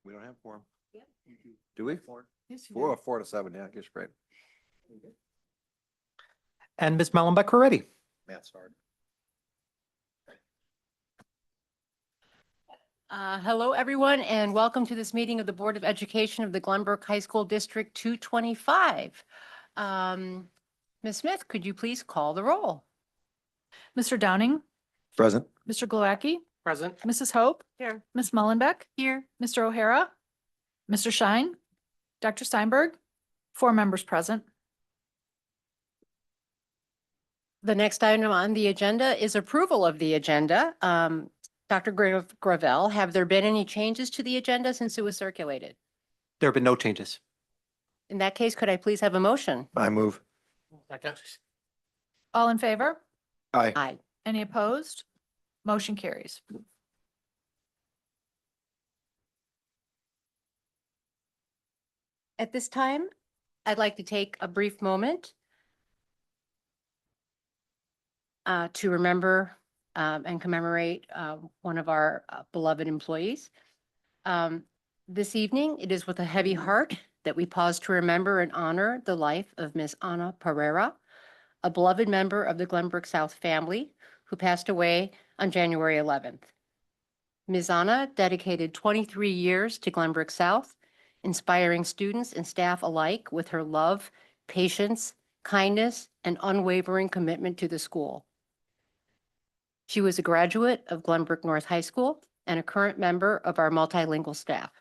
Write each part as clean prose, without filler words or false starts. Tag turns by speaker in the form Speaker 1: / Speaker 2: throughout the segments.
Speaker 1: We don't have four.
Speaker 2: Yep.
Speaker 1: Do we?
Speaker 2: Yes, you
Speaker 1: Four,
Speaker 2: do.
Speaker 1: 4 to 7, yeah, I guess, great.
Speaker 3: And Ms. Mellenbeck, we're ready.
Speaker 1: Matt started.
Speaker 2: Hello, everyone, and welcome to this meeting of the Board of Education of the Glenbrook High School District 225. Ms. Smith, could you please call the roll?
Speaker 4: Mr. Downing,
Speaker 1: Present.
Speaker 4: Mr. Glowacki,
Speaker 3: Present.
Speaker 4: Mrs. Hope,
Speaker 2: Here.
Speaker 4: Ms. Mullenbeck,
Speaker 2: Here.
Speaker 4: Mr. O'Hara, Mr. Schein, Dr. Steinberg, 4 members present.
Speaker 2: The next item on the agenda is approval of the agenda. Dr. Gravel, have there been any changes to the agenda since it was circulated?
Speaker 3: There have been no changes.
Speaker 2: In that case, could I please have a motion?
Speaker 1: I move.
Speaker 4: All in favor?
Speaker 1: Aye.
Speaker 2: Aye.
Speaker 4: Any opposed? Motion carries.
Speaker 2: At this time, I'd like to take a brief moment to remember and commemorate one of our beloved employees. This evening, it is with a heavy heart that we pause to remember and honor the life of Ms. Ana Pereira, a beloved member of the Glenbrook South family who passed away on January 11th. Ms. Ana dedicated 23 years to Glenbrook South, inspiring students and staff alike with her love, patience, kindness, and unwavering commitment to the school. She was a graduate of Glenbrook North High School and a current member of our multilingual staff.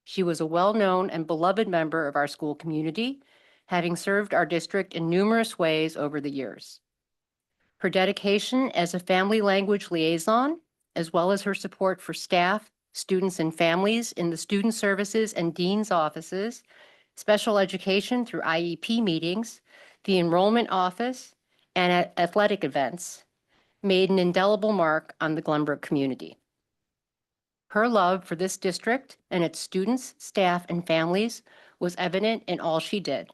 Speaker 2: She was a well-known and beloved member of our school community, having served our district in numerous ways over the years. Her dedication as a family language liaison, as well as her support for staff, students, and families in the student services and dean's offices, special education through IEP meetings, the enrollment office, and at athletic events, made an indelible mark on the Glenbrook community. Her love for this district and its students, staff, and families was evident in all she did.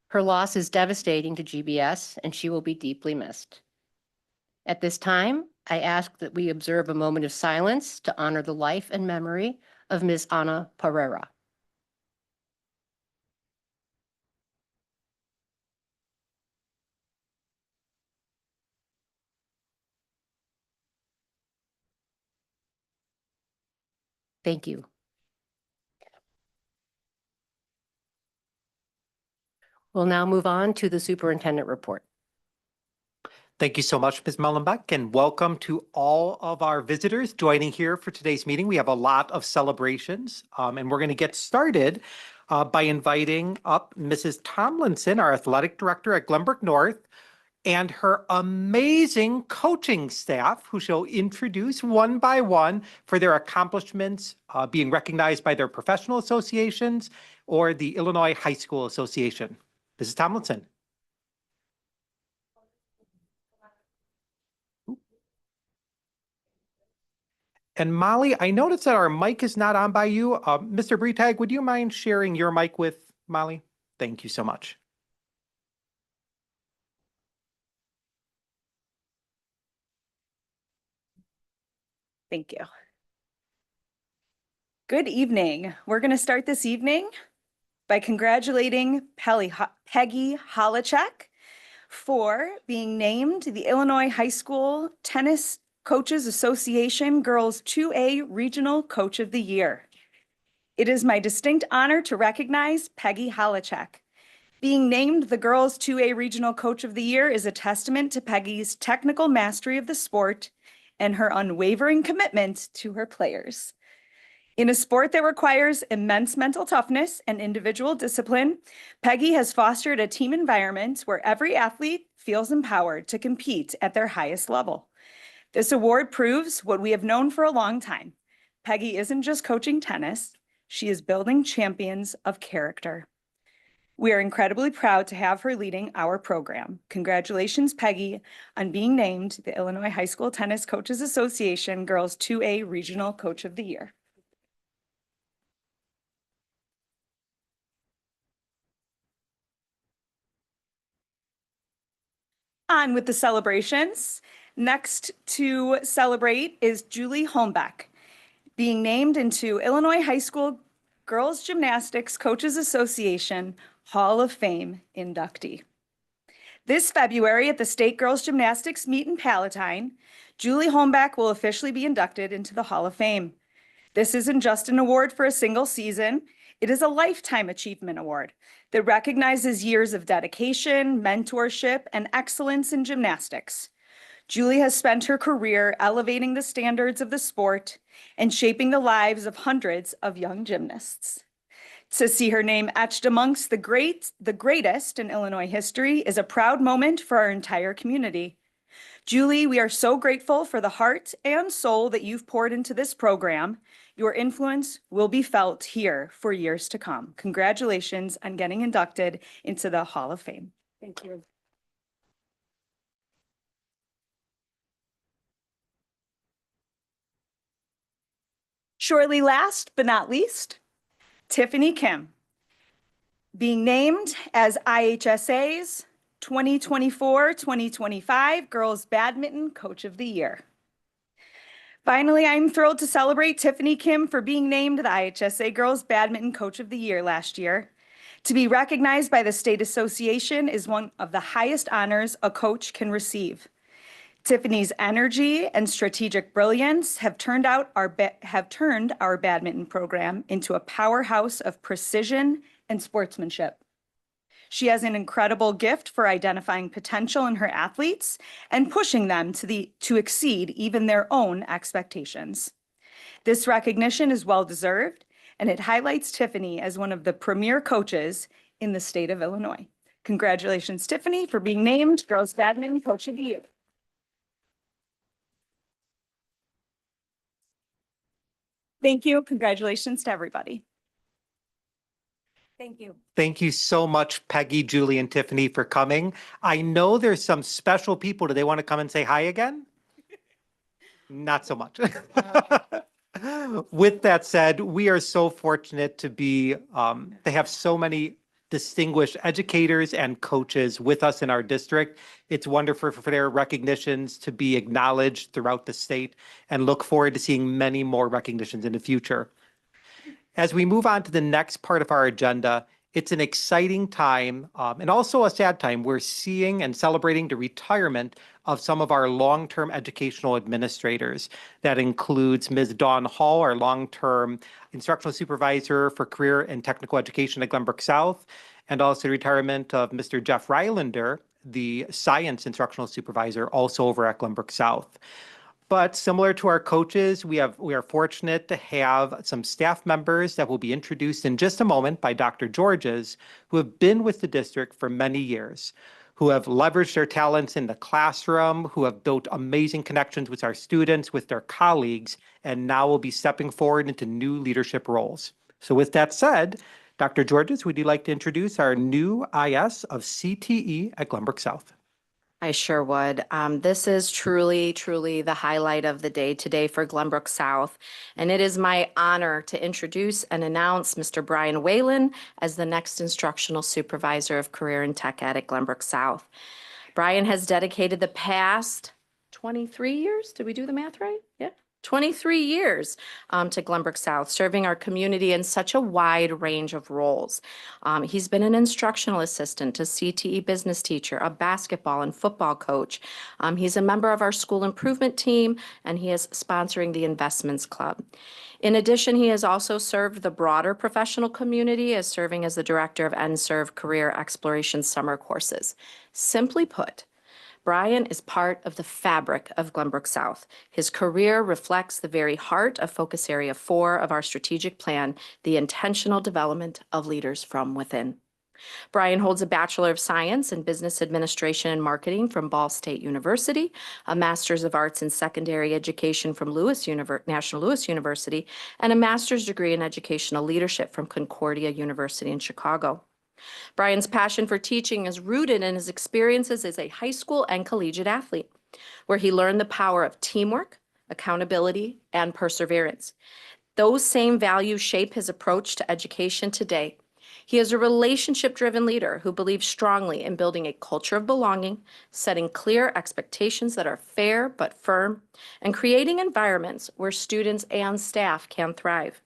Speaker 2: Her loss is devastating to GBS, and she will be deeply missed. At this time, I ask that we observe a moment of silence to honor the life and memory of Ms. Ana Pereira. Thank you. We'll now move on to the superintendent report.
Speaker 3: Thank you so much, Ms. Mullenbeck, and welcome to all of our visitors joining here for today's meeting. We have a lot of celebrations, and we're going to get started by inviting up Mrs. Tomlinson, our athletic director at Glenbrook North, and her amazing coaching staff, who she'll introduce one by one for their accomplishments being recognized by their professional associations or the Illinois High School Association. Mrs. Tomlinson. And Molly, I noticed that our mic is not on by you. Mr. Breitag, would you mind sharing your mic with Molly? Thank you so much.
Speaker 5: Thank you. Good evening. We're going to start this evening by congratulating Peggy Holacek for being named the Illinois High School Tennis Coaches Association Girls 2A Regional Coach of the Year. It is my distinct honor to recognize Peggy Holacek. Being named the Girls 2A Regional Coach of the Year is a testament to Peggy's technical mastery of the sport and her unwavering commitment to her players. In a sport that requires immense mental toughness and individual discipline, Peggy has fostered a team environment where every athlete feels empowered to compete at their highest level. This award proves what we have known for a long time. Peggy isn't just coaching tennis, she is building champions of character. We are incredibly proud to have her leading our program. Congratulations, Peggy, on being named the Illinois High School Tennis Coaches Association Girls 2A Regional Coach of the Year. On with the celebrations. Next to celebrate is Julie Holmbeck. being named into Illinois High School Girls Gymnastics Coaches Association Hall of Fame inductee. This February at the State Girls Gymnastics Meet in Palatine, Julie Holmbeck will officially be inducted into the Hall of Fame. This isn't just an award for a single season. It is a lifetime achievement award that recognizes years of dedication, mentorship, and excellence in gymnastics. Julie has spent her career elevating the standards of the sport and shaping the lives of hundreds of young gymnasts. To see her name etched amongst the greatest in Illinois history is a proud moment for our entire community. Julie, we are so grateful for the heart and soul that you've poured into this program. Your influence will be felt here for years to come. Congratulations on getting inducted into the Hall of Fame. Thank you. Surely last but not least, Tiffany Kim, being named as IHSA's 2024-2025 Girls Badminton Coach of the Year. Finally, I'm thrilled to celebrate Tiffany Kim for being named the IHSA Girls Badminton Coach of the Year last year. To be recognized by the state association is one of the highest honors a coach can receive. Tiffany's energy and strategic brilliance have turned our badminton program into a powerhouse of precision and sportsmanship. She has an incredible gift for identifying potential in her athletes and pushing them to exceed even their own expectations. This recognition is well-deserved, and it highlights Tiffany as one of the premier coaches in the state of Illinois. Congratulations, Tiffany, for being named Girls Badminton Coach of the Year. Thank you. Congratulations to everybody. Thank you.
Speaker 3: Thank you so much, Peggy, Julie, and Tiffany for coming. I know there's some special people. Do they want to come and say hi again? Not so much. With that said, we are so fortunate to have so many distinguished educators and coaches with us in our district. It's wonderful for their recognitions to be acknowledged throughout the state, and look forward to seeing many more recognitions in the future. As we move on to the next part of our agenda, it's an exciting time and also a sad time. We're seeing and celebrating the retirement of some of our long-term educational administrators. That includes Ms. Dawn Hall, our long-term instructional supervisor for career and technical education at Glenbrook South, and also the retirement of Mr. Jeff Rylander, the science instructional supervisor, also over at Glenbrook South. But similar to our coaches, we are fortunate to have some staff members that will be introduced in just a moment by Dr. Georges, who have been with the district for many years, who have leveraged their talents in the classroom, who have built amazing connections with our students, with their colleagues, and now will be stepping forward into new leadership roles. So with that said, Dr. Georges, would you like to introduce our new IS of CTE at Glenbrook South?
Speaker 6: I sure would. This is truly the highlight of the day today for Glenbrook South. And it is my honor to introduce and announce Mr. Brian Whalen as the next instructional supervisor of career and tech ed at Glenbrook South. Brian has dedicated the past 23 years. Did we do the math right? Yeah. 23 years to Glenbrook South, serving our community in such a wide range of roles. He's been an instructional assistant, a CTE business teacher, a basketball and football coach. He's a member of our school improvement team, and he is sponsoring the Investments Club. In addition, he has also served the broader professional community as serving as the director of NSERV Career Exploration Summer Courses. Simply put, Brian is part of the fabric of Glenbrook South. His career reflects the very heart of Focus Area 4 of our strategic plan, the intentional development of leaders from within. Brian holds a Bachelor of Science in Business Administration and Marketing from Ball State University, a Master's of Arts in Secondary Education from National Louis University, and a Master's degree in Educational Leadership from Concordia University in Chicago. Brian's passion for teaching is rooted in his experiences as a high school and collegiate athlete, where he learned the power of teamwork, accountability, and perseverance. Those same values shape his approach to education today, He is a relationship-driven leader who believes strongly in building a culture of belonging, setting clear expectations that are fair but firm, and creating environments where students and staff can thrive.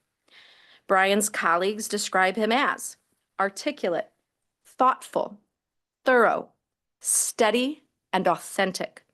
Speaker 6: Brian's colleagues describe him as articulate, thoughtful, thorough, steady, and authentic.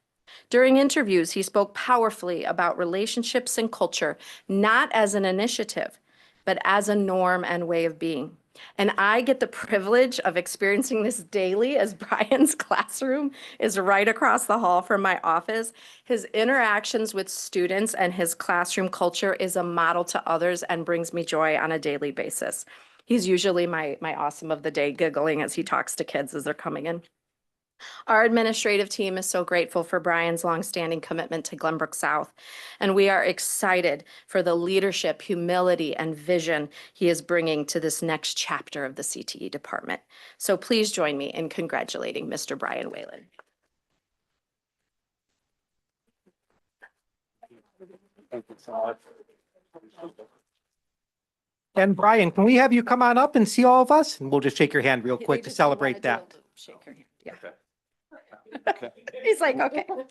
Speaker 6: During interviews, he spoke powerfully about relationships and culture, not as an initiative, but as a norm and way of being. And I get the privilege of experiencing this daily as Brian's classroom is right across the hall from my office. His interactions with students and his classroom culture is a model to others and brings me joy on a daily basis. He's usually my awesome of the day, giggling as he talks to kids as they're coming in. Our administrative team is so grateful for Brian's longstanding commitment to Glenbrook South, and we are excited for the leadership, humility, and vision he is bringing to this next chapter of the CTE department. So please join me in congratulating Mr. Brian Whalen.
Speaker 1: Thank you so much.
Speaker 3: And Brian, can we have you come on up and see all of us? And we'll just shake your hand real
Speaker 6: They
Speaker 3: quick to
Speaker 6: just
Speaker 3: celebrate
Speaker 6: wanted
Speaker 3: that.
Speaker 6: to shake your hand. Yeah.
Speaker 1: Okay.
Speaker 6: He's like, okay.
Speaker 1: Thank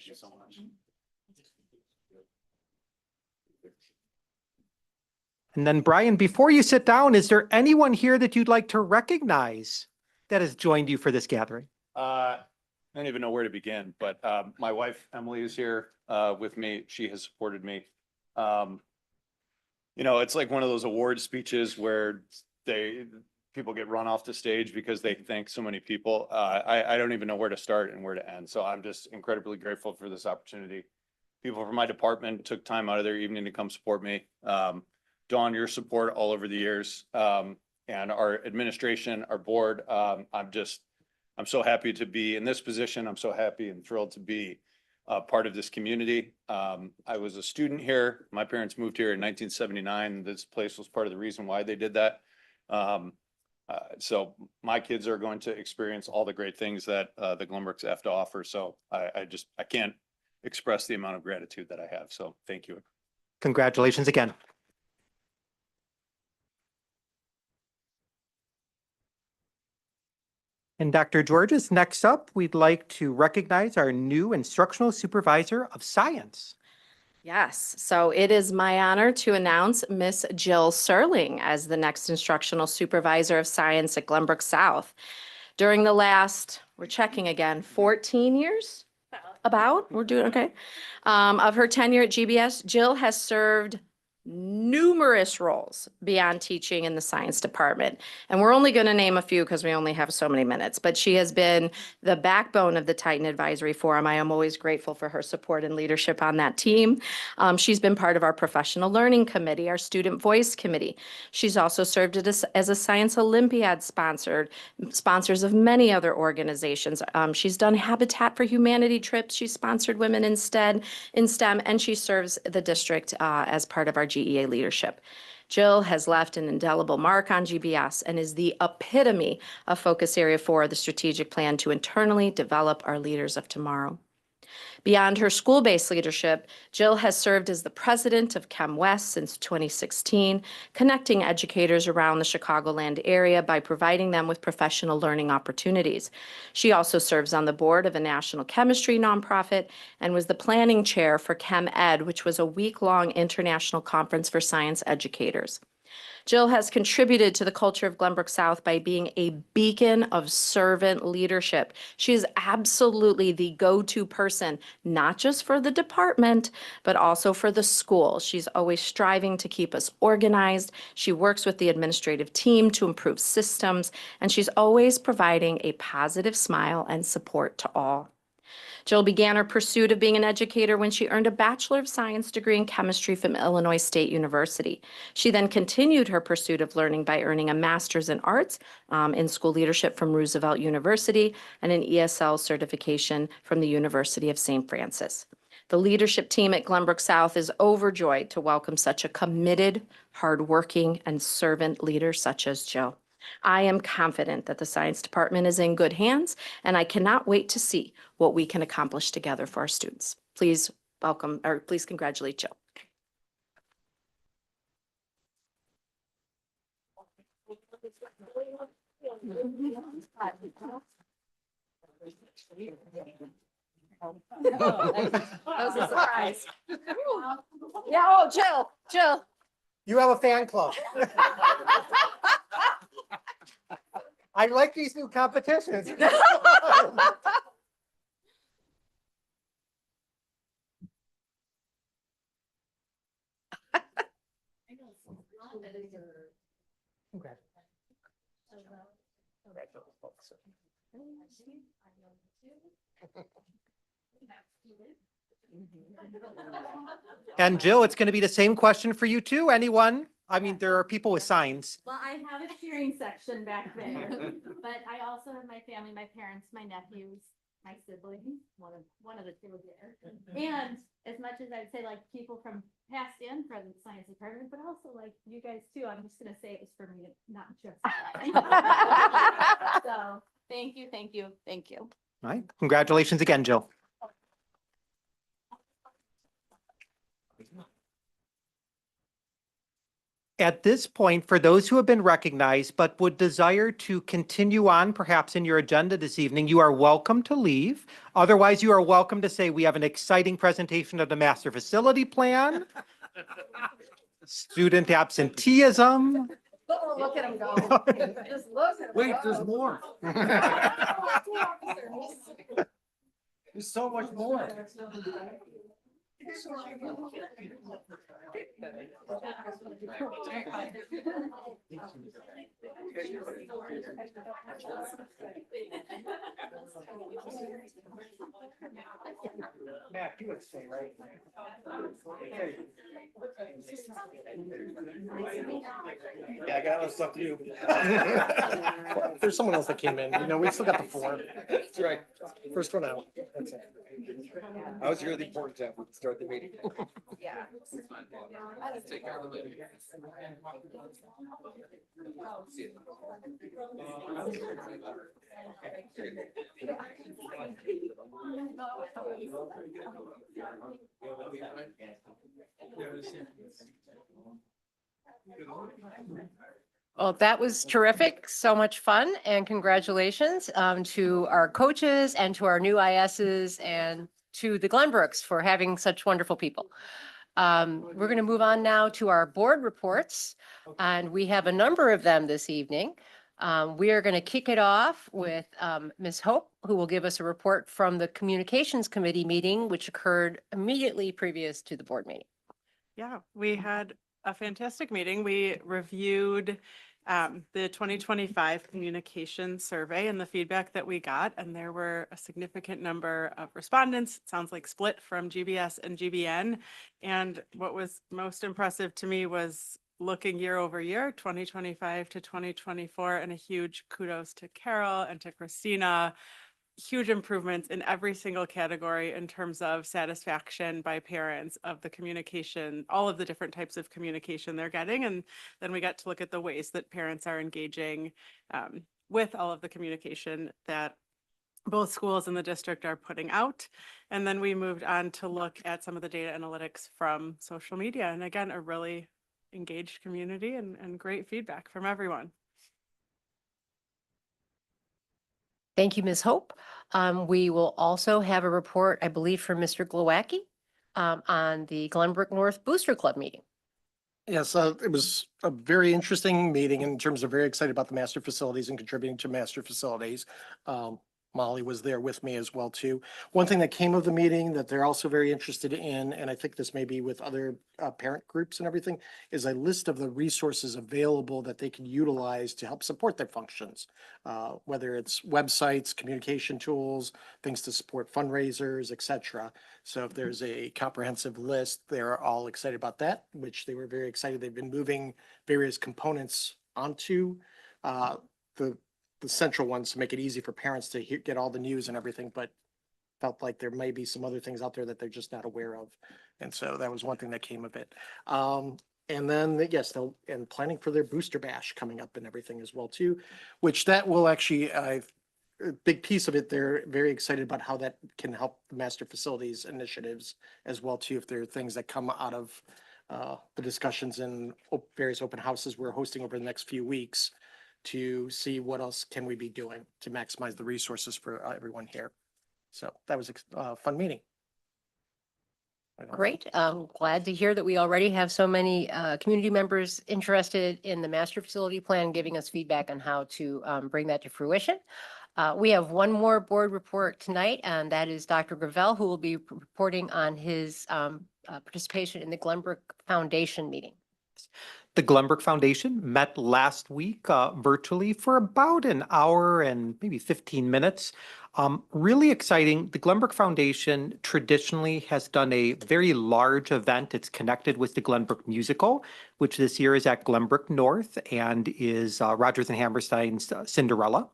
Speaker 1: you so much.
Speaker 3: And then Brian, before you sit down, is there anyone here that you'd like to recognize that has joined you for this gathering?
Speaker 7: I don't even know where to begin, but my wife Emily is here with me. She has supported me. You know, it's like one of those award speeches where people get run off the stage because they thank so many people. I don't even know where to start and where to end. So I'm just incredibly grateful for this opportunity. People from my department took time out of their evening to come support me. Dawn, your support all over the years, and our administration, our board. I'm so happy to be in this position. I'm so happy and thrilled to be part of this community. I was a student here. My parents moved here in 1979. This place was part of the reason why they did that. So my kids are going to experience all the great things that the Glenbrooks have to offer. So I can't express the amount of gratitude that I have. So thank you.
Speaker 3: Congratulations again. And Dr. Georges, next up, we'd like to recognize our new instructional supervisor of science.
Speaker 6: Yes, so it is my honor to announce Miss Jill Serling as the next instructional supervisor of science at Glenbrook South. During the last, we're checking again, 14 years? We're doing okay. Of her tenure at GBS, Jill has served numerous roles beyond teaching in the science department. And we're only going to name a few because we only have so many minutes, but she has been the backbone of the Titan Advisory Forum. I am always grateful for her support and leadership on that team. She's been part of our professional learning committee, our student voice committee. She's also served as a Science Olympiad sponsors of many other organizations. She's done Habitat for Humanity trips. She's sponsored Women in STEM, and she serves the district as part of our GEA leadership. Jill has left an indelible mark on GBS and is the epitome of focus area 4 of the strategic plan to internally develop our leaders of tomorrow. Beyond her school-based leadership, Jill has served as the president of ChemWest since 2016, connecting educators around the Chicagoland area by providing them with professional learning opportunities. She also serves on the board of a national chemistry nonprofit and was the planning chair for ChemEd, which was a week-long international conference for science educators. Jill has contributed to the culture of Glenbrook South by being a beacon of servant leadership. She is absolutely the go-to person, not just for the department, but also for the school. She's always striving to keep us organized. She works with the administrative team to improve systems, and she's always providing a positive smile and support to all. Jill began her pursuit of being an educator when she earned a Bachelor of Science degree in chemistry from Illinois State University. She then continued her pursuit of learning by earning a Master's in Arts in School Leadership from Roosevelt University and an ESL certification from the University of St. Francis. The leadership team at Glenbrook South is overjoyed to welcome such a committed, hardworking, and servant leader such as Jill. I am confident that the science department is in good hands, and I cannot wait to see what we can accomplish together for our students. Please welcome, or please congratulate Jill.
Speaker 2: That was a surprise. Yeah, oh, Jill.
Speaker 3: You have a fan club. I like these new competitions. And Jill, it's going to be the same question for you too. Anyone? I mean, there are people with signs.
Speaker 8: Well, I have a cheering section back there, but I also have my family, my parents, my nephews, my siblings, one of the two there. And as much as I'd say like people from past and present science department, but also like you guys too, I'm just gonna say it was for me, not just. So, thank you, thank you, thank you.
Speaker 3: All right. Congratulations again, Jill. At this point, for those who have been recognized but would desire to continue on perhaps in your agenda this evening, you are welcome to leave. Otherwise, you are welcome to say we have an exciting presentation of the master facility plan, student absenteeism.
Speaker 2: Look at him go. Just look at him.
Speaker 1: Wait, there's more. There's so much more. Matt, you would say, right? Yeah, I got other stuff to do.
Speaker 9: There's someone else that came in, you know, we still got the four.
Speaker 1: That's right.
Speaker 9: First one out. That's it.
Speaker 1: I was really important to start the meeting.
Speaker 2: Well, that was terrific. So much fun, and congratulations to our coaches and to our new ISs and to the Glenbrooks for having such wonderful people. We're going to move on now to our board reports, and we have a number of them this evening. We are going to kick it off with Ms. Hope, who will give us a report from the Communications Committee meeting, which occurred immediately previous to the board meeting.
Speaker 10: Yeah, we had a fantastic meeting. We reviewed the 2025 communication survey and the feedback that we got, and there were a significant number of respondents. It sounds like split from GBS and GBN. And what was most impressive to me was looking year over year, 2025 to 2024, and a huge kudos to Carol and to Christina. Huge improvements in every single category in terms of satisfaction by parents of the communication, all of the different types of communication they're getting. And then we got to look at the ways that parents are engaging with all of the communication that both schools and the district are putting out. And then we moved on to look at some of the data analytics from social media. And again, a really engaged community and great feedback from everyone.
Speaker 2: Thank you, Ms. Hope. We will also have a report, I believe, from Mr. Glowacki on the Glenbrook North Booster Club meeting.
Speaker 9: Yes, it was a very interesting meeting in terms of very excited about the master facilities and contributing to master facilities. Molly was there with me as well too. One thing that came of the meeting that they're also very interested in, and I think this may be with other parent groups and everything, is a list of the resources available that they can utilize to help support their functions. Whether it's websites, communication tools, things to support fundraisers, etc. So if there's a comprehensive list, they're all excited about that, which they were very excited. They've been moving various components onto the central ones to make it easy for parents to get all the news and everything, but felt like there may be some other things out there that they're just not aware of. And so that was one thing that came of it. And then, yes, and planning for their booster bash coming up and everything as well too, which that will actually, a big piece of it, they're very excited about how that can help the master facilities initiatives as well too, if there are things that come out of the discussions in various open houses we're hosting over the next few weeks to see what else can we be doing to maximize the resources for everyone here. So that was a fun meeting.
Speaker 2: Great. Glad to hear that we already have so many community members interested in the master facility plan, giving us feedback on how to bring that to fruition. We have one more board report tonight, and that is Dr. Gravel, who will be reporting on his participation in the Glenbrook Foundation meeting.
Speaker 3: The Glenbrook Foundation met last week virtually for about an hour and maybe 15 minutes. Really exciting. The Glenbrook Foundation traditionally has done a very large event. It's connected with the Glenbrook Musical, which this year is at Glenbrook North and is Rodgers and Hammerstein's Cinderella.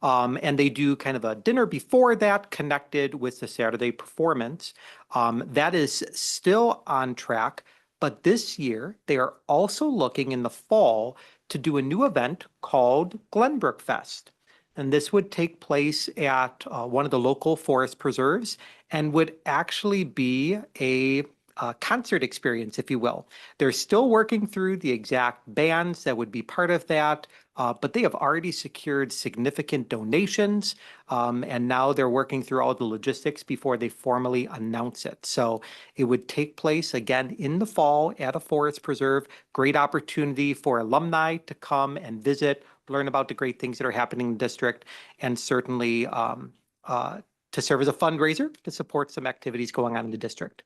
Speaker 3: And they do kind of a dinner before that connected with the Saturday performance. That is still on track. But this year, they are also looking in the fall to do a new event called Glenbrook Fest. And this would take place at one of the local forest preserves and would actually be a concert experience, if you will. They're still working through the exact bands that would be part of that, but they have already secured significant donations, and now they're working through all the logistics before they formally announce it. So it would take place again in the fall at a forest preserve. Great opportunity for alumni to come and visit, learn about the great things that are happening in the district, and certainly to serve as a fundraiser to support some activities going on in the district.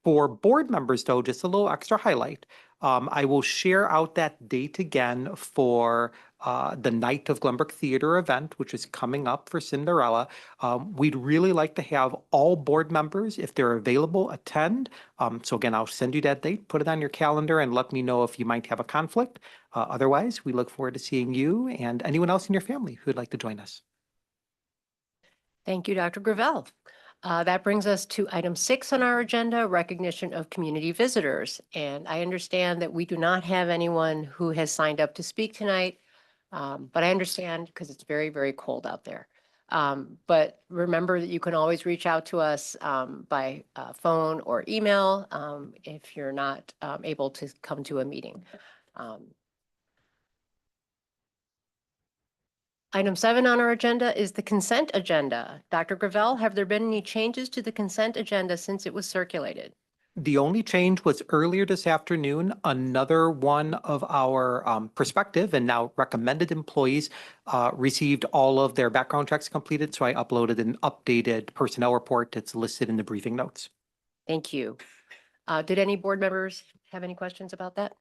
Speaker 3: For board members, though, just a little extra highlight. I will share out that date again for the Night of Glenbrook Theater event, which is coming up for Cinderella. We'd really like to have all board members, if they're available, attend. So again, I'll send you that date, put it on your calendar, and let me know if you might have a conflict. Otherwise, we look forward to seeing you and anyone else in your family who'd like to join us.
Speaker 2: Thank you, Dr. Gravel. That brings us to item 6 on our agenda, recognition of community visitors. And I understand that we do not have anyone who has signed up to speak tonight, but I understand because it's very, very cold out there. But remember that you can always reach out to us by phone or email if you're not able to come to a meeting. Item 7 on our agenda is the consent agenda. Dr. Gravel, have there been any changes to the consent agenda since it was circulated?
Speaker 3: The only change was earlier this afternoon, another one of our prospective and now recommended employees received all of their background checks completed. So I uploaded an updated personnel report that's listed in the briefing notes.
Speaker 2: Thank you. Did any board members have any questions about that?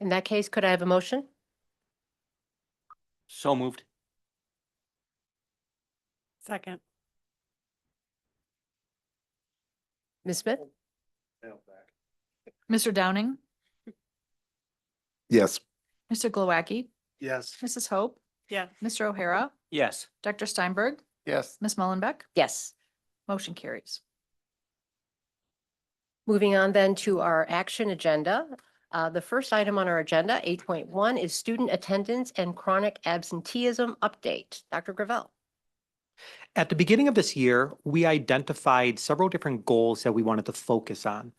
Speaker 2: In that case, could I have a motion?
Speaker 1: So moved.
Speaker 10: Second.
Speaker 2: Ms. Smith?
Speaker 4: Mr. Downing,
Speaker 1: Yes.
Speaker 4: Mr. Glowacki,
Speaker 9: Yes.
Speaker 4: Mrs. Hope,
Speaker 10: Yeah.
Speaker 4: Mr. O'Hara,
Speaker 1: Yes.
Speaker 4: Dr. Steinberg,
Speaker 9: Yes.
Speaker 4: Ms. Mullenbeck.
Speaker 2: Yes.
Speaker 4: Motion carries.
Speaker 2: Moving on then to our action agenda. The first item on our agenda, 8.1, is student attendance and chronic absenteeism update. Dr. Gravel.
Speaker 3: At the beginning of this year, we identified several different goals that we wanted to focus on.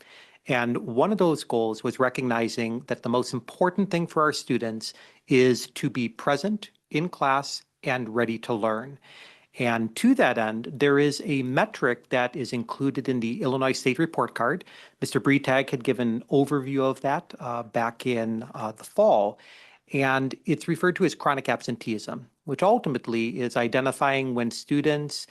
Speaker 3: And one of those goals was recognizing that the most important thing for our students is to be present in class and ready to learn. And to that end, there is a metric that is included in the Illinois State Report Card. Mr. Breitag had given an overview of that back in the fall. And it's referred to as chronic absenteeism, which ultimately is identifying when students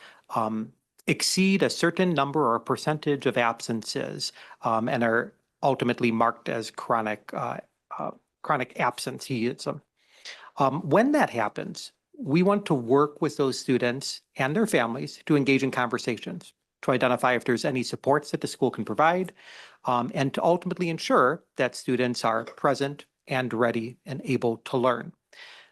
Speaker 3: exceed a certain number or percentage of absences and are ultimately marked as chronic absenteeism. When that happens, we want to work with those students and their families to engage in conversations, to identify if there's any supports that the school can provide, and to ultimately ensure that students are present and ready and able to learn.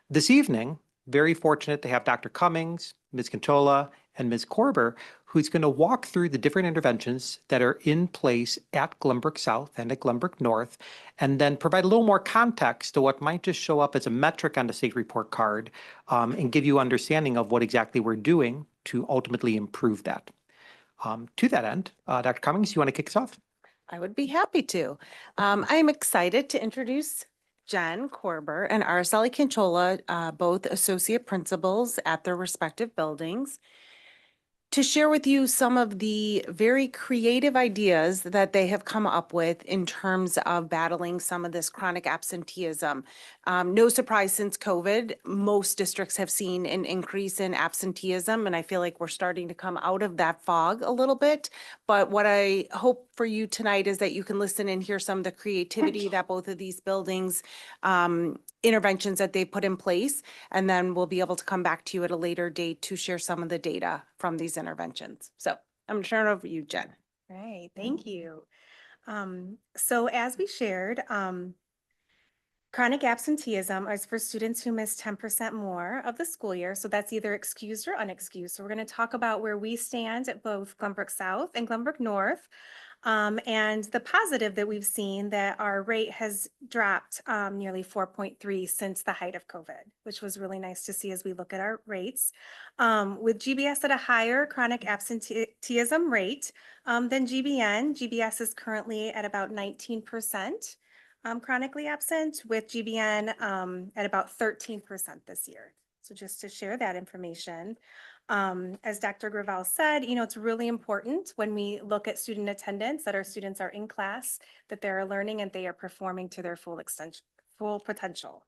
Speaker 3: This evening, very fortunate to have Dr. Cummings, Ms. Conchola, and Ms. Korber, who's going to walk through the different interventions that are in place at Glenbrook South and at Glenbrook North, and then provide a little more context to what might just show up as a metric on the state report card, and give you understanding of what exactly we're doing to ultimately improve that. To that end, Dr. Cummings, you want to kick us off?
Speaker 11: I would be happy to. I'm excited to introduce Jen Korber and Araceli Canchola, both associate principals at their respective buildings, to share with you some of the very creative ideas that they have come up with in terms of battling some of this chronic absenteeism. No surprise, since COVID, most districts have seen an increase in absenteeism, and I feel like we're starting to come out of that fog a little bit. But what I hope for you tonight is that you can listen and hear some of the creativity that both of these buildings, interventions that they put in place, and then we'll be able to come back to you at a later date to share some of the data from these interventions. So I'm going to turn it over to you, Jen.
Speaker 12: Right, thank you. So as we shared, chronic absenteeism is for students who miss 10% more of the school year. So that's either excused or unexcused. So we're going to talk about where we stand at both Glenbrook South and Glenbrook North. And the positive that we've seen, that our rate has dropped nearly 4.3 since the height of COVID, which was really nice to see as we look at our rates. With GBS at a higher chronic absenteeism rate than GBN, GBS is currently at about 19% chronically absent, with GBN at about 13% this year. So just to share that information. As Dr. Gravel said, it's really important when we look at student attendance that our students are in class, that they're learning and they are performing to their full potential.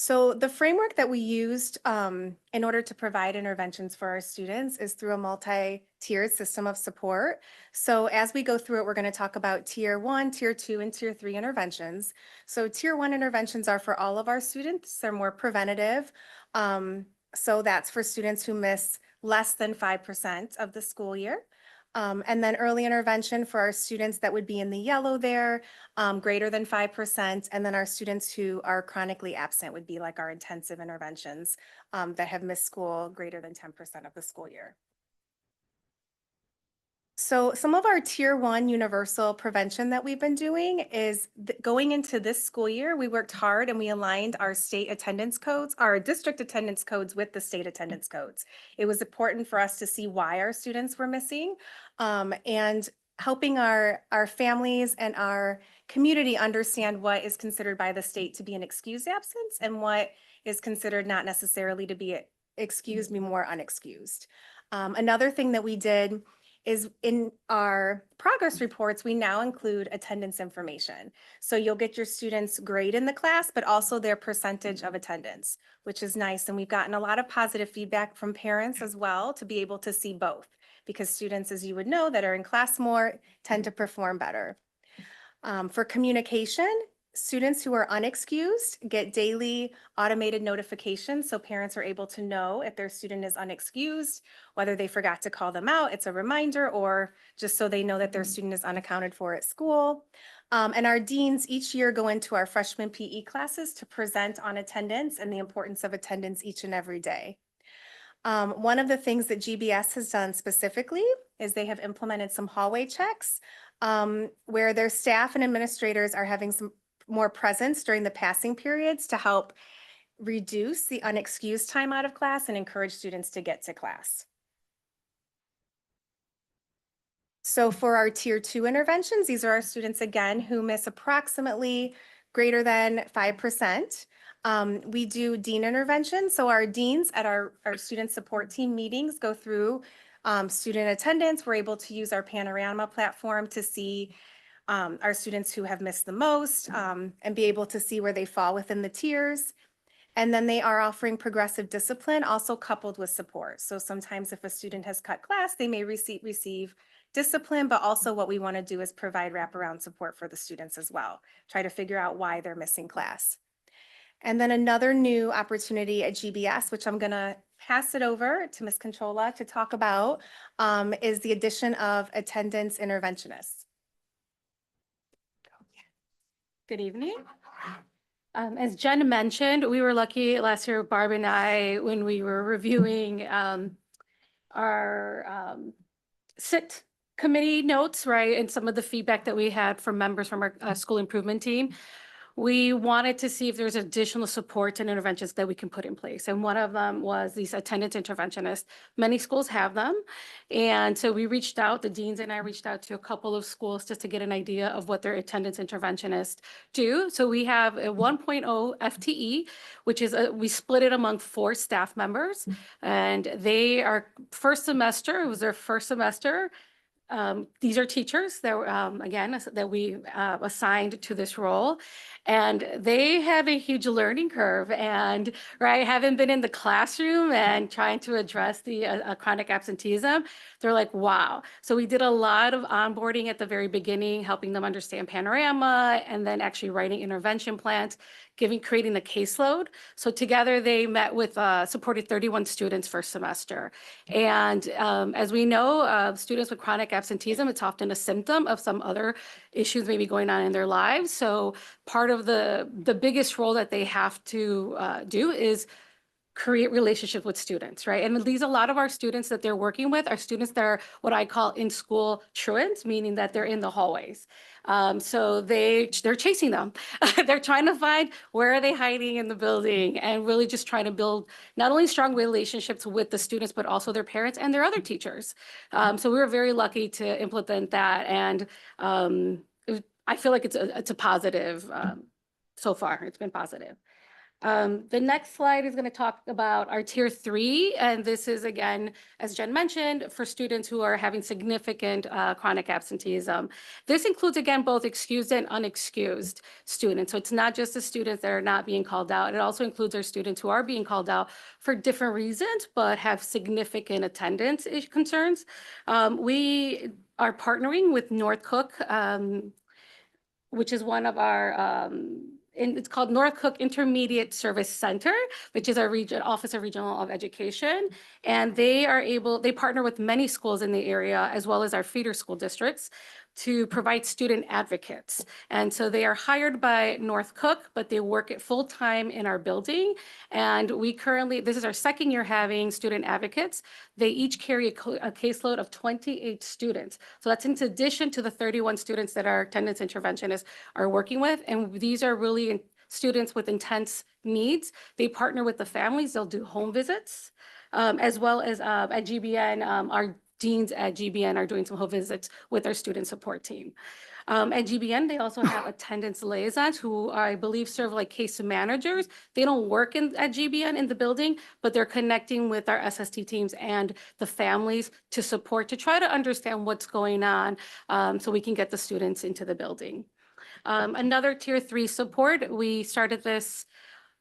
Speaker 12: So the framework that we used in order to provide interventions for our students is through a multi-tiered system of support. So as we go through it, we're going to talk about tier 1, tier 2, and tier 3 interventions. So tier 1 interventions are for all of our students. They're more preventative. So that's for students who miss less than 5% of the school year. And then early intervention for our students that would be in the yellow there, greater than 5%. And then our students who are chronically absent would be like our intensive interventions that have missed school greater than 10% of the school year. So some of our tier 1 universal prevention that we've been doing is going into this school year, we worked hard and we aligned our state attendance codes, our district attendance codes with the state attendance codes. It was important for us to see why our students were missing, and helping our families and our community understand what is considered by the state to be an excused absence and what is considered not necessarily to be more unexcused. Another thing that we did is in our progress reports, we now include attendance information. So you'll get your students' grade in the class, but also their percentage of attendance, which is nice. And we've gotten a lot of positive feedback from parents as well to be able to see both, because students, as you would know, that are in class more tend to perform better. For communication, students who are unexcused get daily automated notifications, so parents are able to know if their student is unexcused, whether they forgot to call them out, it's a reminder, or just so they know that their student is unaccounted for at school. And our deans each year go into our freshman PE classes to present on attendance and the importance of attendance each and every day. One of the things that GBS has done specifically is they have implemented some hallway checks where their staff and administrators are having some more presence during the passing periods to help reduce the unexcused time out of class and encourage students to get to class. So for our tier 2 interventions, these are our students, again, who miss approximately greater than 5%. We do dean intervention. So our deans at our student support team meetings go through student attendance. We're able to use our Panorama platform to see our students who have missed the most and be able to see where they fall within the tiers. And then they are offering progressive discipline also coupled with support. So sometimes if a student has cut class, they may receive discipline, but also what we want to do is provide wraparound support for the students as well. Try to figure out why they're missing class. And then another new opportunity at GBS, which I'm going to pass it over to Ms. Canchola to talk about, is the addition of attendance interventionists. Good evening. As Jen mentioned, we were lucky last year, Barb and I, when we were reviewing our SIT committee notes, right, and some of the feedback that we had from members from our school improvement team. We wanted to see if there's additional supports and interventions that we can put in place. And one of them was these attendance interventionists. Many schools have them. And so we reached out, the deans and I reached out to a couple of schools just to get an idea of what their attendance interventionists do. So we have a 1.0 FTE, which is, we split it among 4 staff members. And they are first semester, it was their first semester. These are teachers that, again, that we assigned to this role, and they have a huge learning curve and, right, haven't been in the classroom and trying to address the chronic absenteeism. They're like, wow. So we did a lot of onboarding at the very beginning, helping them understand Panorama, and then actually writing intervention plans, creating a caseload. So together they met with, supported 31 students first semester. And as we know, students with chronic absenteeism, it's often a symptom of some other issues maybe going on in their lives. So part of the biggest role that they have to do is create relationships with students, right? And a lot of our students that they're working with are students that are what I call in-school truants, meaning that they're in the hallways. So they're chasing them. They're trying to find where are they hiding in the building, and really just trying to build not only strong relationships with the students, but also their parents and their other teachers. So we were very lucky to implement that. And I feel like it's a positive so far. It's been positive. The next slide is going to talk about our tier 3. And this is, again, as Jen mentioned, for students who are having significant chronic absenteeism. This includes, again, both excused and unexcused students. So it's not just the students that are not being called out. It also includes our students who are being called out for different reasons, but have significant attendance concerns. We are partnering with North Cook, which is one of our and it's called North Cook Intermediate Service Center, which is our Office of Regional Education. And they partner with many schools in the area, as well as our feeder school districts, to provide student advocates. And so they are hired by North Cook, but they work at full time in our building. And this is our second year having student advocates. They each carry a caseload of 28 students. So that's in addition to the 31 students that our attendance interventionists are working with. And these are really students with intense needs. They partner with the families. They'll do home visits, as well as at GBN, our deans at GBN are doing some home visits with our student support team. At GBN, they also have attendance liaisons who I believe serve like case managers. They don't work at GBN in the building, but they're connecting with our SST teams and the families to try to understand what's going on, so we can get the students into the building. Another tier 3 support, we started this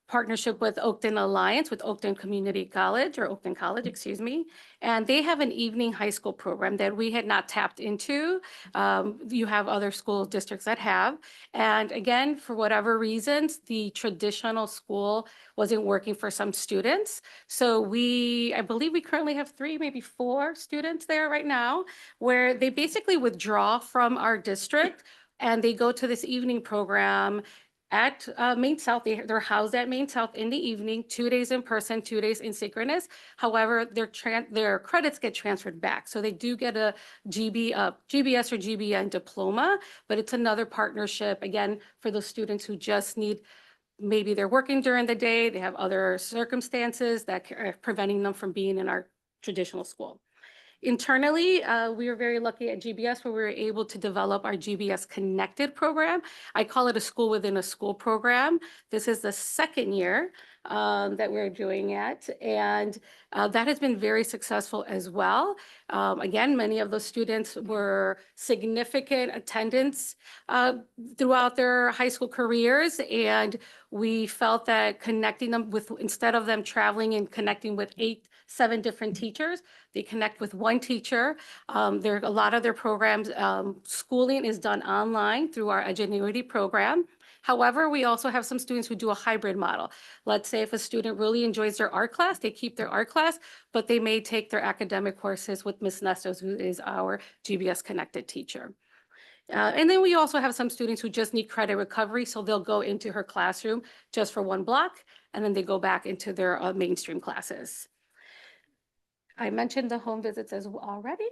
Speaker 12: partnership with Oakton Alliance, with Oakton Community College, or Oakton College, excuse me. And they have an evening high school program that we had not tapped into. You have other school districts that have. And again, for whatever reasons, the traditional school wasn't working for some students. So I believe we currently have 3, maybe 4 students there right now, where they basically withdraw from our district and they go to this evening program at Main South. They're housed at Main South in the evening, 2 days in person, 2 days asynchronous. However, their credits get transferred back. So they do get a GBS or GBN diploma, but it's another partnership, again, for those students who just need, maybe they're working during the day, they have other circumstances that are preventing them from being in our traditional school. Internally, we were very lucky at GBS where we were able to develop our GBS Connected program. I call it a school within a school program. This is the second year that we're doing it, and that has been very successful as well. Again, many of those students were significant attendance throughout their high school careers, and we felt that connecting them with, instead of them traveling and connecting with 7 different teachers, they connect with one teacher. A lot of their programs, schooling is done online through our Edgenuity program. However, we also have some students who do a hybrid model. Let's say if a student really enjoys their art class, they keep their art class, but they may take their academic courses with Ms. Nestos, who is our GBS Connected teacher. And then we also have some students who just need credit recovery, so they'll go into her classroom just for one block, and then they go back into their mainstream classes. I mentioned the home visits as well already.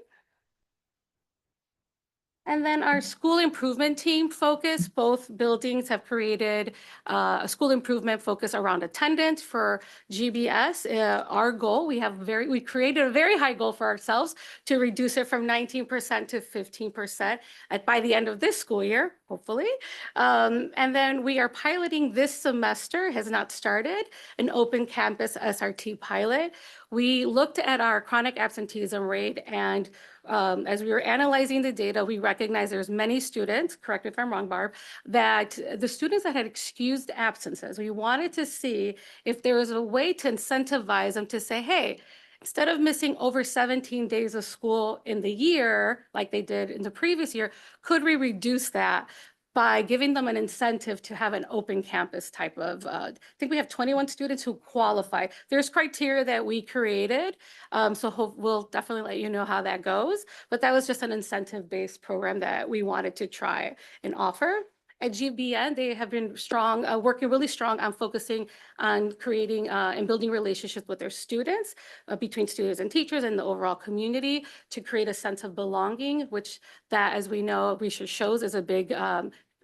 Speaker 12: And then our school improvement team focus, both buildings have created a school improvement focus around attendance for GBS. Our goal, we created a very high goal for ourselves to reduce it from 19% to 15% by the end of this school year, hopefully. And then we are piloting this semester, has not started, an open campus SRT pilot. We looked at our chronic absenteeism rate, and as we were analyzing the data, we recognized there's many students, correct me if I'm wrong, Barb, that the students that had excused absences, we wanted to see if there was a way to incentivize them to say, hey, instead of missing over 17 days of school in the year, like they did in the previous year, could we reduce that by giving them an incentive to have an open campus type of, I think we have 21 students who qualify. There's criteria that we created, so we'll definitely let you know how that goes. But that was just an incentive-based program that we wanted to try and offer. At GBN, they have been strong, working really strong on focusing on creating and building relationships with their students, between students and teachers and the overall community, to create a sense of belonging, which that, as we know, research shows is a big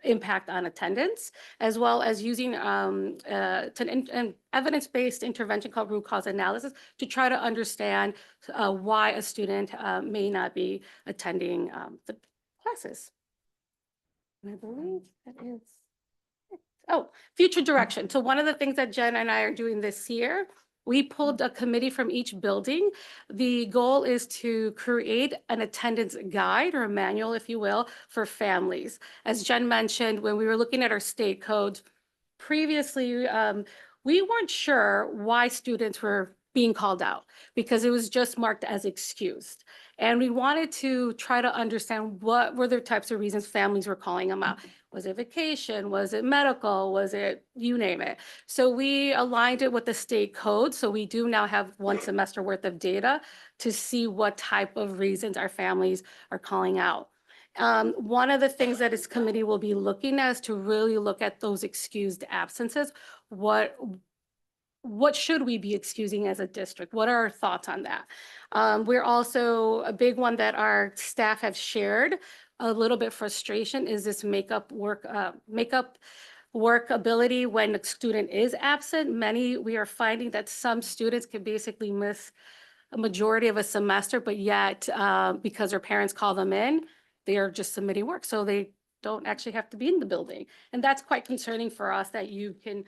Speaker 12: impact on attendance, as well as using an evidence-based intervention called root cause analysis to try to understand why a student may not be attending the classes. And I believe that is it. Oh, future direction. So one of the things that Jen and I are doing this year, we pulled a committee from each building. The goal is to create an attendance guide or a manual, if you will, for families. As Jen mentioned, when we were looking at our state codes previously, we weren't sure why students were being called out because it was just marked as excused. And we wanted to try to understand what were the types of reasons families were calling them out. Was it vacation? Was it medical? Was it, you name it? So we aligned it with the state code. So we do now have 1 semester worth of data to see what type of reasons our families are calling out. One of the things that this committee will be looking at is to really look at those excused absences. What should we be excusing as a district? What are our thoughts on that? We're also, a big one that our staff have shared, a little bit frustration, is this makeup work ability when a student is absent. We are finding that some students can basically miss a majority of a semester, but yet because their parents call them in, they are just submitting work. So they don't actually have to be in the building. And that's quite concerning for us, that you can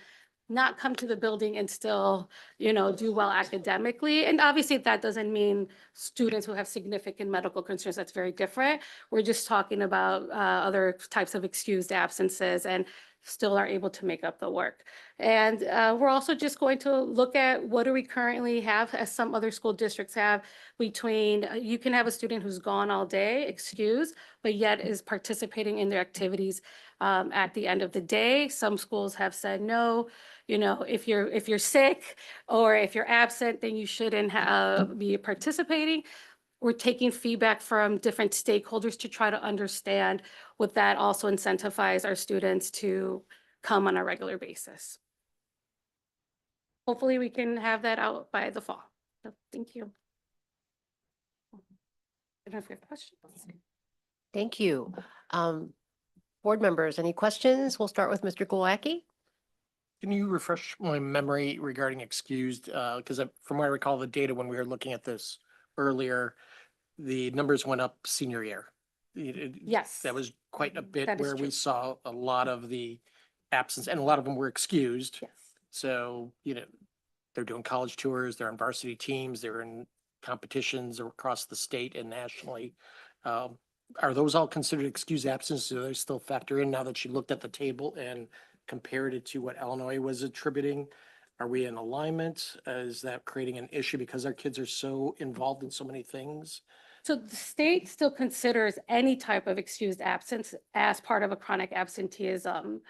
Speaker 12: not come to the building and still, do well academically. And obviously that doesn't mean students who have significant medical concerns. That's very different. We're just talking about other types of excused absences and still are able to make up the work. And we're also just going to look at what do we currently have, as some other school districts have, between you can have a student who's gone all day, excused, but yet is participating in their activities at the end of the day. Some schools have said, no, if you're sick or if you're absent, then you shouldn't be participating. We're taking feedback from different stakeholders to try to understand would that also incentivize our students to come on a regular basis. Hopefully we can have that out by the fall. So, thank you. I don't know if you have questions.
Speaker 2: Thank you. Board members, any questions? We'll start with Mr. Glowacki.
Speaker 9: Can you refresh my memory regarding excused? Because from what I recall, the data when we were looking at this earlier, the numbers went up senior year.
Speaker 12: Yes.
Speaker 9: That was quite a bit
Speaker 12: That is
Speaker 9: where we
Speaker 12: true.
Speaker 9: saw a lot of the absence, and a lot of them were excused.
Speaker 12: Yes.
Speaker 9: So, they're doing college tours, they're on varsity teams, they're in competitions across the state and nationally. Are those all considered excused absences? Do they still factor in now that you looked at the table and compared it to what Illinois was attributing? Are we in alignment? Is that creating an issue because our kids are so involved in so many things?
Speaker 12: So the state still considers any type of excused absence as part of a chronic absenteeism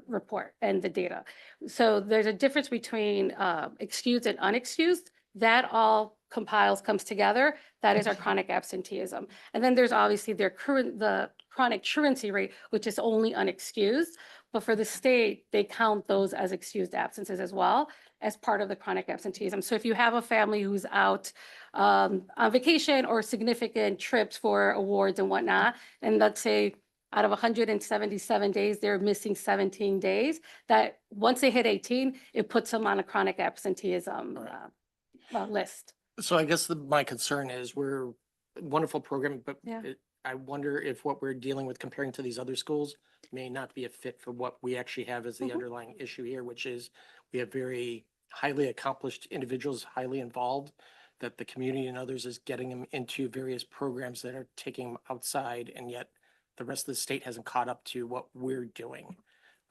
Speaker 12: report and the data. So there's a difference between excused and unexcused. That all
Speaker 13: compiles, comes together, that is our chronic absenteeism. And then there's obviously the chronic truancy rate, which is only unexcused. But for the state, they count those as excused absences as well as part of the chronic absenteeism. So if you have a family who's out on vacation or significant trips for awards and whatnot, and let's say out of 177 days, they're missing 17 days, that once they hit 18, it puts them on a chronic absenteeism list.
Speaker 9: So I guess my concern is we're a wonderful program, but
Speaker 13: Yeah.
Speaker 9: I wonder if what we're dealing with comparing to these other schools may not be a fit for what we actually have as the
Speaker 13: Mhm.
Speaker 9: underlying issue here, which is we have very highly accomplished individuals, highly involved, that the community and others is getting them into various programs that are taking them outside, and yet the rest of the state hasn't caught up to what we're doing.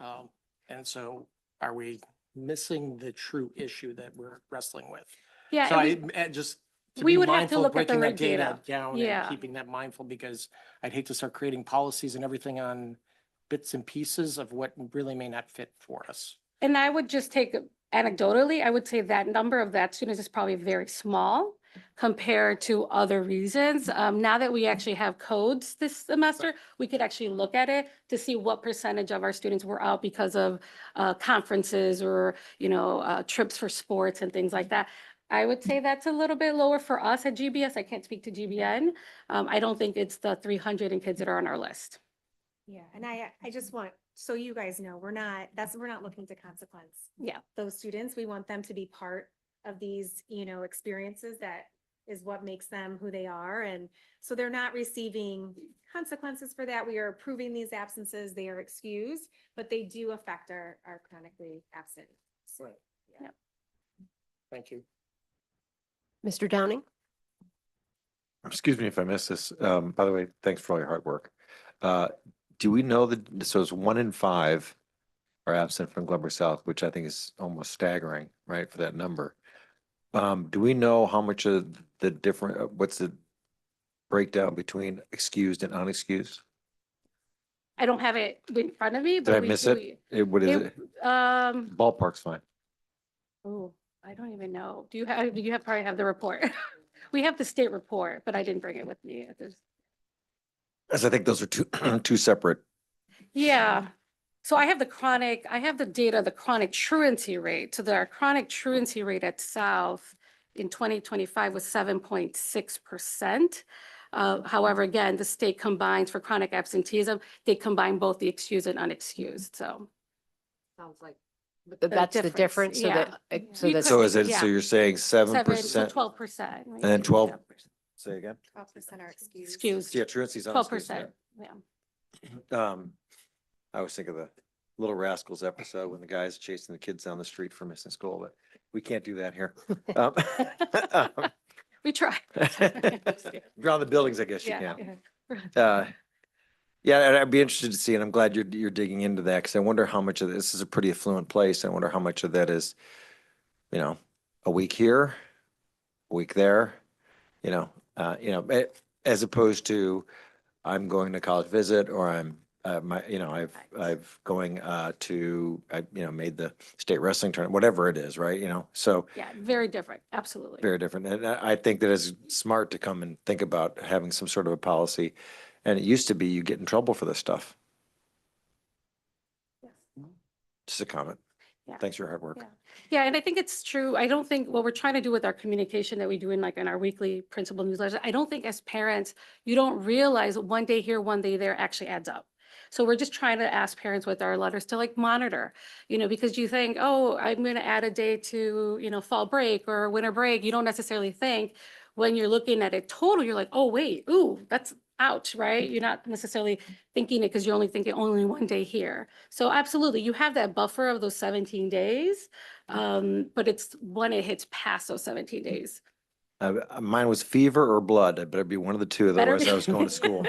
Speaker 9: And so are we missing the true issue that we're wrestling with?
Speaker 13: Yeah,
Speaker 9: So
Speaker 13: and
Speaker 9: I just to
Speaker 13: we
Speaker 9: be
Speaker 13: would have to
Speaker 9: mindful of
Speaker 13: look at the
Speaker 9: breaking that
Speaker 13: reg
Speaker 9: data
Speaker 13: data.
Speaker 9: down
Speaker 13: Yeah.
Speaker 9: and keeping that mindful, because I'd hate to start creating policies and everything on bits and pieces of what really may not fit for us.
Speaker 13: And I would just take anecdotally, I would say that number of that students is probably very small compared to other reasons. Now that we actually have codes this semester, we could actually look at it to see what percentage of our students were out because of conferences or, trips for sports and things like that. I would say that's a little bit lower for us at GBS. I can't speak to GBN. I don't think it's the 300 and kids that are on our list.
Speaker 12: Yeah, and I just want, so you guys know, we're not looking to consequence
Speaker 13: Yeah.
Speaker 12: those students. We want them to be part of these, experiences. That is what makes them who they are. And so they're not receiving consequences for that. We are approving these absences. They are excused, but they do affect our chronically absent.
Speaker 9: Right.
Speaker 13: Yeah.
Speaker 9: Thank you.
Speaker 14: Mr. Downing?
Speaker 15: Excuse me if I missed this. By the way, thanks for all your hard work. Do we know that, so it's 1 in 5 are absent from Glenbrook South, which I think is almost staggering, right, for that number. Do we know how much of the different, what's the breakdown between excused and unexcused?
Speaker 13: I don't have it in front of me,
Speaker 15: Did
Speaker 13: but
Speaker 15: I miss it? What is it? Ballpark's fine.
Speaker 13: Oh, I don't even know. Do you probably have the report? We have the state report, but I didn't bring it with me.
Speaker 15: As I think those are two separate.
Speaker 13: Yeah. So I have the data, the chronic truancy rate. So our chronic truancy rate at South in 2025 was 7.6%. However, again, the state combines for chronic absenteeism, they combine both the excused and unexcused, so.
Speaker 14: Sounds like. That's the difference, so that,
Speaker 13: You
Speaker 14: that's.
Speaker 15: So is it,
Speaker 13: Yeah.
Speaker 15: so you're saying 7%?
Speaker 13: 12%.
Speaker 15: And then 12? Say again?
Speaker 12: 12% are excused.
Speaker 13: Excused,
Speaker 15: Yeah, truancy's
Speaker 13: 12%, yeah.
Speaker 15: I always think of the Little Rascals episode when the guy's chasing the kids down the street for missing school, but we can't do that here.
Speaker 13: We try.
Speaker 15: Around the buildings, I guess you
Speaker 13: Yeah,
Speaker 15: can.
Speaker 13: yeah.
Speaker 15: Yeah, and I'd be interested to see, and I'm glad you're digging into that, because I wonder how much of this is a pretty affluent place. I wonder how much of that is, a week here, a week there, as opposed to I'm going to college visit, or I'm I've going to made the state wrestling tournament, whatever it is, right? So
Speaker 13: Yeah, very different, absolutely.
Speaker 15: very different. And I think that it's smart to come and think about having some sort of a policy. And it used to be you get in trouble for this stuff.
Speaker 13: Yes.
Speaker 15: Just a comment.
Speaker 13: Yeah.
Speaker 15: Thanks for your hard work.
Speaker 13: Yeah. Yeah, and I think it's true. I don't think what we're trying to do with our communication that we do in our weekly principal newsletters, I don't think as parents, you don't realize one day here, one day there actually adds up. So we're just trying to ask parents with our letters to monitor, because you think, oh, I'm going to add a day to, fall break or winter break. You don't necessarily think when you're looking at it total, you're like, oh, wait, ooh, that's ouch, right? You're not necessarily thinking it because you're only thinking only one day here. So absolutely, you have that buffer of those 17 days, but it's when it hits past those 17 days.
Speaker 15: Mine was fever or blood. It better be one of the two,
Speaker 13: Better
Speaker 15: otherwise
Speaker 13: be-
Speaker 15: I was going to school.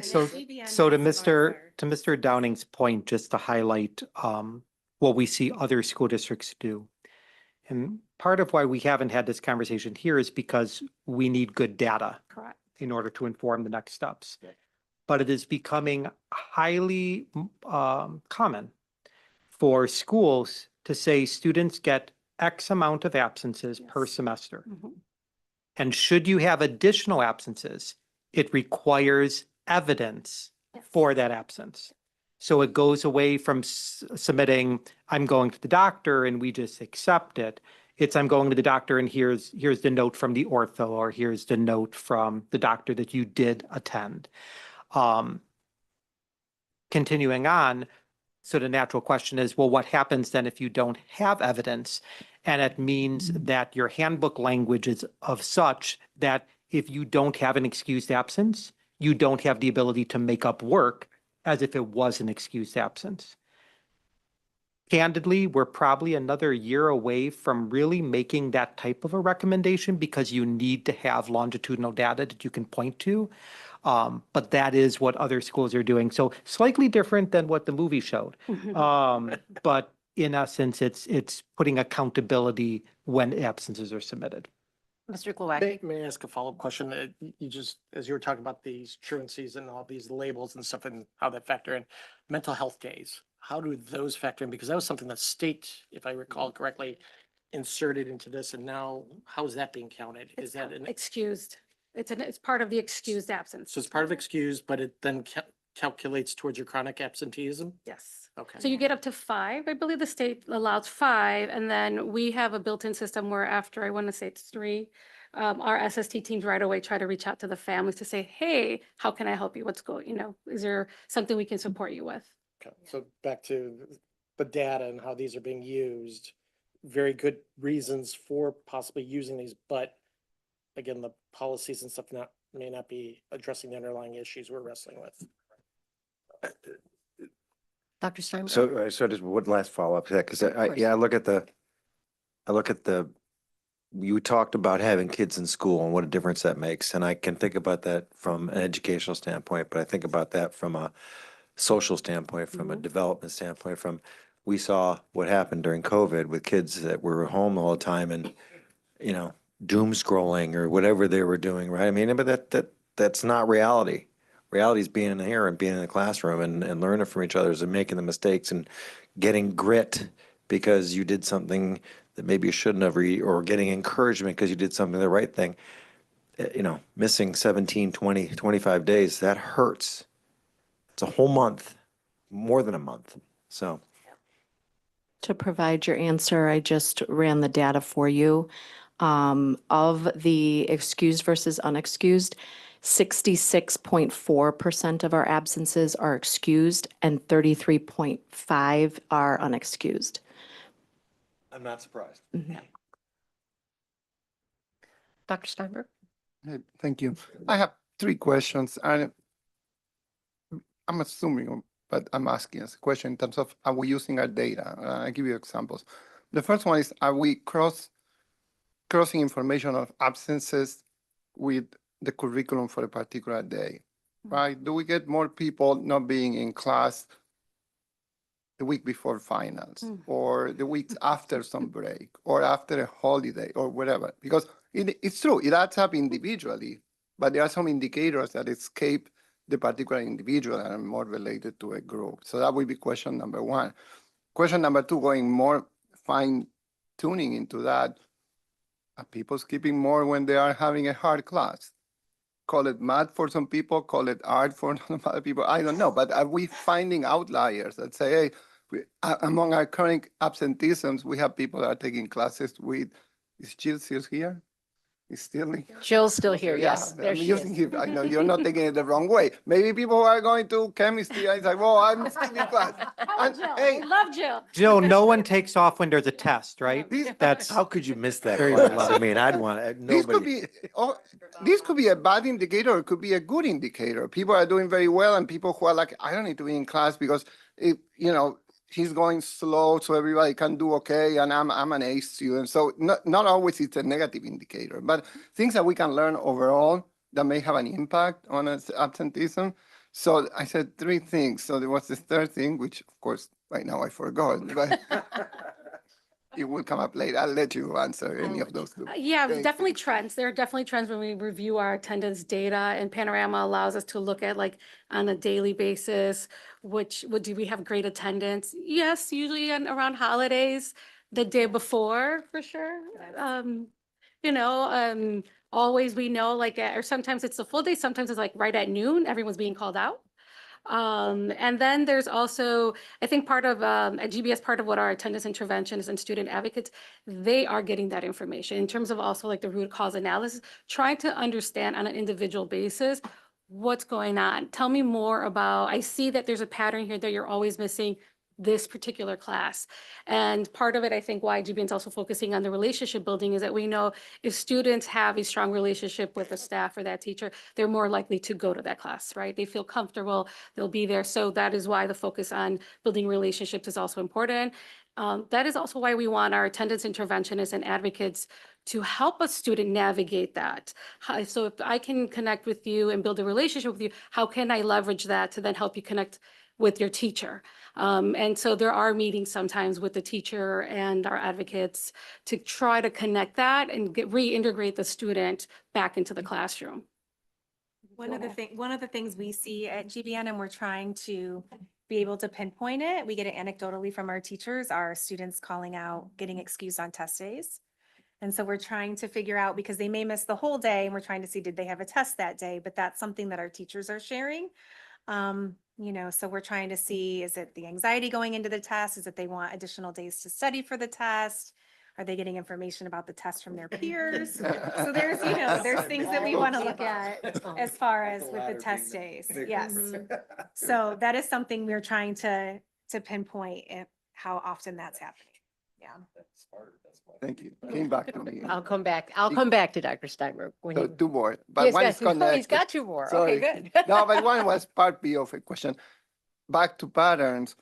Speaker 3: So, to Mr. Downing's point, just to highlight what we see other school districts do. And part of why we haven't had this conversation here is because we need good data
Speaker 13: Correct.
Speaker 3: in order to inform the next steps. But it is becoming highly common for schools to say students get X amount of absences per
Speaker 13: Yes.
Speaker 3: semester.
Speaker 13: Mhm.
Speaker 3: And should you have additional absences, it requires evidence
Speaker 13: Yes.
Speaker 3: for that absence. So it goes away from submitting, I'm going to the doctor and we just accept it. It's I'm going to the doctor and here's the note from the ortho, or here's the note from the doctor that you did attend. Continuing on, so the natural question is, well, what happens then if you don't have evidence? And it means that your handbook language is of such that if you don't have an excused absence, you don't have the ability to make up work as if it was an excused absence. Candidly, we're probably another year away from really making that type of a recommendation because you need to have longitudinal data that you can point to. But that is what other schools are doing. So slightly different than what the movie showed. But in essence, it's putting accountability when absences are submitted.
Speaker 14: Mr. Glowacki?
Speaker 9: May I ask a follow-up question? You just, as you were talking about these truancies and all these labels and stuff and how that factor in, mental health days, how do those factor in? Because that was something that state, if I recall correctly, inserted into this, and now how is that being counted? Is that an,
Speaker 13: Excused. It's part of the excused absence.
Speaker 9: so it's part of excused, but it then calculates towards your chronic absenteeism?
Speaker 13: Yes.
Speaker 9: Okay.
Speaker 13: So you get up to 5. I believe the state allows 5, and then we have a built-in system where after, I want to say it's 3, our SST teams right away try to reach out to the families to say, hey, how can I help you? What's going, is there something we can support you with?
Speaker 9: Okay, so back to the data and how these are being used, very good reasons for possibly using these, but again, the policies and stuff may not be addressing the underlying issues we're wrestling with.
Speaker 14: Dr. Steinberg?
Speaker 15: So just one last follow-up to that, because I look at the, you talked about having kids in school and what a difference that makes. And I can think about that from an educational standpoint, but I think about that from a social standpoint, from a development standpoint, we saw what happened during COVID with kids that were home all the time and, doom scrolling or whatever they were doing, right? I mean, but that's not reality. Reality is being in here and being in the classroom and learning from each other and making the mistakes and getting grit because you did something that maybe you shouldn't have, or getting encouragement because you did something the right thing. Missing 17, 20, 25 days, that hurts. It's a whole month, more than a month. So.
Speaker 6: To provide your answer, I just ran the data for you. Of the excused versus unexcused, 66.4% of our absences are excused and 33.5 are unexcused.
Speaker 1: I'm not surprised.
Speaker 14: Dr. Steinberg?
Speaker 16: Thank you. I have 3 questions. I'm assuming, but I'm asking as a question in terms of, are we using our data? I'll give you examples. The first one is, are we crossing information of absences with the curriculum for a particular day, right? Do we get more people not being in class the week before finals or the weeks after some break or after a holiday or whatever? Because it's true, it adds up individually, but there are some indicators that escape the particular individual and are more related to a group. So that would be question number 1. Question number 2, going more fine tuning into that. Are people skipping more when they are having a hard class? Call it math for some people, call it art for some other people. I don't know, but are we finding outliers that say, hey, among our current absenteeisms, we have people that are taking classes with, is Jill still here? Is still here?
Speaker 14: Jill's still here,
Speaker 16: Yeah,
Speaker 14: yes. There
Speaker 16: I'm
Speaker 14: she
Speaker 16: using
Speaker 14: is.
Speaker 16: him. I know you're not taking it the wrong way. Maybe people who are going to chemistry, I say, well, I'm skipping class. And, hey,
Speaker 13: Love Jill.
Speaker 3: Jill, no one takes off when there's a test, right? That's,
Speaker 15: How could you miss that
Speaker 3: Very
Speaker 15: class?
Speaker 3: low.
Speaker 15: I mean,
Speaker 16: this could
Speaker 15: nobody.
Speaker 16: be, this could be a bad indicator, or it could be a good indicator. People are doing very well, and people who are like, I don't need to be in class because he's going slow, so everybody can do okay, and I'm an A student. So not always it's a negative indicator, but things that we can learn overall that may have an impact on absenteeism. So I said 3 things. So there was the third thing, which of course right now I forgot, but it will come up later. I'll let you answer any of those 2.
Speaker 13: Yeah,
Speaker 16: Thank
Speaker 13: definitely trends. There are definitely trends when we review our attendance data, and Panorama allows us to look at, like, on a daily basis, do we have great attendance? Yes, usually around holidays. the day before for sure. You know, always we know like, or sometimes it's a full day, sometimes it's like right at noon, everyone's being called out. And then there's also, I think part of, at GBS, part of what our attendance interventionists and student advocates, they are getting that information in terms of also like the root cause analysis, trying to understand on an individual basis what's going on. Tell me more about, I see that there's a pattern here that you're always missing this particular class. And part of it, I think why GBN is also focusing on the relationship building is that we know if students have a strong relationship with the staff or that teacher, they're more likely to go to that class, right? They feel comfortable, they'll be there. So that is why the focus on building relationships is also important. That is also why we want our attendance interventionists and advocates to help a student navigate that. So if I can connect with you and build a relationship with you, how can I leverage that to then help you connect with your teacher? And so there are meetings sometimes with the teacher and our advocates to try to connect that and reintegrate the student back into the classroom.
Speaker 12: One of the things we see at GBN, and we're trying to be able to pinpoint it, we get it anecdotally from our teachers, are students calling out, getting excused on test days. And so we're trying to figure out, because they may miss the whole day, and we're trying to see, did they have a test that day? But that's something that our teachers are sharing. You know, so we're trying to see, is it the anxiety going into the test? Is it they want additional days to study for the test? Are they getting information about the test from their peers? So there's, you know, there's things that we want to look at as far as with the test days. Yes. So that is something we're trying to pinpoint how often that's happening. Yeah.
Speaker 16: Thank you. Came back to me.
Speaker 14: I'll come back to Dr. Steinberg. When
Speaker 16: So
Speaker 14: you,
Speaker 16: two more,
Speaker 14: He
Speaker 16: but
Speaker 14: has
Speaker 16: one
Speaker 14: got
Speaker 16: is
Speaker 14: two- oh, he's
Speaker 16: connected.
Speaker 14: got two more.
Speaker 16: Sorry.
Speaker 14: Okay, good.
Speaker 16: No, but one was part B of a question. Back to patterns.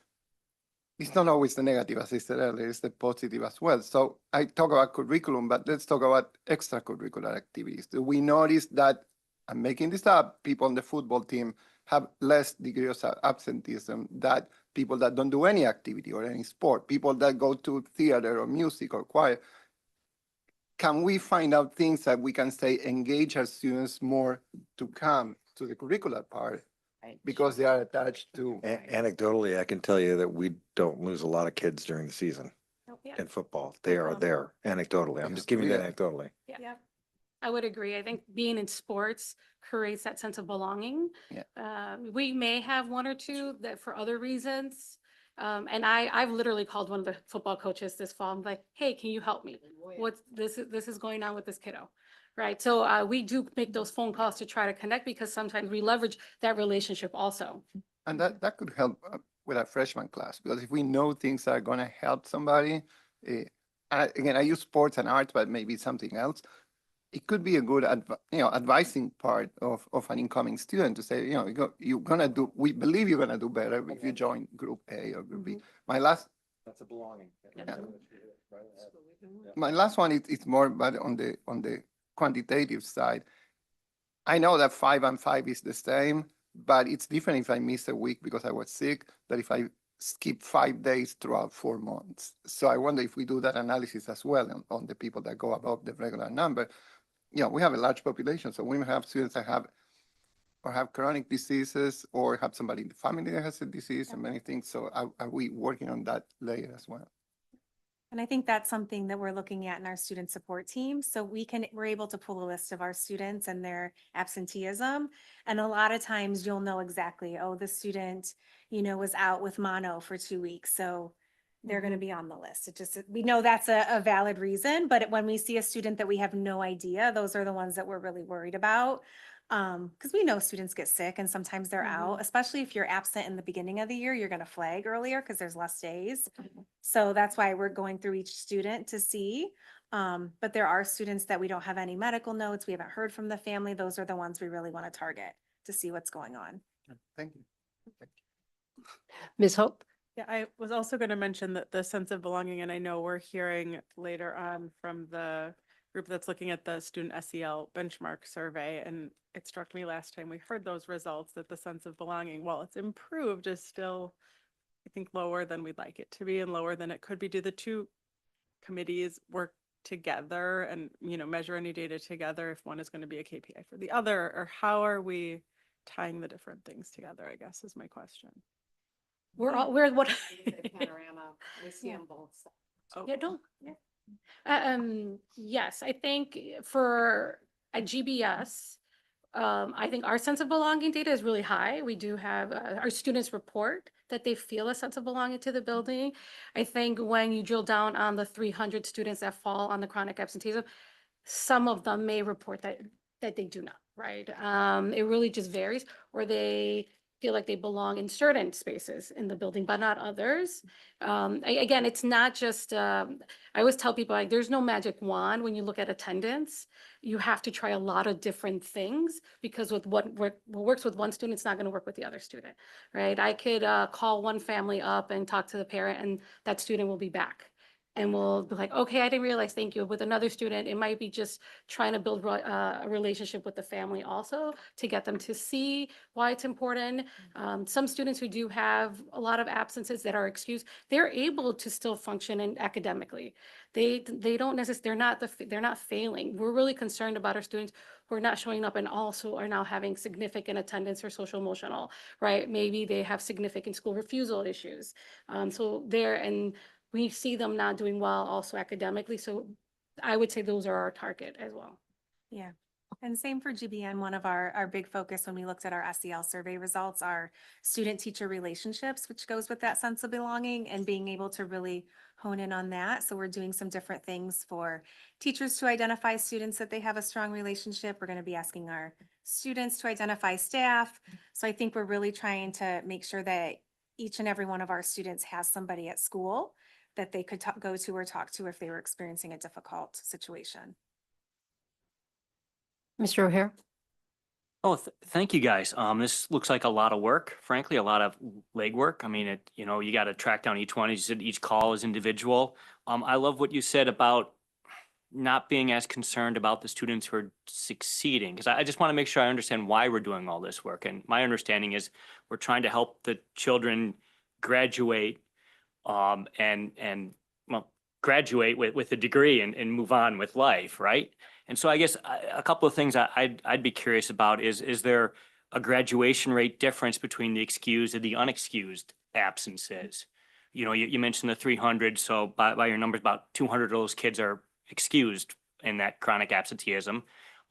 Speaker 16: It's not always the negative, as I said earlier, it's the positive as well. So I talk about curriculum, but let's talk about extracurricular activities. Do we notice that, I'm making this up, people on the football team have less degree of absenteeism than people that don't do any activity or any sport, people that go to theater or music or choir? Can we find out things that we can say engage our students more to come to the curricular part? Because they are attached to.
Speaker 15: Anecdotally, I can tell you that we don't lose a lot of kids during the season in football. They are there anecdotally. I'm just giving you that anecdotally.
Speaker 13: Yeah. I would agree. I think being in sports creates that sense of belonging.
Speaker 16: Yeah.
Speaker 13: We may have one or two that for other reasons. And I've literally called one of the football coaches this fall. I'm like, hey, can you help me? What's this is going on with this kiddo? Right. So we do make those phone calls to try to connect because sometimes we leverage that relationship also.
Speaker 16: And that could help with our freshman class, because if we know things that are going to help somebody, again, I use sports and arts, but maybe something else. It could be a good, advising part of an incoming student to say, you're going to do, we believe you're going to do better if you join group A or group B.
Speaker 1: That's a belonging.
Speaker 16: Yeah. My last one is more but on the quantitative side. I know that 5 and 5 is the same, but it's different if I miss a week because I was sick than if I skip 5 days throughout 4 months. So I wonder if we do that analysis as well on the people that go above the regular number. We have a large population, so we may have students that have chronic diseases or have somebody in the family that has a disease and many things. So are we working on that layer as well?
Speaker 12: And I think that's something that we're looking at in our student support team. So we're able to pull a list of our students and their absenteeism. And a lot of times you'll know exactly, oh, the student, was out with mono for 2 weeks. So they're going to be on the list. We know that's a valid reason, but when we see a student that we have no idea, those are the ones that we're really worried about. Because we know students get sick and sometimes they're out, especially if you're absent in the beginning of the year, you're going to flag earlier because there's less days. So that's why we're going through each student to see. But there are students that we don't have any medical notes. We haven't heard from the family. Those are the ones we really want to target to see what's going on.
Speaker 16: Thank you.
Speaker 14: Ms. Hope?
Speaker 10: Yeah, I was also going to mention that the sense of belonging, and I know we're hearing later on from the group that's looking at the student SEL benchmark survey, and it struck me last time we heard those results that the sense of belonging, while it's improved, is still, I think, lower than we'd like it to be and lower than it could be. Do the two committees work together and, measure any data together if one is going to be a KPI for the other, or how are we tying the different things together, I guess is my question.
Speaker 13: We're what?
Speaker 14: Panorama, we see on both sides.
Speaker 10: Oh,
Speaker 13: Yeah, no. Yes, I think for a GBS, I think our sense of belonging data is really high. We do have, our students report that they feel a sense of belonging to the building. I think when you drill down on the 300 students that fall on the chronic absenteeism, some of them may report that they do not, right? It really just varies, or they feel like they belong in certain spaces in the building, but not others. Again, it's not just, I always tell people, like, there's no magic wand when you look at attendance. You have to try a lot of different things, because with what works with one student, it's not going to work with the other student, right? I could call one family up and talk to the parent, and that student will be back. And we'll be like, okay, I didn't realize, thank you. With another student, it might be just trying to build a relationship with the family also to get them to see why it's important. Some students who do have a lot of absences that are excused, they're able to still function academically. They don't necessarily, they're not failing. We're really concerned about our students who are not showing up and also are now having significant attendance or social emotional, right? Maybe they have significant school refusal issues. And we see them not doing well also academically. So I would say those are our target as well.
Speaker 12: Yeah. And same for GBN. One of our big focus when we looked at our SEL survey results are student-teacher relationships, which goes with that sense of belonging and being able to really hone in on that. So we're doing some different things for teachers to identify students that they have a strong relationship. We're going to be asking our students to identify staff. So I think we're really trying to make sure that each and every one of our students has somebody at school that they could go to or talk to if they were experiencing a difficult situation.
Speaker 2: Mr. O'Hare?
Speaker 17: Oh, thank you, guys. This looks like a lot of work, frankly, a lot of legwork. I mean, you got to track down each one. You said each call is individual. I love what you said about not being as concerned about the students who are succeeding, because I just want to make sure I understand why we're doing all this work. And my understanding is we're trying to help the children graduate graduate with a degree and move on with life, right? And so I guess a couple of things I'd be curious about is there a graduation rate difference between the excused and the unexcused absences? You mentioned the 300, so by your numbers, about 200 of those kids are excused in that chronic absenteeism.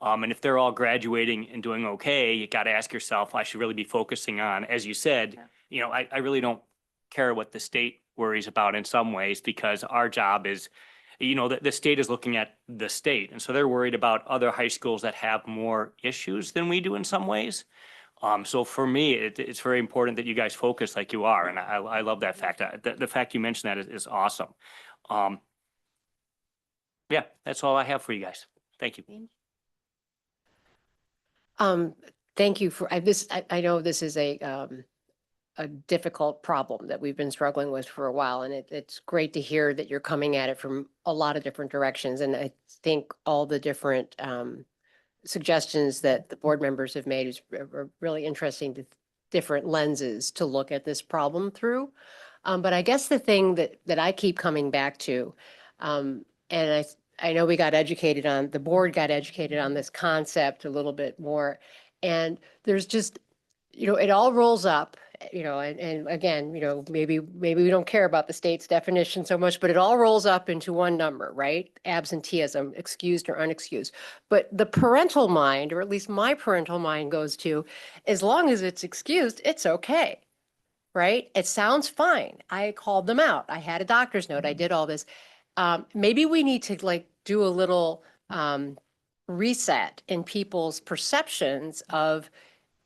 Speaker 17: And if they're all graduating and doing okay, you got to ask yourself, I should really be focusing on, as you said, I really don't care what the state worries about in some ways, because our job is, the state is looking at the state. And so they're worried about other high schools that have more issues than we do in some ways. So for me, it's very important that you guys focus like you are. And I love that fact. The fact you mentioned that is awesome. Yeah, that's all I have for you guys. Thank you.
Speaker 2: Thank you for this. I know this is a difficult problem that we've been struggling with for a while, and it's great to hear that you're coming at it from a lot of different directions. And I think all the different suggestions that the board members have made is really interesting, to different lenses to look at this problem through. But I guess the thing that I keep coming back to, and I know we got educated on, the board got educated on this concept a little bit more, and there's just, it all rolls up, and again, maybe we don't care about the state's definition so much, but it all rolls up into one number, right? Absenteeism, excused or unexcused. But the parental mind, or at least my parental mind, goes to, as long as it's excused, it's okay, right? It sounds fine. I called them out. I had a doctor's note. I did all this. Maybe we need to do a little reset in people's perceptions of,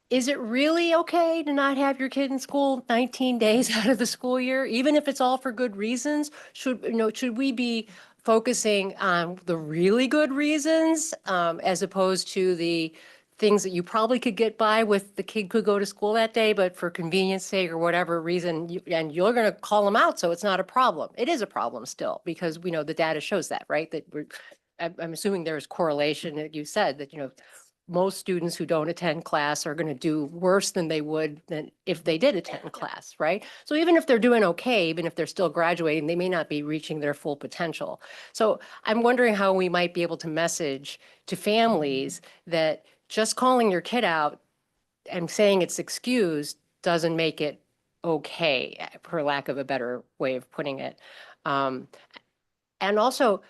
Speaker 2: is it really okay to not have your kid in school 19 days out of the school year, even if it's all for good reasons? Should we be focusing on the really good reasons, as opposed to the things that you probably could get by with the kid could go to school that day, but for convenience sake or whatever reason, and you're going to call them out, so it's not a problem. It is a problem still, because we know the data shows that, right? That I'm assuming there's correlation, that you said that, most students who don't attend class are going to do worse than they would than if they did attend class, right? So even if they're doing okay, even if they're still graduating, they may not be reaching their full potential. So I'm wondering how we might be able to message to families that just calling your kid out and saying it's excused doesn't make it okay, for lack of a better way of putting it. And also,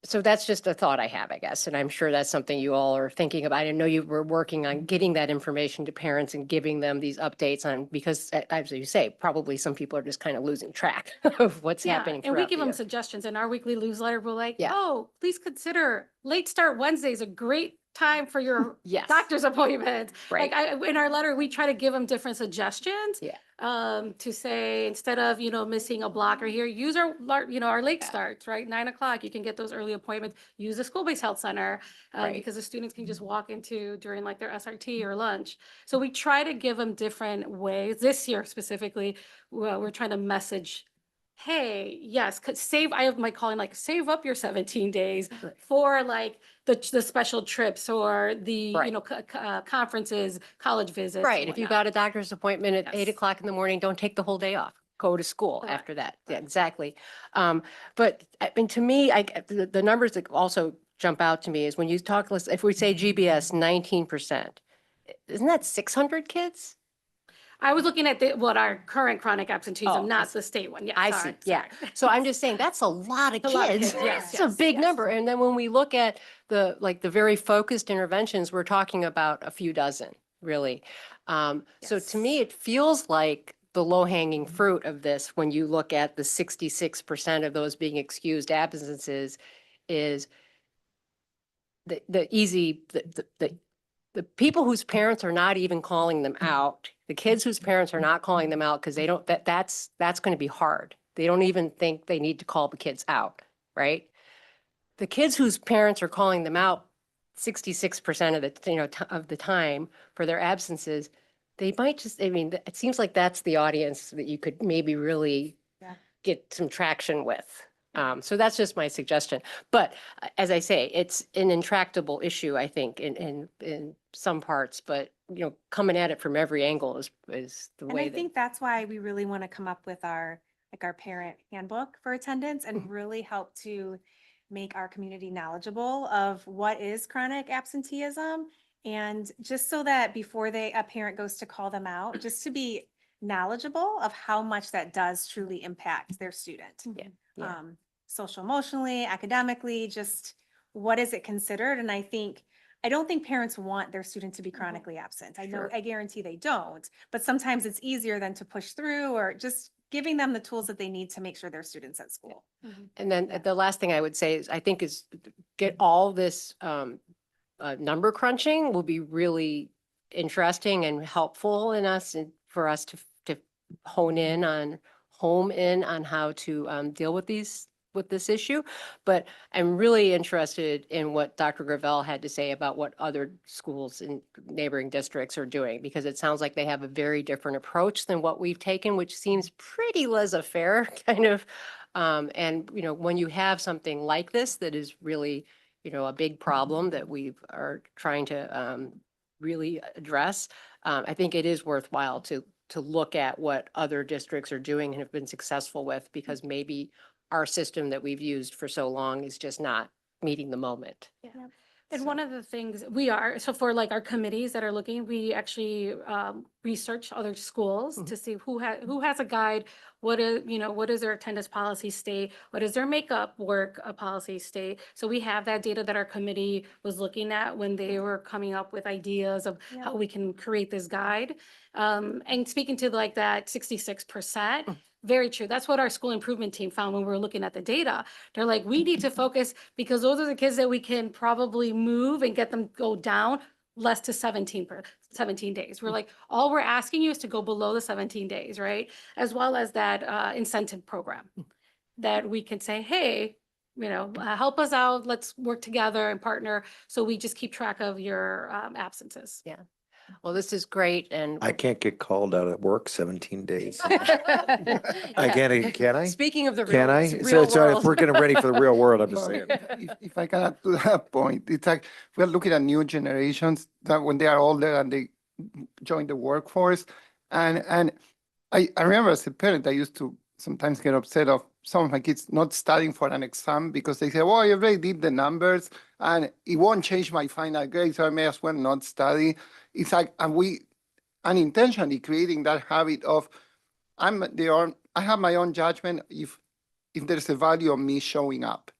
Speaker 2: so that's just a thought I have, I guess, and I'm sure that's something you all are thinking about. I know you were working on getting that information to parents and giving them these updates on, because as you say, probably some people are just kind of losing track of what's
Speaker 13: Yeah,
Speaker 2: happening
Speaker 13: and we
Speaker 2: throughout
Speaker 13: give
Speaker 2: the
Speaker 13: them
Speaker 2: year.
Speaker 13: suggestions in our weekly newsletter. We're like,
Speaker 2: Yeah.
Speaker 13: oh, please consider late start Wednesday is a great time for your
Speaker 2: Yes.
Speaker 13: doctor's appointment.
Speaker 2: Right.
Speaker 13: Like in our letter, we try to give them different suggestions.
Speaker 2: Yeah.
Speaker 13: To say, instead of, missing a blocker here, use our late starts, right? 9 o'clock, you can get those early appointments, use the school-based health center.
Speaker 2: Right.
Speaker 13: Because the students can just walk into during like their SRT or lunch. So we try to give them different ways. This year specifically, we're trying to message, hey, yes, I have my calling, like, save up your 17 days
Speaker 2: Right.
Speaker 13: for like the special trips or the,
Speaker 2: Right.
Speaker 13: conferences, college visits.
Speaker 2: Right,
Speaker 13: and
Speaker 2: if you
Speaker 13: whatnot.
Speaker 2: got a doctor's appointment at 8 o'clock in the morning, don't take the whole day off. Go to school
Speaker 13: Correct.
Speaker 2: after that. Yeah, exactly. But I mean, to me, the numbers that also jump out to me is when you talk, if we say GBS 19%, isn't that 600 kids?
Speaker 13: I was looking at what our current chronic absenteeism,
Speaker 2: Oh,
Speaker 13: not the state one. Yeah,
Speaker 2: I
Speaker 13: sorry,
Speaker 2: see, yeah.
Speaker 13: sorry.
Speaker 2: So I'm just saying, that's a lot of
Speaker 13: It's a lot of
Speaker 2: kids.
Speaker 13: kids, yes,
Speaker 2: It's a
Speaker 13: yes,
Speaker 2: big
Speaker 13: yes.
Speaker 2: number. And then when we look at the very focused interventions, we're talking about a few dozen, really. So to me, it feels like the low-hanging fruit of this, when you look at the 66% of those being excused absences, is the easy, the people whose parents are not even calling them out, the kids whose parents are not calling them out because they don't, that's going to be hard. They don't even think they need to call the kids out, right? The kids whose parents are calling them out 66% of the, of the time for their absences, they might just, I mean, it seems like that's the audience that you could maybe really get some traction with. So that's just my suggestion. But as I say, it's an intractable issue, I think, in some parts, but, coming at it from every angle is the
Speaker 12: And
Speaker 2: way
Speaker 12: I
Speaker 2: that.
Speaker 12: think that's why we really want to come up with our parent handbook for attendance and really help to make our community knowledgeable of what is chronic absenteeism. And just so that before a parent goes to call them out, just to be knowledgeable of how much that does truly impact their student.
Speaker 2: Yeah.
Speaker 12: Social, emotionally, academically, just what is it considered? And I don't think parents want their student to be chronically absent.
Speaker 2: Sure.
Speaker 12: I guarantee they don't, but sometimes it's easier than to push through or just giving them the tools that they need to make sure their students at school.
Speaker 2: And then the last thing I would say is, I think is get all this number crunching will be really interesting and helpful in us and for us to home in on how to deal with this issue. But I'm really interested in what Dr. Gravel had to say about what other schools in neighboring districts are doing, because it sounds like they have a very different approach than what we've taken, which seems pretty laissez-faire kind of. And, when you have something like this, that is really, a big problem that we are trying to really address, I think it is worthwhile to look at what other districts are doing and have been successful with, because maybe our system that we've used for so long is just not meeting the moment.
Speaker 13: Yeah. And one of the things so for like our committees that are looking, we actually research other schools to see who has a guide, what is their attendance policy state, what is their makeup work policy state. So we have that data that our committee was looking at when they were coming up with ideas of how we can create this guide. And speaking to like that 66%, very true. That's what our school improvement team found when we were looking at the data. They're like, we need to focus because those are the kids that we can probably move and get them go down less to 17 days. We're like, all we're asking you is to go below the 17 days, right? As well as that incentive program that we can say, hey, help us out. Let's work together and partner. So we just keep track of your absences.
Speaker 2: Yeah. Well, this is great, and
Speaker 15: I can't get called out at work 17 days. I
Speaker 2: Yeah.
Speaker 15: can't, can I?
Speaker 2: Speaking of the
Speaker 15: Can I?
Speaker 2: real
Speaker 15: So if
Speaker 2: world.
Speaker 15: we're getting ready for the real world, I'm just saying.
Speaker 16: If I can add to that point, it's like we're looking at new generations that when they are older and they join the workforce. And I remember as a parent, I used to sometimes get upset of some of my kids not studying for an exam because they say, well, I already did the numbers and it won't change my final grade, so I may as well not study. It's like, and we unintentionally creating that habit of I have my own judgment. If if there's a value of me showing up.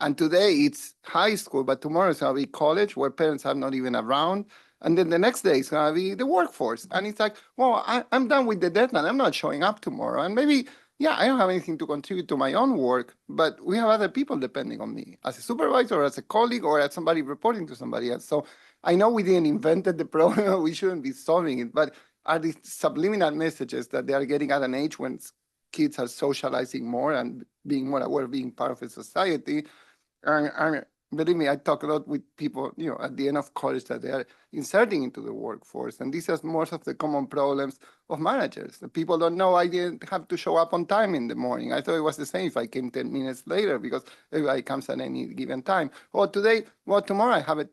Speaker 16: And today it's high school, but tomorrow it's gonna be college where parents are not even around. And then the next day it's gonna be the workforce. And it's like, well, I'm done with the deadline. I'm not showing up tomorrow. And maybe, yeah, I don't have anything to contribute to my own work, but we have other people depending on me as a supervisor, or as a colleague, or as somebody reporting to somebody else. So I know we didn't invent the problem, we shouldn't be solving it, but are these subliminal messages that they are getting at an age when kids are socializing more and being more aware of being part of a society. And believe me, I talk a lot with people, at the end of college that they are inserting into the workforce. And these are most of the common problems of managers. The people don't know I didn't have to show up on time in the morning. I thought it was the same if I came 10 minutes later because everybody comes at any given time. Or tomorrow I have a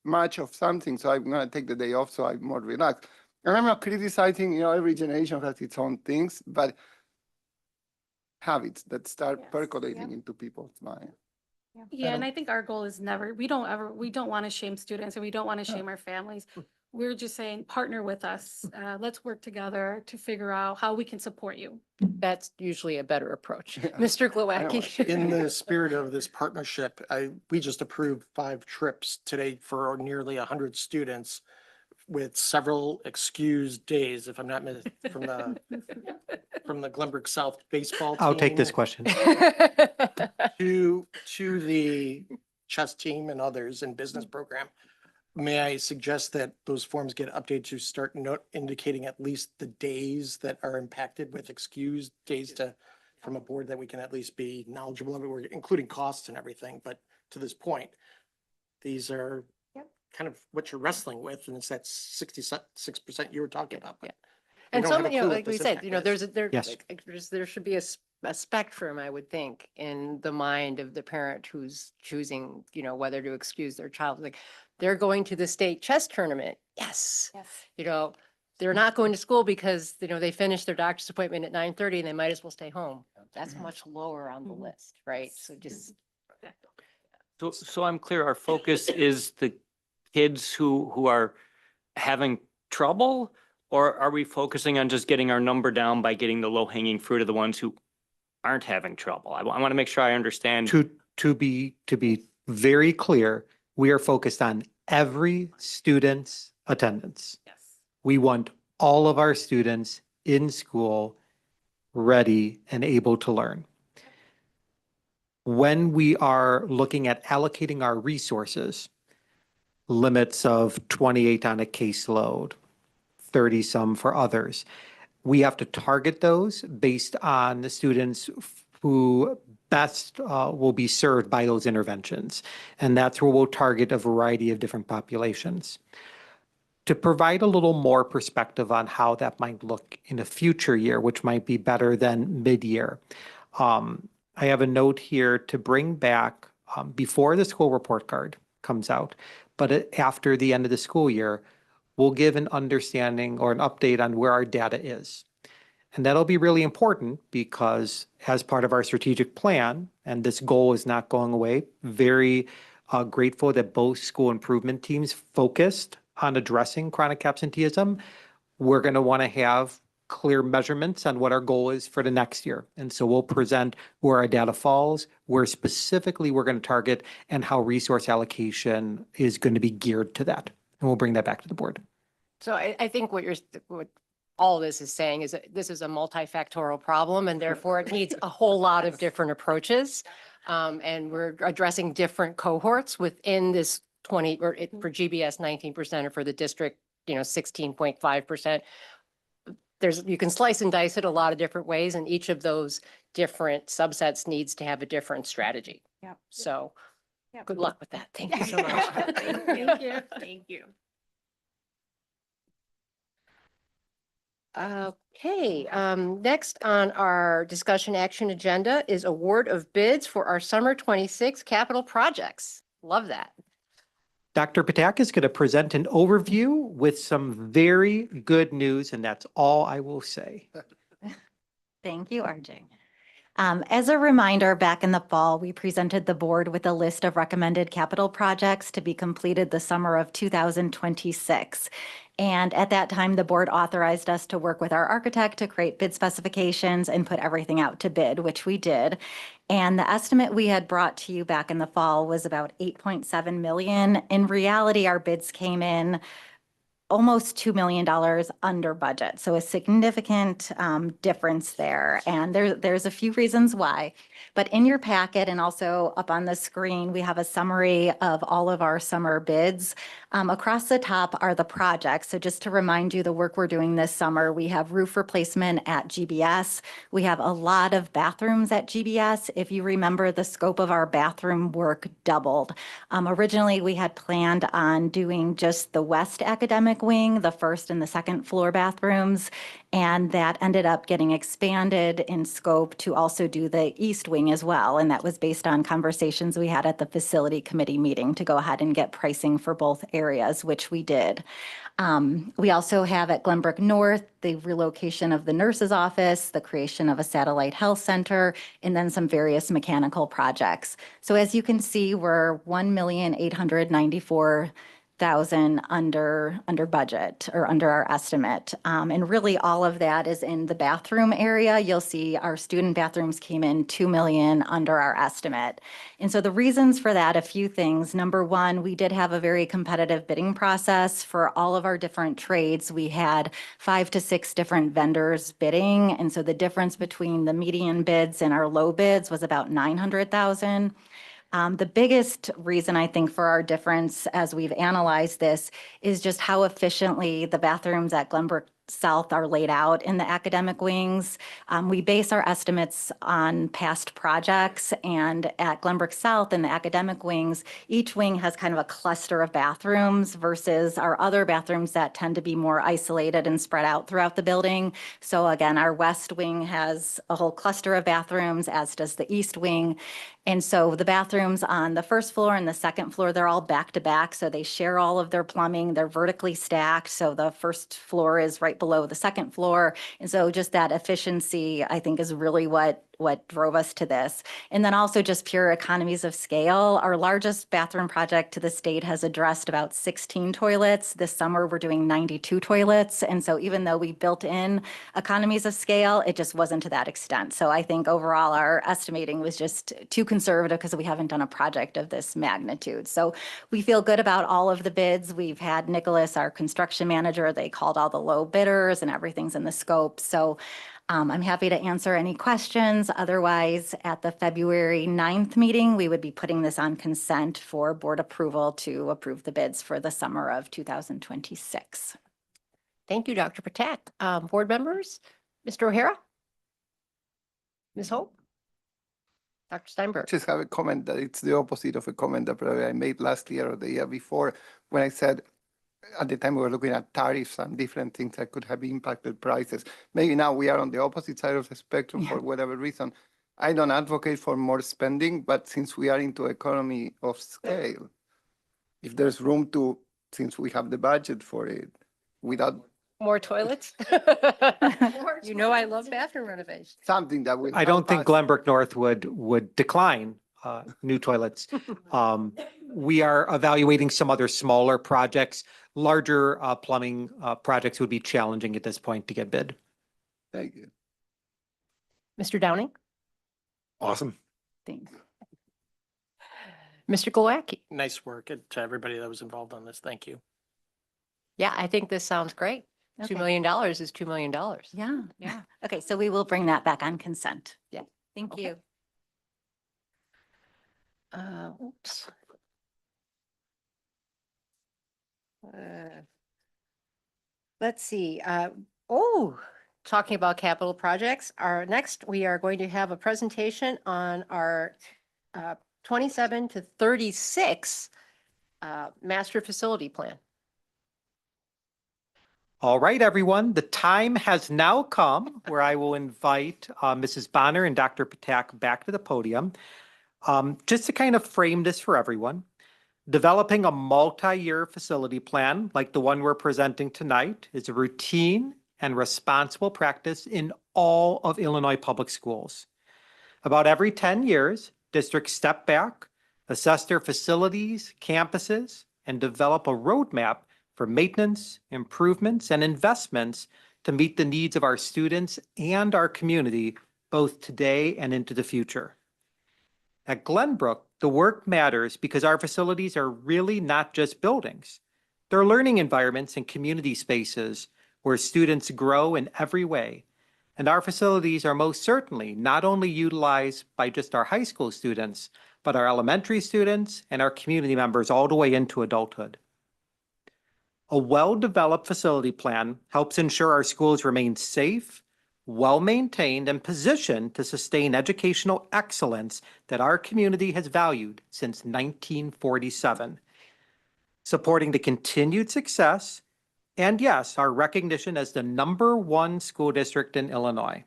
Speaker 16: match of something, so I'm going to take the day off so I'm more relaxed. And I'm not criticizing, every generation has its own things, but habits that start percolating into people's minds.
Speaker 13: Yeah, and I think our goal is we don't want to shame students and we don't want to shame our families. We're just saying, partner with us. Let's work together to figure out how we can support you.
Speaker 2: That's usually a better approach. Mr. Glowacki.
Speaker 9: In the spirit of this partnership, we just approved 5 trips today for nearly 100 students with several excused days, if I'm not from the Glenbrook South baseball team.
Speaker 3: I'll take this question.
Speaker 9: To the chess team and others in business program. May I suggest that those forms get updated to start indicating at least the days that are impacted with excused days from a board that we can at least be knowledgeable of it, we're including costs and everything, but to this point, these are kind of what you're wrestling with, and it's that 66% you were talking about. But we
Speaker 2: And
Speaker 9: don't have
Speaker 2: some,
Speaker 9: a clue what
Speaker 2: like we
Speaker 9: this
Speaker 2: said,
Speaker 9: impact is.
Speaker 2: there should be a spectrum, I would think, in the mind of the parent who's choosing, whether to excuse their child. Like, they're going to the state chess tournament. Yes. They're not going to school because, they finished their doctor's appointment at 9:30 and they might as well stay home. That's much lower on the list, right? So just.
Speaker 17: So I'm clear, our focus is the kids who are having trouble? Or are we focusing on just getting our number down by getting the low hanging fruit of the ones who aren't having trouble? I want to make sure I understand.
Speaker 3: To be very clear, we are focused on every student's attendance.
Speaker 13: Yes.
Speaker 3: We want all of our students in school ready and able to learn. When we are looking at allocating our resources, limits of 28 on a caseload, 30 some for others, we have to target those based on the students who best will be served by those interventions. And that's where we'll target a variety of different populations. To provide a little more perspective on how that might look in a future year, which might be better than mid-year, I have a note here to bring back before the school report card comes out, but after the end of the school year, we'll give an understanding or an update on where our data is. And that'll be really important because as part of our strategic plan, and this goal is not going away, very grateful that both school improvement teams focused on addressing chronic absenteeism. We're going to want to have clear measurements on what our goal is for the next year. And so we'll present where our data falls, where specifically we're going to target, and how resource allocation is going to be geared to that. And we'll bring that back to the board.
Speaker 2: So I think what all this is saying is that this is a multifactorial problem and therefore it needs a whole lot of different approaches. And we're addressing different cohorts within this 20, or for GBS 19%, or for the district, 16.5%. You can slice and dice it a lot of different ways, and each of those different subsets needs to have a different strategy.
Speaker 5: Yep.
Speaker 2: So good luck with that. Thank you so much.
Speaker 5: Thank you. Thank you.
Speaker 2: Okay, next on our discussion action agenda is award of bids for our summer 26 capital projects. Love that.
Speaker 3: Dr. Patak is going to present an overview with some very good news, and that's all I will say.
Speaker 18: Thank you, RJ. As a reminder, back in the fall, we presented the board with a list of recommended capital projects to be completed the summer of 2026. And at that time, the board authorized us to work with our architect to create bid specifications and put everything out to bid, which we did. And the estimate we had brought to you back in the fall was about 8.7 million. In reality, our bids came in almost $2 million under budget. So a significant difference there. And there's a few reasons why. But in your packet and also up on the screen, we have a summary of all of our summer bids. Across the top are the projects. So just to remind you, the work we're doing this summer, we have roof replacement at GBS. We have a lot of bathrooms at GBS. If you remember, the scope of our bathroom work doubled. Originally, we had planned on doing just the west academic wing, the first and the second floor bathrooms, and that ended up getting expanded in scope to also do the east wing as well. And that was based on conversations we had at the facility committee meeting to go ahead and get pricing for both areas, which we did. We also have at Glenbrook North, the relocation of the nurse's office, the creation of a satellite health center, and then some various mechanical projects. So as you can see, we're $1,894,000 under budget or under our estimate. And really all of that is in the bathroom area. You'll see our student bathrooms came in 2 million under our estimate. And so the reasons for that, a few things. Number one, we did have a very competitive bidding process for all of our different trades. We had 5 to 6 different vendors bidding. And so the difference between the median bids and our low bids was about 900,000. The biggest reason I think for our difference as we've analyzed this is just how efficiently the bathrooms at Glenbrook South are laid out in the academic wings. We base our estimates on past projects, and at Glenbrook South in the academic wings, each wing has kind of a cluster of bathrooms versus our other bathrooms that tend to be more isolated and spread out throughout the building. So again, our west wing has a whole cluster of bathrooms, as does the east wing. And so the bathrooms on the first floor and the second floor, they're all back to back. So they share all of their plumbing. They're vertically stacked. So the first floor is right below the second floor. And so just that efficiency, I think, is really what drove us to this. And then also just pure economies of scale. Our largest bathroom project to the state has addressed about 16 toilets. This summer, we're doing 92 toilets. And so even though we built in economies of scale, it just wasn't to that extent. So I think overall our estimating was just too conservative because we haven't done a project of this magnitude. So we feel good about all of the bids. We've had Nicholas, our construction manager, they called all the low bidders and everything's in the scope. So I'm happy to answer any questions. Otherwise, at the February 9th meeting, we would be putting this on consent for board approval to approve the bids for the summer of 2026.
Speaker 2: Thank you, Dr. Patak. Board members, Mr. O'Hara? Ms. Hope? Dr. Steinberg?
Speaker 16: Just have a comment that it's the opposite of a comment that probably I made last year or the year before when I said at the time we were looking at tariffs and different things that could have impacted prices. Maybe now we are on the opposite side of the spectrum for whatever reason. I don't advocate for more spending, but since we are into economy of scale, if there's room to, since we have the budget for it, without
Speaker 2: More toilets? You know I love bathroom renovations.
Speaker 16: something that will.
Speaker 3: I don't
Speaker 16: help
Speaker 3: think
Speaker 16: us.
Speaker 3: Glenbrook North would decline new toilets. We are evaluating some other smaller projects. Larger plumbing projects would be challenging at this point to get bid.
Speaker 16: Thank you.
Speaker 2: Mr. Downing?
Speaker 15: Awesome.
Speaker 2: Thanks. Mr. Glowacki?
Speaker 9: Nice work to everybody that was involved on this. Thank you.
Speaker 2: Yeah, I think this sounds great.
Speaker 18: Okay.
Speaker 2: $2 million is $2 million.
Speaker 18: Yeah, yeah. Okay, so we will bring that back on consent.
Speaker 2: Yeah.
Speaker 18: Thank
Speaker 2: Okay.
Speaker 18: you.
Speaker 2: Oops. Let's see. Talking about capital projects, we are going to have a presentation on our 27 to 36 master facility plan.
Speaker 3: All right, everyone, the time has now come where I will invite Mrs. Bonner and Dr. Patak back to the podium. Just to kind of frame this for everyone, developing a multi-year facility plan like the one we're presenting tonight is a routine and responsible practice in all of Illinois public schools. About every 10 years, districts step back, assess their facilities, campuses, and develop a roadmap for maintenance, improvements, and investments to meet the needs of our students and our community, both today and into the future. At Glenbrook, the work matters because our facilities are really not just buildings. They're learning environments and community spaces where students grow in every way. And our facilities are most certainly not only utilized by just our high school students, but our elementary students and our community members all the way into adulthood. A well-developed facility plan helps ensure our schools remain safe, well-maintained, and positioned to sustain educational excellence that our community has valued since 1947, supporting the continued success and, yes, our recognition as the #1 school district in Illinois.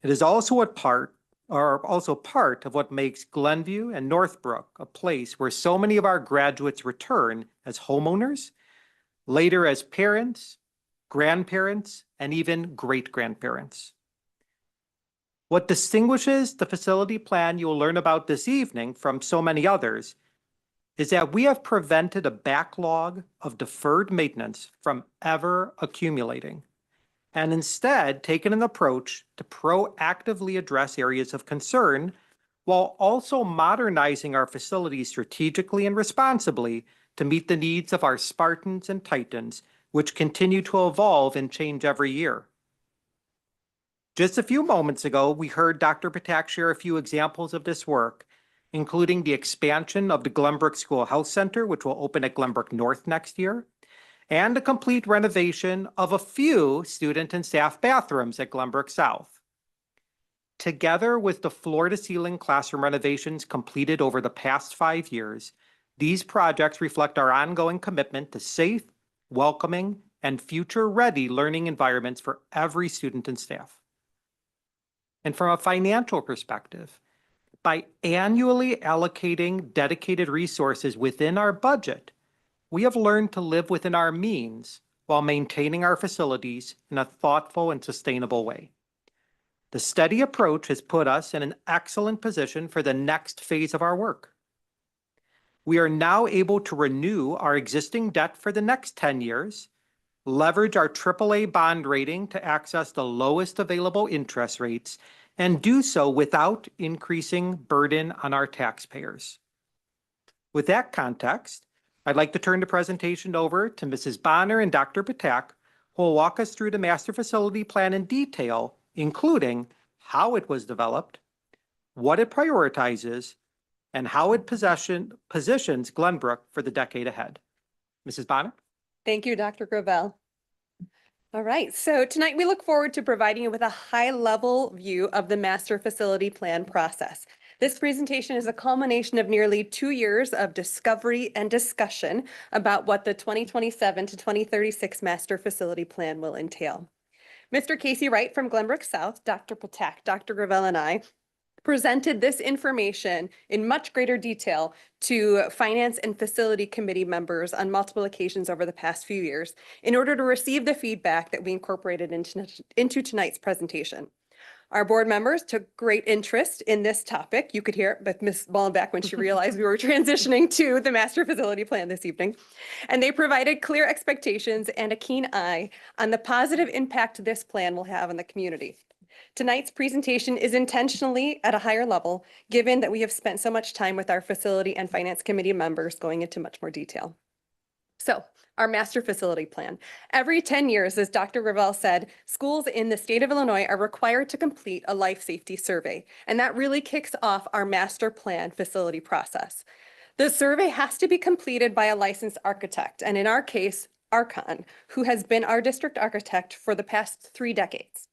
Speaker 3: It is also part of what makes Glenview and Northbrook a place where so many of our graduates return as homeowners, later as parents, grandparents, and even great-grandparents. What distinguishes the facility plan you will learn about this evening from so many others is that we have prevented a backlog of deferred maintenance from ever accumulating, and instead taken an approach to proactively address areas of concern while also modernizing our facilities strategically and responsibly to meet the needs of our Spartans and Titans, which continue to evolve and change every year. Just a few moments ago, we heard Dr. Patak share a few examples of this work, including the expansion of the Glenbrook School Health Center, which will open at Glenbrook North next year, and a complete renovation of a few student and staff bathrooms at Glenbrook South. Together with the floor-to-ceiling classroom renovations completed over the past 5 years, these projects reflect our ongoing commitment to safe, welcoming, and future-ready learning environments for every student and staff. And from a financial perspective, by annually allocating dedicated resources within our budget, we have learned to live within our means while maintaining our facilities in a thoughtful and sustainable way. The steady approach has put us in an excellent position for the next phase of our work. We are now able to renew our existing debt for the next 10 years, leverage our AAA bond rating to access the lowest available interest rates, and do so without increasing burden on our taxpayers. With that context, I'd like to turn the presentation over to Mrs. Bonner and Dr. Patak, who will walk us through the master facility plan in detail, including how it was developed, what it prioritizes, and how it positions Glenbrook for the decade ahead. Mrs. Bonner?
Speaker 19: Thank you, Dr. Gravel. All right, so tonight we look forward to providing you with a high-level view of the master facility plan process. This presentation is a culmination of nearly 2 years of discovery and discussion about what the 2027 to 2036 master facility plan will entail. Mr. Casey Wright from Glenbrook South, Dr. Patak, Dr. Gravel, and I presented this information in much greater detail to Finance and Facility Committee members on multiple occasions over the past few years in order to receive the feedback that we incorporated into tonight's presentation. Our board members took great interest in this topic. You could hear it with Ms. Mullenbeck when she realized we were transitioning to the master facility plan this evening. And they provided clear expectations and a keen eye on the positive impact this plan will have on the community. Tonight's presentation is intentionally at a higher level, given that we have spent so much time with our facility and finance committee members going into much more detail. So, our master facility plan. Every 10 years, as Dr. Gravel said, schools in the state of Illinois are required to complete a life safety survey, and that really kicks off our master plan facility process. The survey has to be completed by a licensed architect, and in our case, Archon, who has been our district architect for the past 3 decades.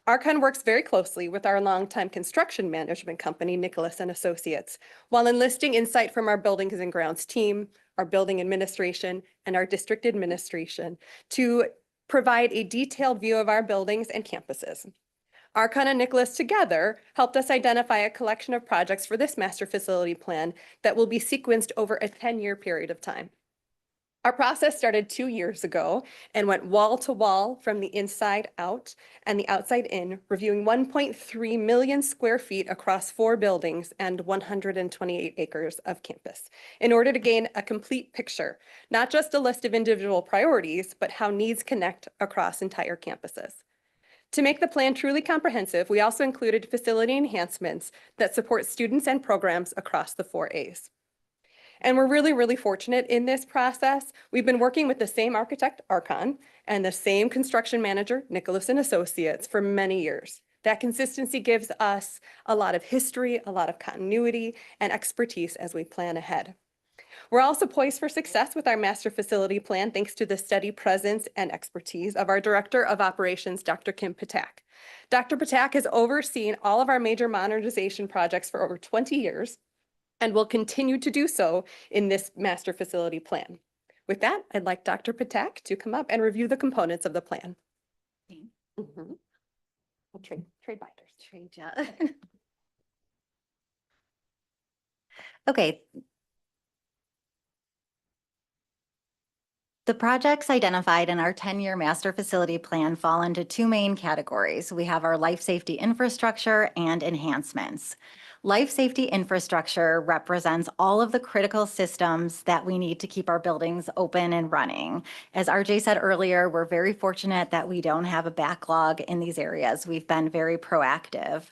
Speaker 19: Archon works very closely with our longtime construction management company, Nicholas and Associates, while enlisting insight from our buildings and grounds team, our building administration, and our district administration to provide a detailed view of our buildings and campuses. Archon and Nicholas together helped us identify a collection of projects for this master facility plan that will be sequenced over a 10-year period of time. Our process started 2 years ago and went wall to wall from the inside out and the outside in, reviewing 1.3 million square feet across 4 buildings and 128 acres of campus in order to gain a complete picture, not just a list of individual priorities, but how needs connect across entire campuses. To make the plan truly comprehensive, we also included facility enhancements that support students and programs across the 4 A's. And we're really, really fortunate in this process. We've been working with the same architect, Archon, and the same construction manager, Nicholas and Associates, for many years. That consistency gives us a lot of history, a lot of continuity, and expertise as we plan ahead. We're also poised for success with our master facility plan, thanks to the steady presence and expertise of our Director of Operations, Dr. Kim Patak. Dr. Patak has overseen all of our major modernization projects for over 20 years, and will continue to do so in this master facility plan. With that, I'd like Dr. Patak to come up and review the components of the plan. Mhm. We'll trade binders.
Speaker 18: Yeah. Okay. The projects identified in our 10-year master facility plan fall into 2 main categories. We have our life safety infrastructure and enhancements. Life safety infrastructure represents all of the critical systems that we need to keep our buildings open and running. As RJ said earlier, we're very fortunate that we don't have a backlog in these areas. We've been very proactive.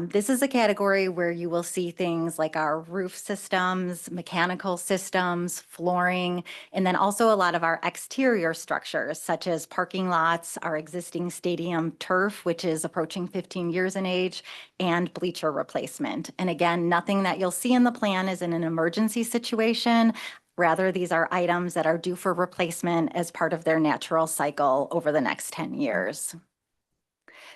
Speaker 18: This is a category where you will see things like our roof systems, mechanical systems, flooring, and then also a lot of our exterior structures, such as parking lots, our existing stadium turf, which is approaching 15 years in age, and bleacher replacement. And again, nothing that you'll see in the plan is in an emergency situation. Rather, these are items that are due for replacement as part of their natural cycle over the next 10 years.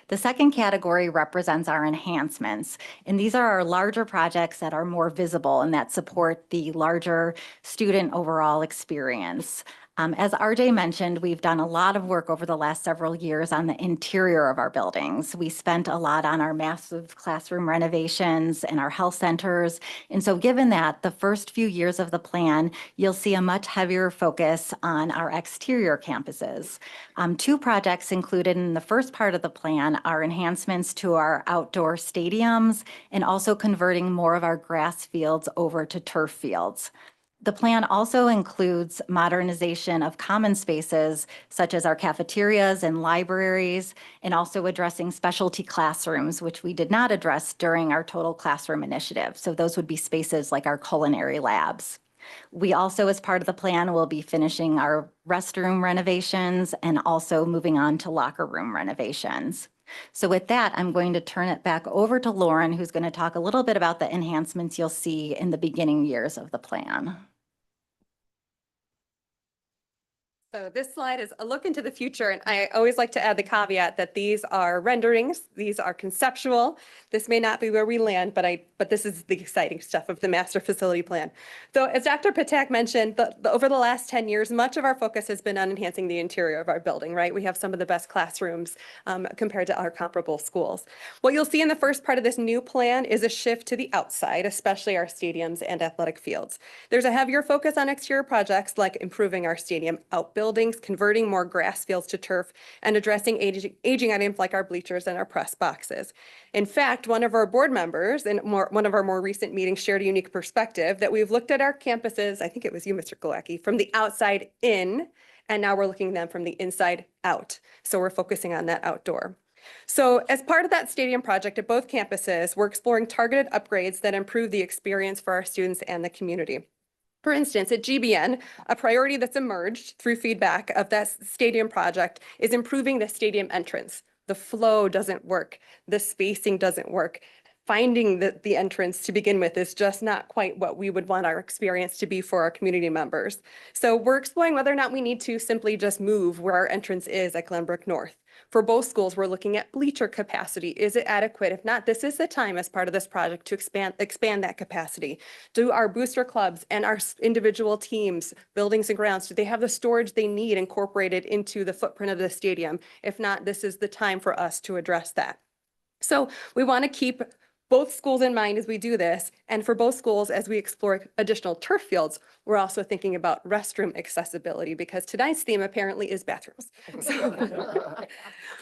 Speaker 18: The second category represents our enhancements, and these are our larger projects that are more visible and that support the larger student overall experience. As RJ mentioned, we've done a lot of work over the last several years on the interior of our buildings. We spent a lot on our massive classroom renovations and our health centers. And so given that, the first few years of the plan, you'll see a much heavier focus on our exterior campuses. 2 projects included in the first part of the plan are enhancements to our outdoor stadiums and also converting more of our grass fields over to turf fields. The plan also includes modernization of common spaces such as our cafeterias and libraries, and also addressing specialty classrooms, which we did not address during our total classroom initiative. So those would be spaces like our culinary labs. We also, as part of the plan, will be finishing our restroom renovations and also moving on to locker room renovations. So with that, I'm going to turn it back over to Lauren, who's going to talk a little bit about the enhancements you'll see in the beginning years of the plan.
Speaker 19: So this slide is a look into the future, and I always like to add the caveat that these are renderings, these are conceptual. This may not be where we land, but this is the exciting stuff of the master facility plan. So as Dr. Patak mentioned, over the last 10 years, much of our focus has been on enhancing the interior of our building, right? We have some of the best classrooms compared to our comparable schools. What you'll see in the first part of this new plan is a shift to the outside, especially our stadiums and athletic fields. There's a heavier focus on exterior projects like improving our stadium outbuildings, converting more grass fields to turf, and addressing aging items like our bleachers and our press boxes. In fact, one of our board members in one of our more recent meetings shared a unique perspective that we've looked at our campuses, I think it was you, Mr. Glowacki, from the outside in, and now we're looking at them from the inside out. So we're focusing on that outdoor. So as part of that stadium project at both campuses, we're exploring targeted upgrades that improve the experience for our students and the community. For instance, at GBN, a priority that's emerged through feedback of that stadium project is improving the stadium entrance. The flow doesn't work. The spacing doesn't work. Finding the entrance to begin with is just not quite what we would want our experience to be for our community members. So we're exploring whether or not we need to simply just move where our entrance is at Glenbrook North. For both schools, we're looking at bleacher capacity. Is it adequate? If not, this is the time as part of this project to expand that capacity. Do our booster clubs and our individual teams, buildings and grounds, do they have the storage they need incorporated into the footprint of the stadium? If not, this is the time for us to address that. So we want to keep both schools in mind as we do this. And for both schools, as we explore additional turf fields, we're also thinking about restroom accessibility because tonight's theme apparently is bathrooms. So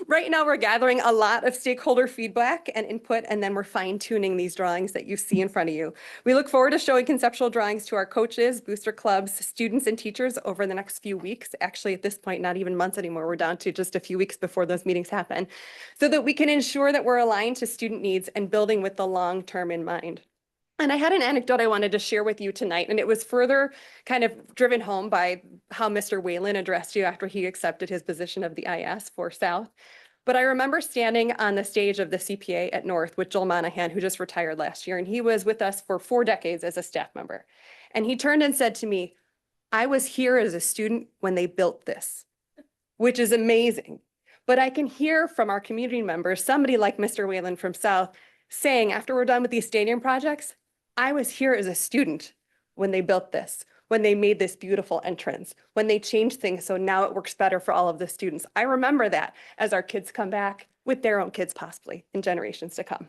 Speaker 19: right now, we're gathering a lot of stakeholder feedback and input, and then we're fine tuning these drawings that you see in front of you. We look forward to showing conceptual drawings to our coaches, booster clubs, students, and teachers over the next few weeks. Actually, at this point, not even months anymore. We're down to just a few weeks before those meetings happen, so that we can ensure that we're aligned to student needs and building with the long term in mind. And I had an anecdote I wanted to share with you tonight, and it was further kind of driven home by how Mr. Whalen addressed you after he accepted his position of the IS for South. But I remember standing on the stage of the CPA at North with Joel Monahan, who just retired last year, and he was with us for 4 decades as a staff member. And he turned and said to me, "I was here as a student when they built this," which is amazing. But I can hear from our community members, somebody like Mr. Whalen from South, saying after we're done with these stadium projects, "I was here as a student when they built this, when they made this beautiful entrance, when they changed things so now it works better for all of the students." I remember that as our kids come back with their own kids possibly in generations to come.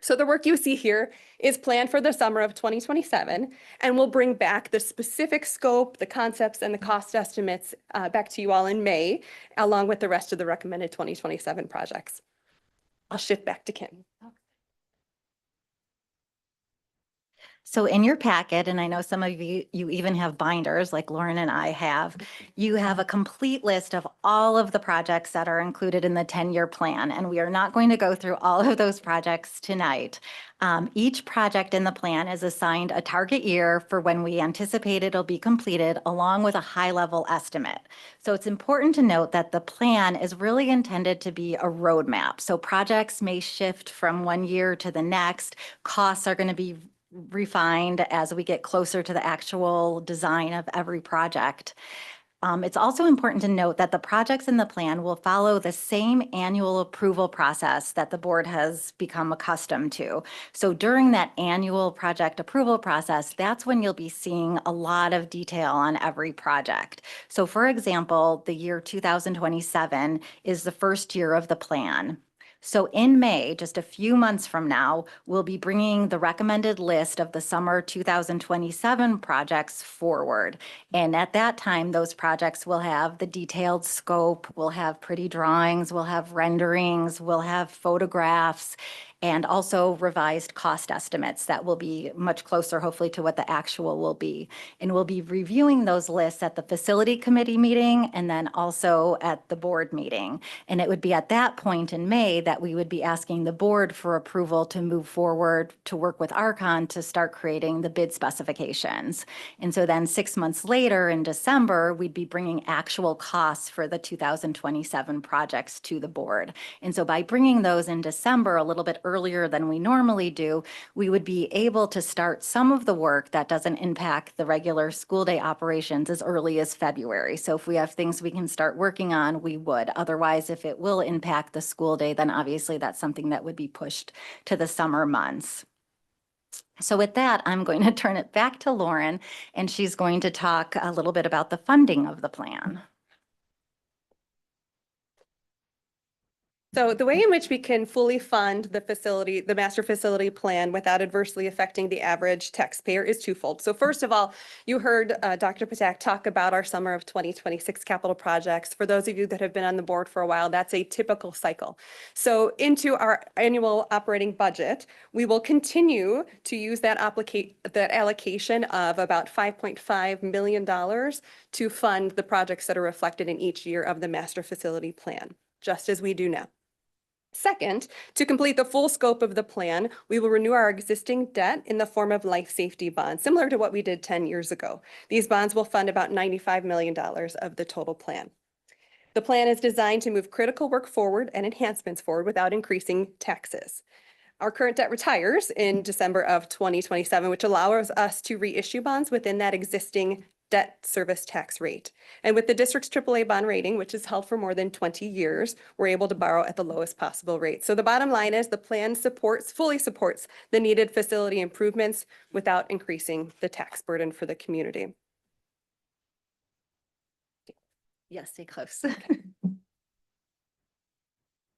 Speaker 19: So the work you see here is planned for the summer of 2027, and we'll bring back the specific scope, the concepts, and the cost estimates back to you all in May, along with the rest of the recommended 2027 projects. I'll shift back to Kim.
Speaker 18: So in your packet, and I know some of you even have binders like Lauren and I have, you have a complete list of all of the projects that are included in the 10-year plan. And we are not going to go through all of those projects tonight. Each project in the plan is assigned a target year for when we anticipate it'll be completed, along with a high-level estimate. So it's important to note that the plan is really intended to be a roadmap. So projects may shift from one year to the next. Costs are going to be refined as we get closer to the actual design of every project. It's also important to note that the projects in the plan will follow the same annual approval process that the board has become accustomed to. So during that annual project approval process, that's when you'll be seeing a lot of detail on every project. So for example, the year 2027 is the first year of the plan. So in May, just a few months from now, we'll be bringing the recommended list of the summer 2027 projects forward. And at that time, those projects will have the detailed scope, we'll have pretty drawings, we'll have renderings, we'll have photographs, and also revised cost estimates that will be much closer, hopefully, to what the actual will be. And we'll be reviewing those lists at the facility committee meeting and then also at the board meeting. And it would be at that point in May that we would be asking the board for approval to move forward to work with Archon to start creating the bid specifications. And so then 6 months later in December, we'd be bringing actual costs for the 2027 projects to the board. And so by bringing those in December, a little bit earlier than we normally do, we would be able to start some of the work that doesn't impact the regular school day operations as early as February. So if we have things we can start working on, we would. Otherwise, if it will impact the school day, then obviously that's something that would be pushed to the summer months. So with that, I'm going to turn it back to Lauren, and she's going to talk a little bit about the funding of the plan.
Speaker 19: So the way in which we can fully fund the facility, the master facility plan without adversely affecting the average taxpayer is twofold. So first of all, you heard Dr. Patak talk about our summer of 2026 capital projects. For those of you that have been on the board for a while, that's a typical cycle. So into our annual operating budget, we will continue to use that allocation of about $5.5 million to fund the projects that are reflected in each year of the master facility plan, just as we do now. Second, to complete the full scope of the plan, we will renew our existing debt in the form of life safety bonds, similar to what we did 10 years ago. These bonds will fund about $95 million of the total plan. The plan is designed to move critical work forward and enhancements forward without increasing taxes. Our current debt retires in December of 2027, which allows us to reissue bonds within that existing debt service tax rate. And with the district's AAA bond rating, which is held for more than 20 years, we're able to borrow at the lowest possible rate. So the bottom line is the plan fully supports the needed facility improvements without increasing the tax burden for the community.
Speaker 18: Yes, stay close.
Speaker 19: Thank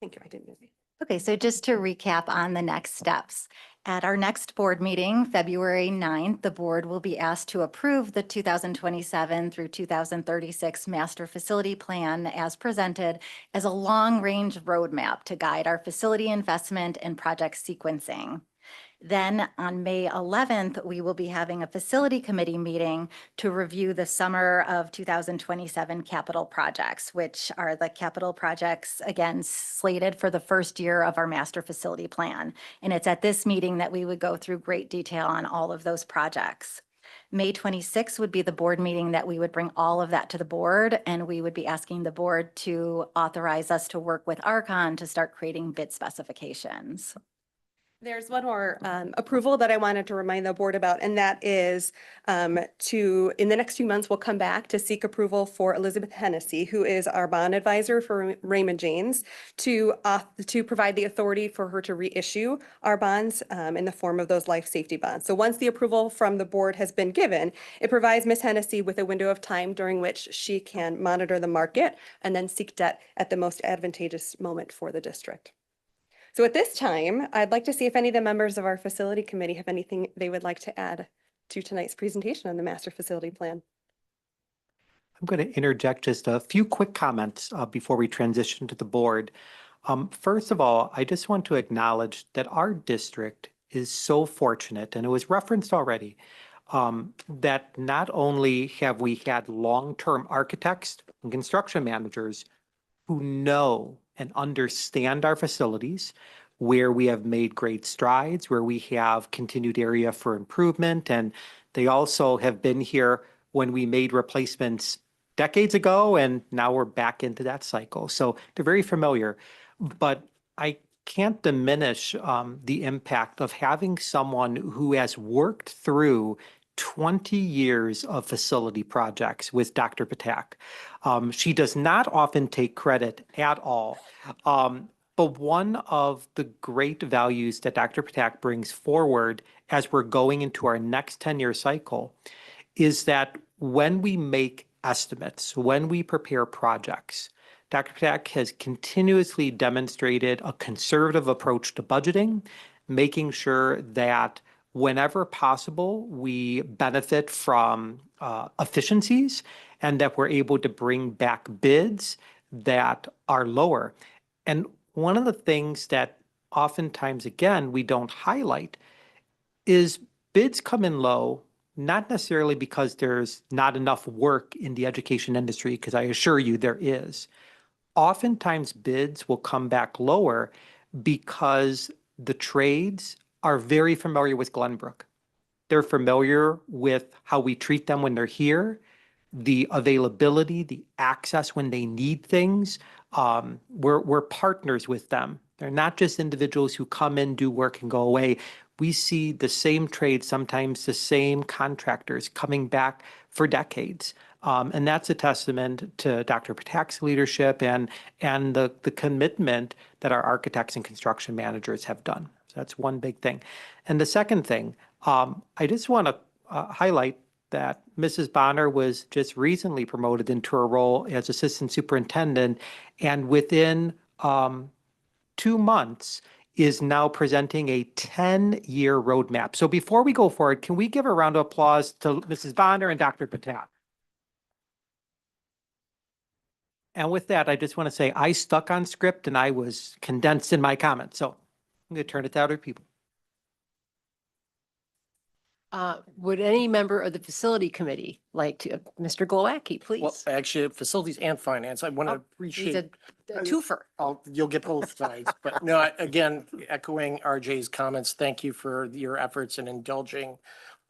Speaker 19: you, I didn't move it.
Speaker 18: Okay, so just to recap on the next steps. At our next board meeting, February 9th, the board will be asked to approve the 2027 through 2036 master facility plan as presented as a long-range roadmap to guide our facility investment and project sequencing. Then on May 11th, we will be having a facility committee meeting to review the summer of 2027 capital projects, which are the capital projects, again, slated for the first year of our master facility plan. And it's at this meeting that we would go through great detail on all of those projects. May 26th would be the board meeting that we would bring all of that to the board, and we would be asking the board to authorize us to work with Archon to start creating bid specifications.
Speaker 19: There's one more approval that I wanted to remind the board about, and that is in the next few months, we'll come back to seek approval for Elizabeth Hennessy, who is our bond advisor for Raymond James, to provide the authority for her to reissue our bonds in the form of those life safety bonds. So once the approval from the board has been given, it provides Ms. Hennessy with a window of time during which she can monitor the market and then seek debt at the most advantageous moment for the district. So at this time, I'd like to see if any of the members of our facility committee have anything they would like to add to tonight's presentation on the master facility plan.
Speaker 3: I'm going to interject just a few quick comments before we transition to the board. First of all, I just want to acknowledge that our district is so fortunate, and it was referenced already, that not only have we had long-term architects and construction managers who know and understand our facilities, where we have made great strides, where we have continued area for improvement. And they also have been here when we made replacements decades ago, and now we're back into that cycle. So they're very familiar. But I can't diminish the impact of having someone who has worked through 20 years of facility projects with Dr. Patak. She does not often take credit at all. But one of the great values that Dr. Patak brings forward as we're going into our next 10-year cycle is that when we make estimates, when we prepare projects, Dr. Patak has continuously demonstrated a conservative approach to budgeting, making sure that whenever possible, we benefit from efficiencies and that we're able to bring back bids that are lower. And one of the things that oftentimes, again, we don't highlight is bids come in low, not necessarily because there's not enough work in the education industry, because I assure you there is. Oftentimes bids will come back lower because the trades are very familiar with Glenbrook. They're familiar with how we treat them when they're here, the availability, the access when they need things. We're partners with them. They're not just individuals who come in, do work, and go away. We see the same trades, sometimes the same contractors coming back for decades. And that's a testament to Dr. Patak's leadership and the commitment that our architects and construction managers have done. So that's one big thing. And the second thing, I just want to highlight that Mrs. Bonner was just recently promoted into her role as assistant superintendent, and within 2 months is now presenting a 10-year roadmap. So before we go forward, can we give a round of applause to Mrs. Bonner and Dr. Patak? And with that, I just want to say I stuck on script and I was condensed in my comments. So I'm going to turn it to other people.
Speaker 14: Would any member of the facility committee like to, Mr. Glowacki, please?
Speaker 9: Well, actually, facilities and finance, I want to
Speaker 14: He's
Speaker 9: appreciate.
Speaker 14: a twofer.
Speaker 9: You'll get both sides, but no, again, echoing RJ's comments, thank you for your efforts in indulging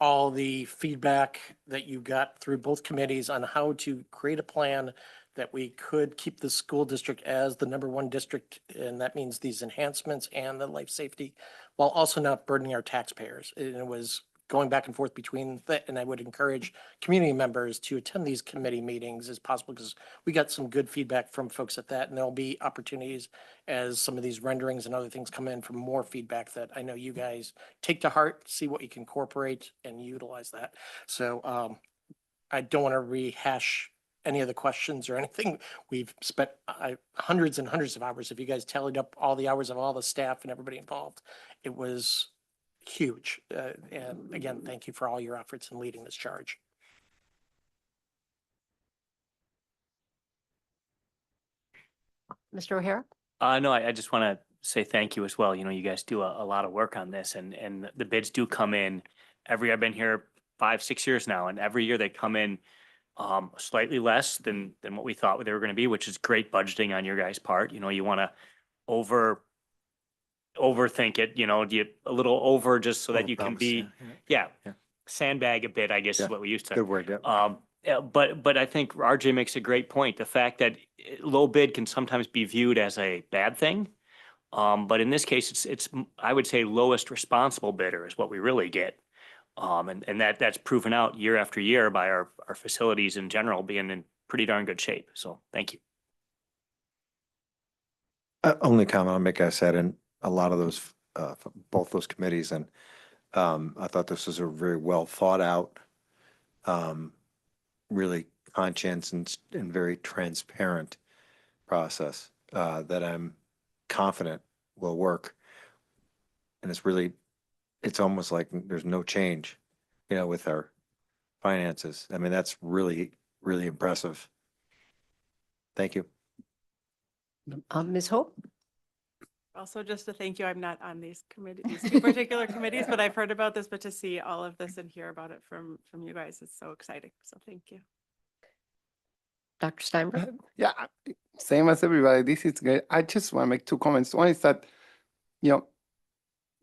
Speaker 9: all the feedback that you got through both committees on how to create a plan that we could keep the school district as the #1 district, and that means these enhancements and the life safety, while also not burdening our taxpayers. And it was going back and forth between that, and I would encourage community members to attend these committee meetings as possible, because we got some good feedback from folks at that, and there'll be opportunities as some of these renderings and other things come in for more feedback that I know you guys take to heart, see what you can incorporate and utilize that. So I don't want to rehash any of the questions or anything. We've spent hundreds and hundreds of hours. If you guys tallied up all the hours of all the staff and everybody involved, it was huge. And again, thank you for all your efforts in leading this charge.
Speaker 14: Mr. O'Hara?
Speaker 17: No, I just want to say thank you as well. You know, you guys do a lot of work on this and the bids do come in I've been here 5-6 years now, and every year they come in slightly less than what we thought they were going to be, which is great budgeting on your guys' part. You know, you want to overthink it, you know, a little over just so that you can be, sandbag a bit, I guess is what we used to.
Speaker 15: Good word,
Speaker 17: But I think RJ makes a great point. The fact that low bid can sometimes be viewed as a bad thing. But in this case, it's I would say lowest responsible bidder is what we really get. And that's proven out year after year by our facilities in general being in pretty darn good shape. So thank you.
Speaker 15: Only comment I'll make, I said in a lot of those, both those committees, and I thought this was a very well thought out, really conscientious and very transparent process that I'm confident will work. And it's almost like there's no change, you know, with our finances. I mean, that's really, really impressive. Thank you.
Speaker 14: Ms. Hope?
Speaker 10: Also, just to thank you, I'm not on these committees, these two particular committees, but I've heard about this, but to see all of this and hear about it from you guys is so exciting. So thank you.
Speaker 14: Dr. Steinberg?
Speaker 16: Yeah, same as everybody. This is great. I just want to make two comments. One is that, you know,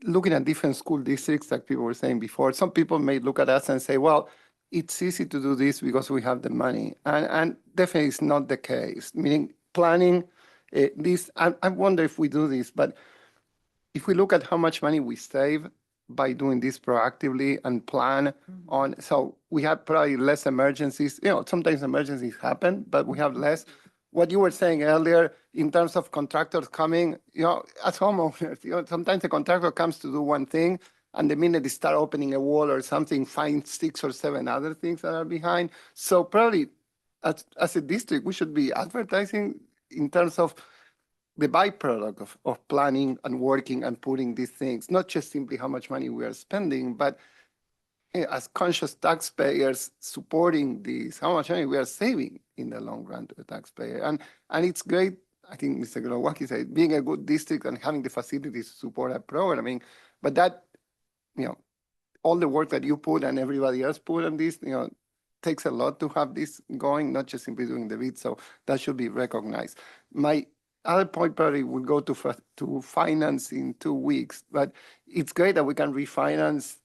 Speaker 16: looking at different school districts, like people were saying before, some people may look at us and say, well, it's easy to do this because we have the money. And definitely it's not the case. Meaning planning this, I wonder if we do this, but if we look at how much money we save by doing this proactively and plan on, so we have probably less emergencies. You know, sometimes emergencies happen, but we have less. What you were saying earlier in terms of contractors coming, you know, as homeowners, you know, sometimes the contractor comes to do one thing, and the minute they start opening a wall or something, find 6 or 7 other things that are behind. So probably as a district, we should be advertising in terms of the byproduct of planning and working and putting these things, not just simply how much money we are spending, but as conscious taxpayers supporting this, how much money we are saving in the long run to the taxpayer. And it's great, I think Mr. Glowacki said, being a good district and having the facilities to support that programming, but that, you know, all the work that you put and everybody else put on this, you know, takes a lot to have this going, not just simply doing the bid, so that should be recognized. My other point probably will go to finance in 2 weeks, but it's great that we can refinance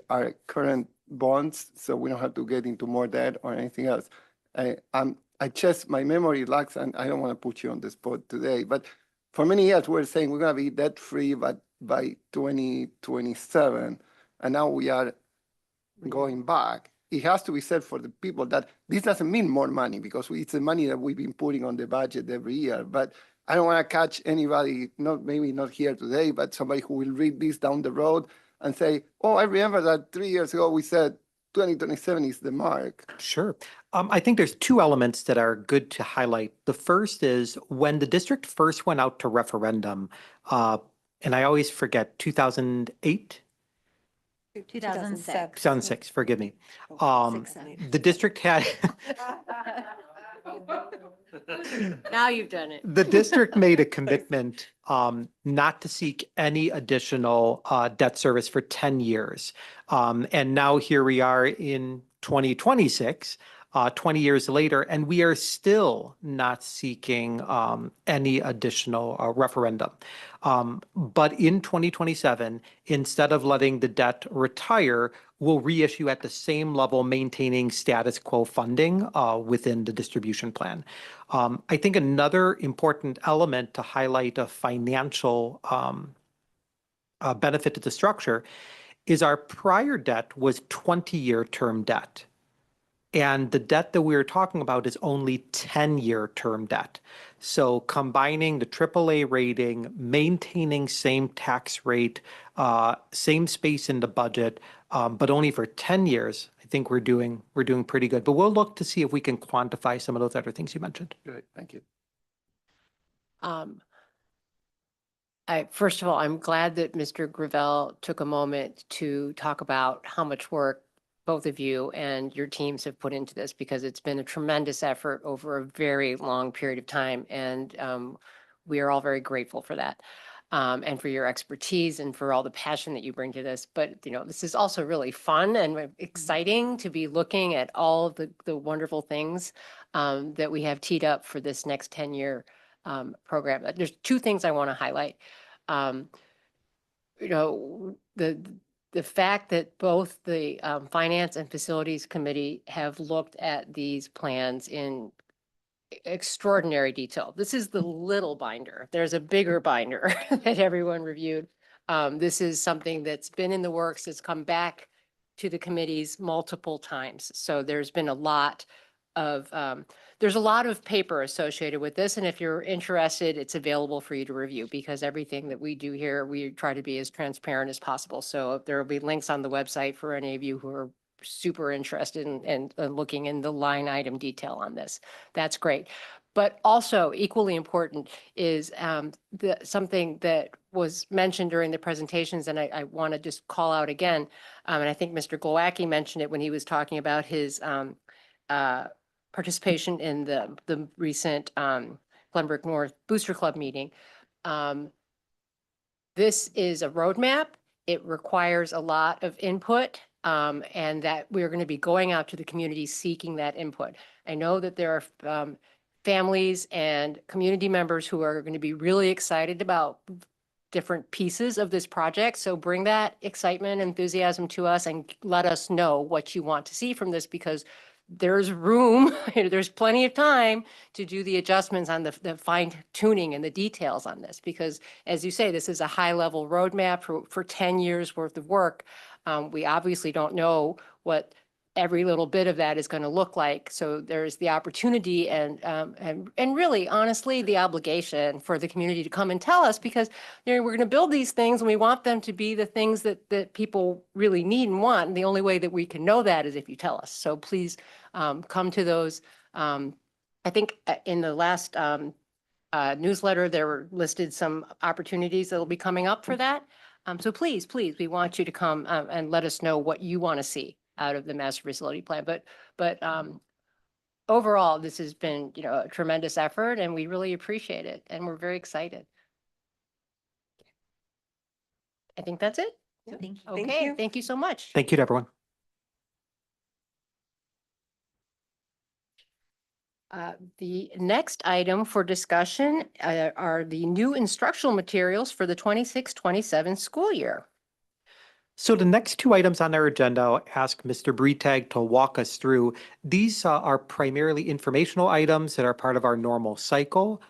Speaker 16: our current bonds, so we don't have to get into more debt or anything else. My memory lacks, and I don't want to put you on the spot today, but for many years we were saying we're going to be debt free by 2027, and now we are going back. It has to be said for the people that this doesn't mean more money because it's the money that we've been putting on the budget every year. But I don't want to catch anybody, maybe not here today, but somebody who will read this down the road and say, oh, I remember that 3 years ago we said 2027 is the mark.
Speaker 3: Sure. I think there's 2 elements that are good to highlight. The first is when the district first went out to referendum, and I always forget, 2008?
Speaker 18: 2006.
Speaker 3: 2006, forgive me. The district had
Speaker 14: Now you've done it.
Speaker 3: the district made a commitment not to seek any additional debt service for 10 years. And now here we are in 2026, 20 years later, and we are still not seeking any additional referendum. But in 2027, instead of letting the debt retire, we'll reissue at the same level, maintaining status quo funding within the distribution plan. I think another important element to highlight a financial benefit to the structure is our prior debt was 20-year term debt. And the debt that we were talking about is only 10-year term debt. So combining the AAA rating, maintaining same tax rate, same space in the budget, but only for 10 years, I think we're doing pretty good. But we'll look to see if we can quantify some of those other things you mentioned.
Speaker 16: Good, thank you.
Speaker 14: First of all, I'm glad that Mr. Gravel took a moment to talk about how much work both of you and your teams have put into this, because it's been a tremendous effort over a very long period of time. And we are all very grateful for that. And for your expertise and for all the passion that you bring to this. But, this is also really fun and exciting to be looking at all of the wonderful things that we have teed up for this next 10-year program. There's two things I want to highlight. The fact that both the Finance and Facilities Committee have looked at these plans in extraordinary detail. This is the little binder. There's a bigger binder that everyone reviewed. This is something that's been in the works. It's come back to the committees multiple times. So there's been a lot of paper associated with this. And if you're interested, it's available for you to review, because everything that we do here, we try to be as transparent as possible. So there will be links on the website for any of you who are super interested in looking in the line item detail on this. That's great. But also equally important is something that was mentioned during the presentations, and I want to just call out again. And I think Mr. Glowacki mentioned it when he was talking about his participation in the recent Glenbrook North Booster Club meeting. This is a roadmap. It requires a lot of input, and that we're going to be going out to the community seeking that input. I know that there are families and community members who are going to be really excited about different pieces of this project. So bring that excitement, enthusiasm to us and let us know what you want to see from this, because there's room, there's plenty of time to do the adjustments on the fine tuning and the details on this, because as you say, this is a high level roadmap for 10 years worth of work. We obviously don't know what every little bit of that is going to look like. So there's the opportunity and really, honestly, the obligation for the community to come and tell us, because we're going to build these things and we want them to be the things that people really need and want. And the only way that we can know that is if you tell us. So please come to those. I think in the last newsletter, there were listed some opportunities that will be coming up for that. So please, we want you to come and let us know what you want to see out of the master facility plan. But overall, this has been, a tremendous effort, and we really appreciate it. And we're very excited. I think that's it.
Speaker 18: Thank you.
Speaker 2: Okay, thank you so much.
Speaker 3: Thank you to everyone.
Speaker 2: The next item for discussion are the new instructional materials for the 26-27 school year.
Speaker 3: So the next two items on our agenda, I'll ask Mr. Breitag to walk us through. These are primarily informational items that are part of our normal cycle.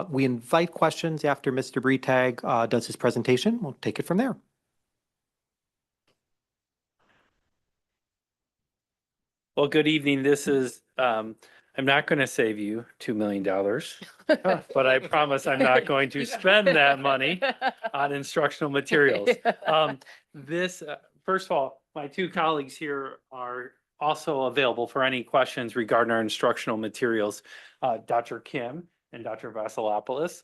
Speaker 3: We invite questions after Mr. Breitag does his presentation. We'll take it from there.
Speaker 20: Well, good evening. This is, I'm not going to save you $2 million, but I promise I'm not going to spend that money on instructional materials. First of all, my two colleagues here are also available for any questions regarding our instructional materials. Dr. Kim and Dr. Vasilopoulos,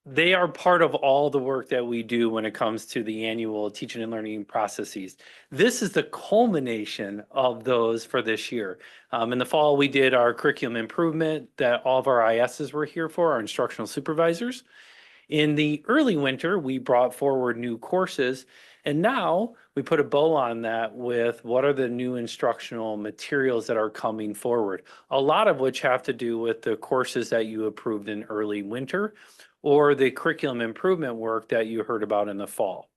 Speaker 20: they are part of all the work that we do when it comes to the annual teaching and learning processes. This is the culmination of those for this year. In the fall, we did our curriculum improvement that all of our ISs were here for, our instructional supervisors. In the early winter, we brought forward new courses, and now we put a bow on that with what are the new instructional materials that are coming forward, a lot of which have to do with the courses that you approved in early winter or the curriculum improvement work that you heard about in the fall.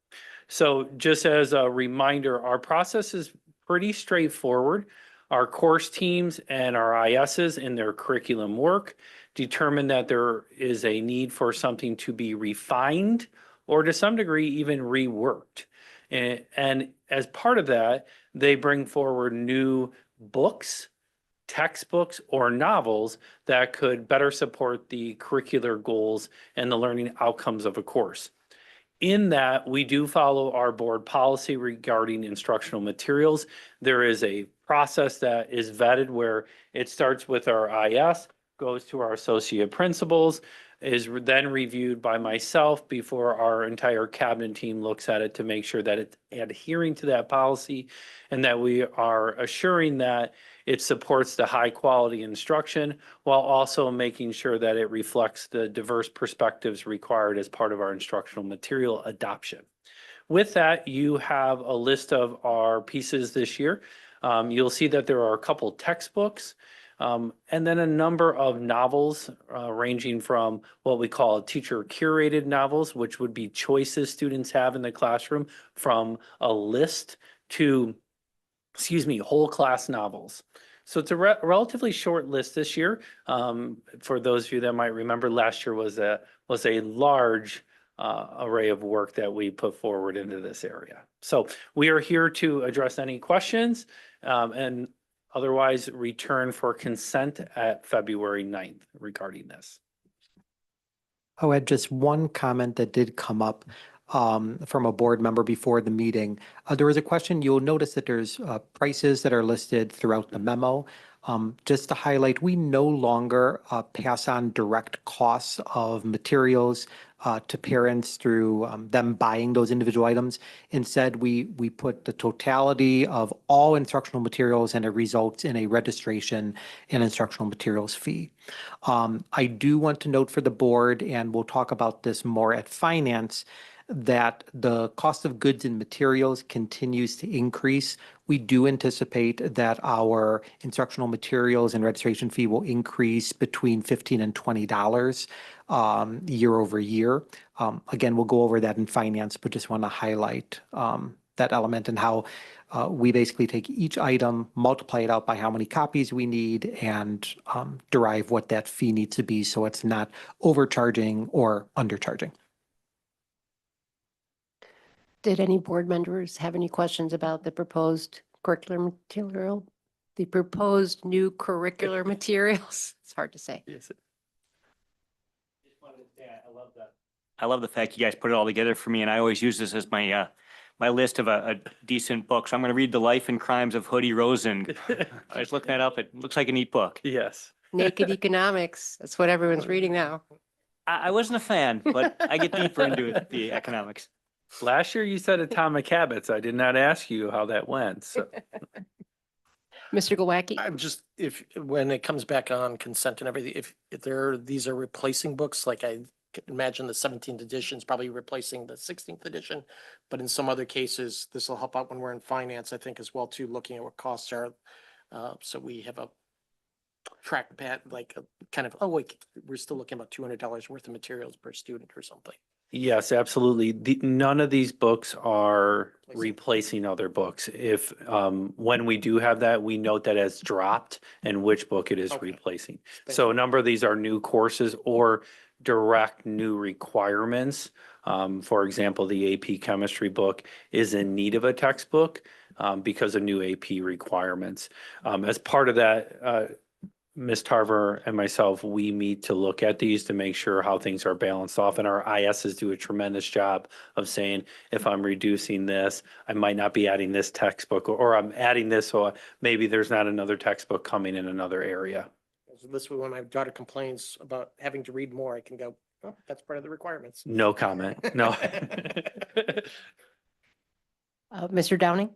Speaker 20: So just as a reminder, our process is pretty straightforward. Our course teams and our ISs in their curriculum work determine that there is a need for something to be refined or to some degree even reworked. And as part of that, they bring forward new books, textbooks, or novels that could better support the curricular goals and the learning outcomes of a course. In that, we do follow our board policy regarding instructional materials. There is a process that is vetted where it starts with our IS, goes to our associate principals, is then reviewed by myself before our entire cabinet team looks at it to make sure that it's adhering to that policy and that we are assuring that it supports the high quality instruction while also making sure that it reflects the diverse perspectives required as part of our instructional material adoption. With that, you have a list of our pieces this year. You'll see that there are a couple textbooks and then a number of novels ranging from what we call teacher curated novels, which would be choices students have in the classroom, from a list to, whole class novels. So it's a relatively short list this year. For those of you that might remember, last year was a large array of work that we put forward into this area. So we are here to address any questions and otherwise return for consent at February 9th regarding this.
Speaker 3: I'll add just one comment that did come up from a board member before the meeting. There was a question. You'll notice that there's prices that are listed throughout the memo. Just to highlight, we no longer pass on direct costs of materials to parents through them buying those individual items. Instead, we put the totality of all instructional materials and it results in a registration and instructional materials fee. I do want to note for the board, and we'll talk about this more at finance, that the cost of goods and materials continues to increase. We do anticipate that our instructional materials and registration fee will increase between $15 and $20 year over year. Again, we'll go over that in finance, but just want to highlight that element and how we basically take each item, multiply it out by how many copies we need, and derive what that fee needs to be so it's not overcharging or undercharging.
Speaker 14: Did any board members have any questions about the proposed curricular material? The proposed new curricular materials? It's hard to say.
Speaker 20: Yes.
Speaker 17: I love the fact you guys put it all together for me, and I always use this as my my list of a decent book. So I'm going to read The Life and Crimes of Hoodie Rosen. I was looking that up. It looks like a neat book.
Speaker 20: Yes.
Speaker 14: Naked Economics. That's what everyone's reading now.
Speaker 17: I wasn't a fan, but I get deeper into it, the economics.
Speaker 20: Last year you said Atomic Habits. I did not ask you how that went. So.
Speaker 14: Mr. Glowacki?
Speaker 9: I'm just, if, when it comes back on consent and everything, if these are replacing books, like I can imagine the 17th edition is probably replacing the 16th edition, but in some other cases, this will help out when we're in finance, I think, as well, too, looking at what costs are. So we have a track pad, like a kind of, oh, wait, we're still looking about $200 worth of materials per student or something.
Speaker 20: Yes, absolutely. None of these books are replacing other books. If when we do have that, we note that as dropped and which book it is replacing. So a number of these are new courses or direct new requirements. For example, the AP chemistry book is in need of a textbook because of new AP requirements. As part of that, Ms. Tarver and myself, we meet to look at these to make sure how things are balanced off. And our ISs do a tremendous job of saying, if I'm reducing this, I might not be adding this textbook, or I'm adding this, so maybe there's not another textbook coming in another area.
Speaker 9: So this way, when my daughter complains about having to read more, I can go, oh, that's part of the requirements.
Speaker 20: No comment. No.
Speaker 14: Mr. Downing?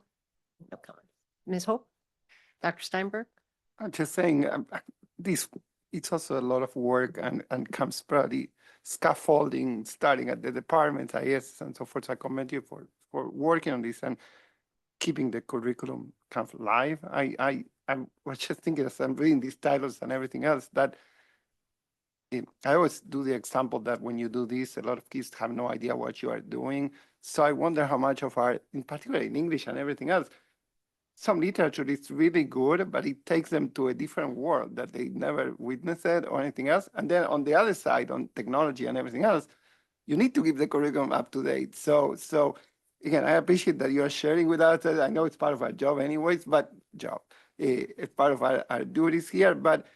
Speaker 14: No comment. Ms. Hope? Dr. Steinberg?
Speaker 16: I'm just saying, it's also a lot of work and comes probably scaffolding, starting at the department, IS, and so forth. So I commend you for working on this and keeping the curriculum kind of live. I was just thinking as I'm reading these titles and everything else that I always do the example that when you do this, a lot of kids have no idea what you are doing. So I wonder how much of our, in particular in English and everything else, some literature is really good, but it takes them to a different world that they never witnessed or anything else. And then on the other side, on technology and everything else, you need to keep the curriculum up to date. So again, I appreciate that you are sharing with us. I know it's part of our job anyways, but as part of our duties here, but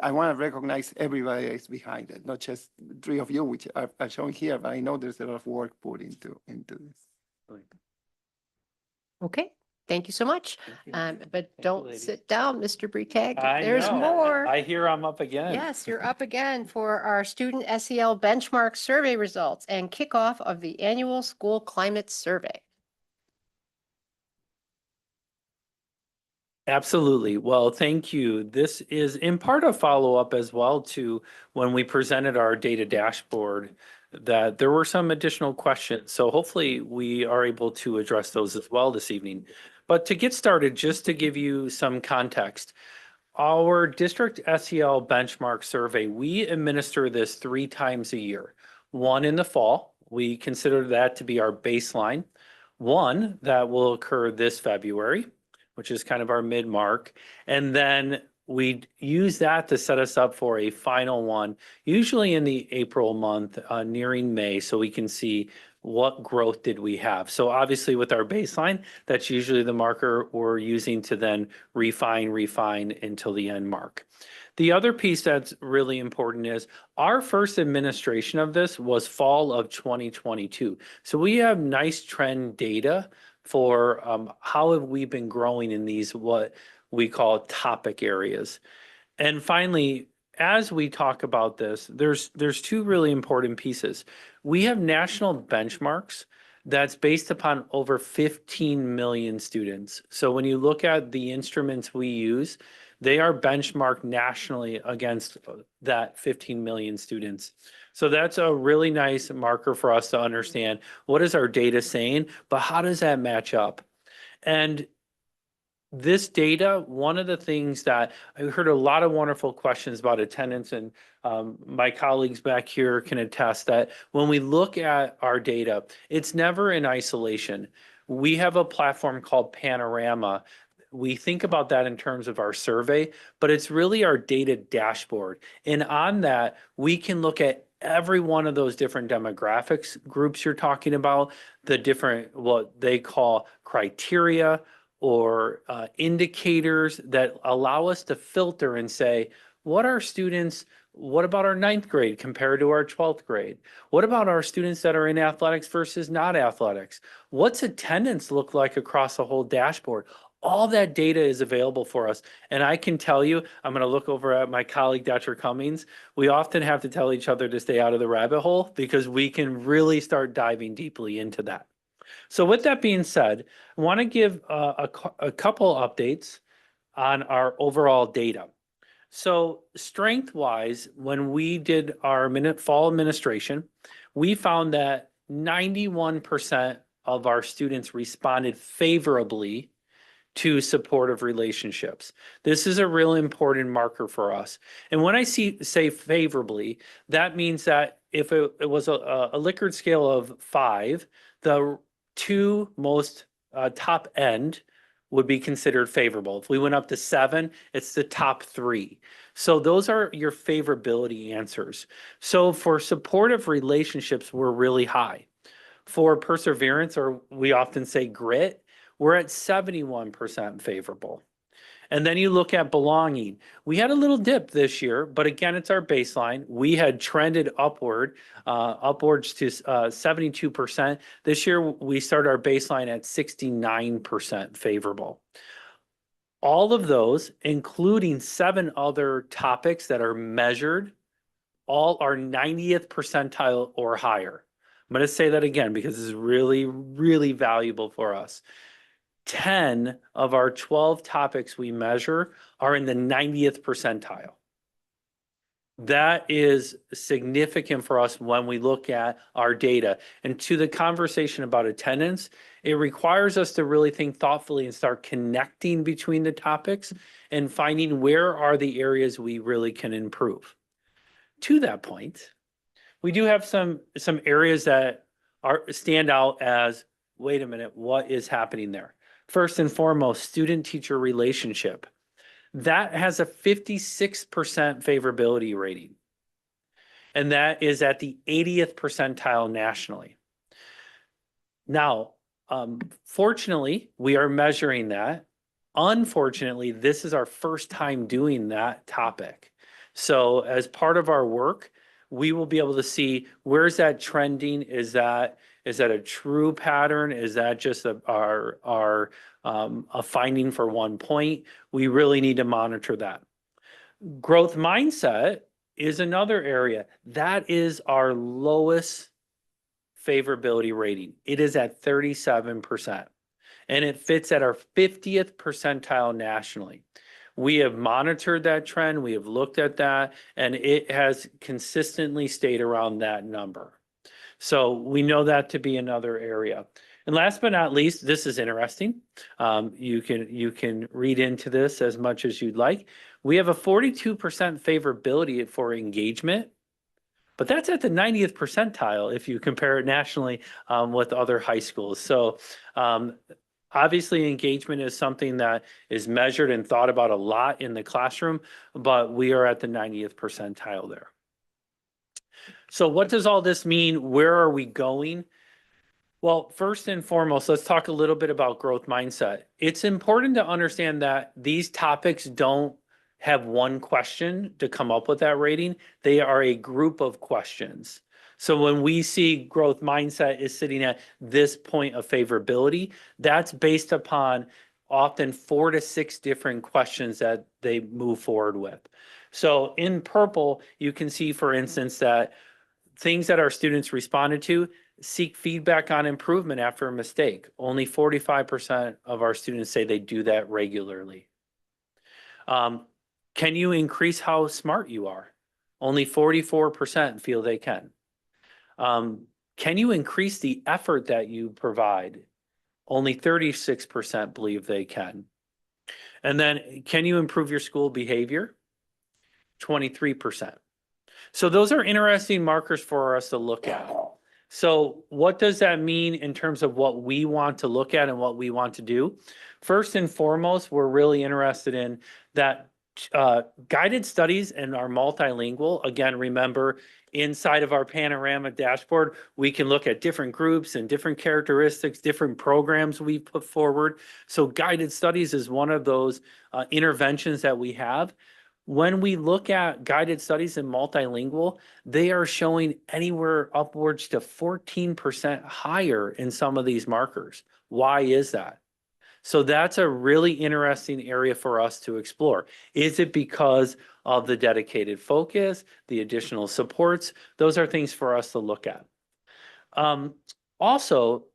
Speaker 16: I want to recognize everybody that's behind it, not just the three of you, which are shown here, but I know there's a lot of work put into this.
Speaker 14: Okay, thank you so much. But
Speaker 20: you,
Speaker 14: don't
Speaker 20: ladies.
Speaker 14: sit down, Mr. Bretag.
Speaker 20: I
Speaker 14: There's
Speaker 20: know.
Speaker 14: more.
Speaker 20: I hear I'm up again.
Speaker 14: Yes, you're up again for our student SEL benchmark survey results and kickoff of the annual school climate survey.
Speaker 20: Absolutely. Well, thank you. This is in part a follow-up as well to when we presented our data dashboard, that there were some additional questions. So hopefully we are able to address those as well this evening. But to get started, just to give you some context, our district SEL benchmark survey, we administer this 3 times a year. One in the fall, we consider that to be our baseline. One that will occur this February, which is kind of our mid-mark. And then we use that to set us up for a final one, usually in the April month, nearing May, so we can see what growth did we have. So obviously with our baseline, that's usually the marker we're using to then refine until the end mark. The other piece that's really important is our first administration of this was fall of 2022. So we have nice trend data for how have we been growing in these what we call topic areas. And finally, as we talk about this, there's 2 really important pieces. We have national benchmarks that's based upon over 15 million students. So when you look at the instruments we use, they are benchmarked nationally against that 15 million students. So that's a really nice marker for us to understand what is our data saying, but how does that match up? And this data, one of the things that I heard a lot of wonderful questions about attendance, and my colleagues back here can attest that when we look at our data, it's never in isolation. We have a platform called Panorama. We think about that in terms of our survey, but it's really our data dashboard. And on that, we can look at every one of those different demographics groups you're talking about, the different, what they call criteria or indicators that allow us to filter and say, what are students, what about our 9th grade compared to our 12th grade? What about our students that are in athletics versus not athletics? What's attendance look like across the whole dashboard? All that data is available for us. And I can tell you, I'm going to look over at my colleague, Dr. Cummings. We often have to tell each other to stay out of the rabbit hole because we can really start diving deeply into that. So with that being said, I want to give a couple updates on our overall data. So strength-wise, when we did our fall administration, we found that 91% of our students responded favorably to supportive relationships. This is a really important marker for us. And when I say favorably, that means that if it was a Likert scale of 5, the 2 most top end would be considered favorable. If we went up to 7, it's the top 3. So those are your favorability answers. So for supportive relationships, we're really high. For perseverance, or we often say grit, we're at 71% favorable. And then you look at belonging. We had a little dip this year, but again, it's our baseline. We had trended upwards to 72%. This year, we started our baseline at 69% favorable. All of those, including 7 other topics that are measured, all are 90th percentile or higher. I'm going to say that again because this is really, really valuable for us. 10 of our 12 topics we measure are in the 90th percentile. That is significant for us when we look at our data. And to the conversation about attendance, it requires us to really think thoughtfully and start connecting between the topics and finding where are the areas we really can improve. To that point, we do have some areas that stand out as, wait a minute, what is happening there? First and foremost, student-teacher relationship. That has a 56% favorability rating. And that is at the 80th percentile nationally. Now, fortunately, we are measuring that Unfortunately, this is our first time doing that topic. So as part of our work, we will be able to see where's that trending? Is that a true pattern? Is that just a finding for 1 point? We really need to monitor that. Growth mindset is another area. That is our lowest favorability rating. It is at 37%, and it fits at our 50th percentile nationally. We have monitored that trend, we have looked at that, and it has consistently stayed around that number. So we know that to be another area. And last but not least, this is interesting. You can read into this as much as you'd like. We have a 42% favorability for engagement, but that's at the 90th percentile if you compare it nationally with other high schools. So obviously, engagement is something that is measured and thought about a lot in the classroom, but we are at the 90th percentile there. So what does all this mean? Where are we going? Well, first and foremost, let's talk a little bit about growth mindset. It's important to understand that these topics don't have one question to come up with that rating. They are a group of questions. So when we see growth mindset is sitting at this point of favorability, that's based upon often 4 to 6 different questions that they move forward with. So in purple, you can see, for instance, that things that our students responded to: seek feedback on improvement after a mistake. Only 45% of our students say they do that regularly. Can you increase how smart you are? Only 44% feel they can. Can you increase the effort that you provide? Only 36% believe they can. And then, can you improve your school behavior? 23%. So those are interesting markers for us to look at. So what does that mean in terms of what we want to look at and what we want to do? First and foremost, we're really interested in that guided studies and our multilingual. Again, remember, inside of our panorama dashboard, we can look at different groups and different characteristics, different programs we put forward. So guided studies is one of those interventions that we have. When we look at guided studies and multilingual, they are showing anywhere upwards to 14% higher in some of these markers. Why is that? So that's a really interesting area for us to explore. Is it because of the dedicated focus, the additional supports? Those are things for us to look at. Also,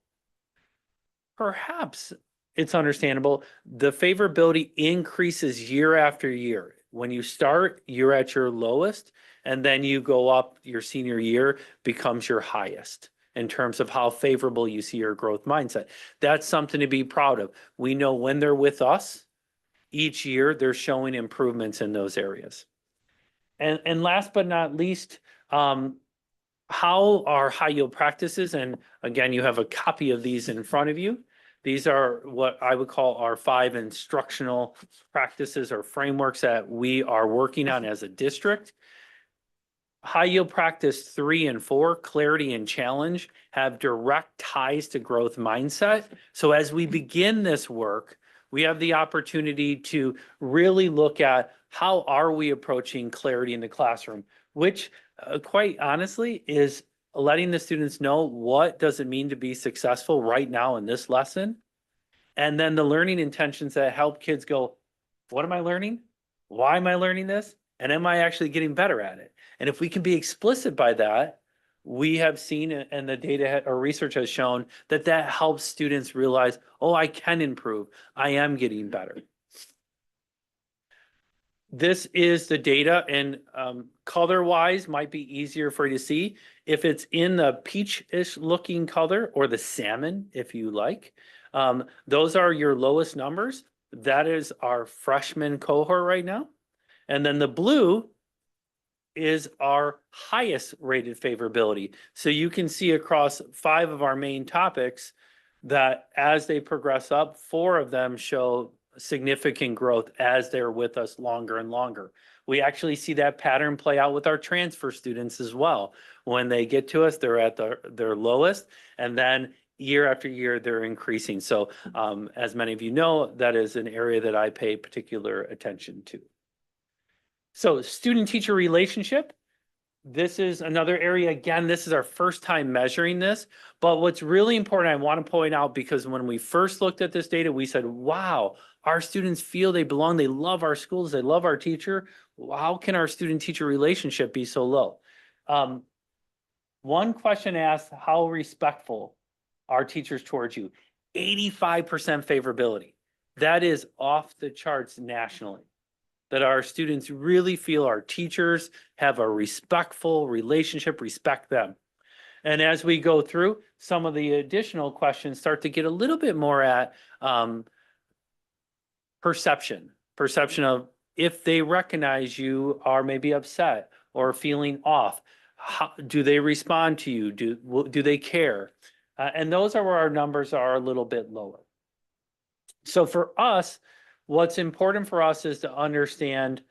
Speaker 20: perhaps it's understandable, the favorability increases year after year. When you start, you're at your lowest, and then you go up, your senior year becomes your highest in terms of how favorable you see your growth mindset. That's something to be proud of. We know when they're with us, each year they're showing improvements in those areas. And last but not least, how our high yield practices, and again, you have a copy of these in front of you. These are what I would call our 5 instructional practices or frameworks that we are working on as a district. High yield practice 3 and 4, clarity and challenge, have direct ties to growth mindset. So as we begin this work, we have the opportunity to really look at how are we approaching clarity in the classroom, which quite honestly is letting the students know what does it mean to be successful right now in this lesson. And then the learning intentions that help kids go, what am I learning? Why am I learning this? And am I actually getting better at it? And if we can be explicit by that, we have seen, and the data or research has shown that that helps students realize, oh, I can improve. I am getting better. This is the data, and color-wise might be easier for you to see. If it's in the peach-ish looking color, or the salmon, if you like, those are your lowest numbers. That is our freshman cohort right now. And then the blue is our highest rated favorability. So you can see across 5 of our main topics that as they progress up, 4 of them show significant growth as they're with us longer and longer. We actually see that pattern play out with our transfer students as well. When they get to us, they're at their lowest, and then year after year, they're increasing. So as many of you know, that is an area that I pay particular attention to. So student-teacher relationship. This is another area. Again, this is our first time measuring this. But what's really important, I want to point out, because when we first looked at this data, we said, wow, our students feel they belong. They love our schools. They love our teacher. How can our student-teacher relationship be so low? One question asked, how respectful are teachers towards you? 85% favorability. That is off the charts nationally. That our students really feel our teachers have a respectful relationship, respect them. And as we go through, some of the additional questions start to get a little bit more at perception of if they recognize you are maybe upset or feeling off. How, do they respond to you? Do they care? And those are where our numbers are a little bit lower. So for us, what's important for us is to understand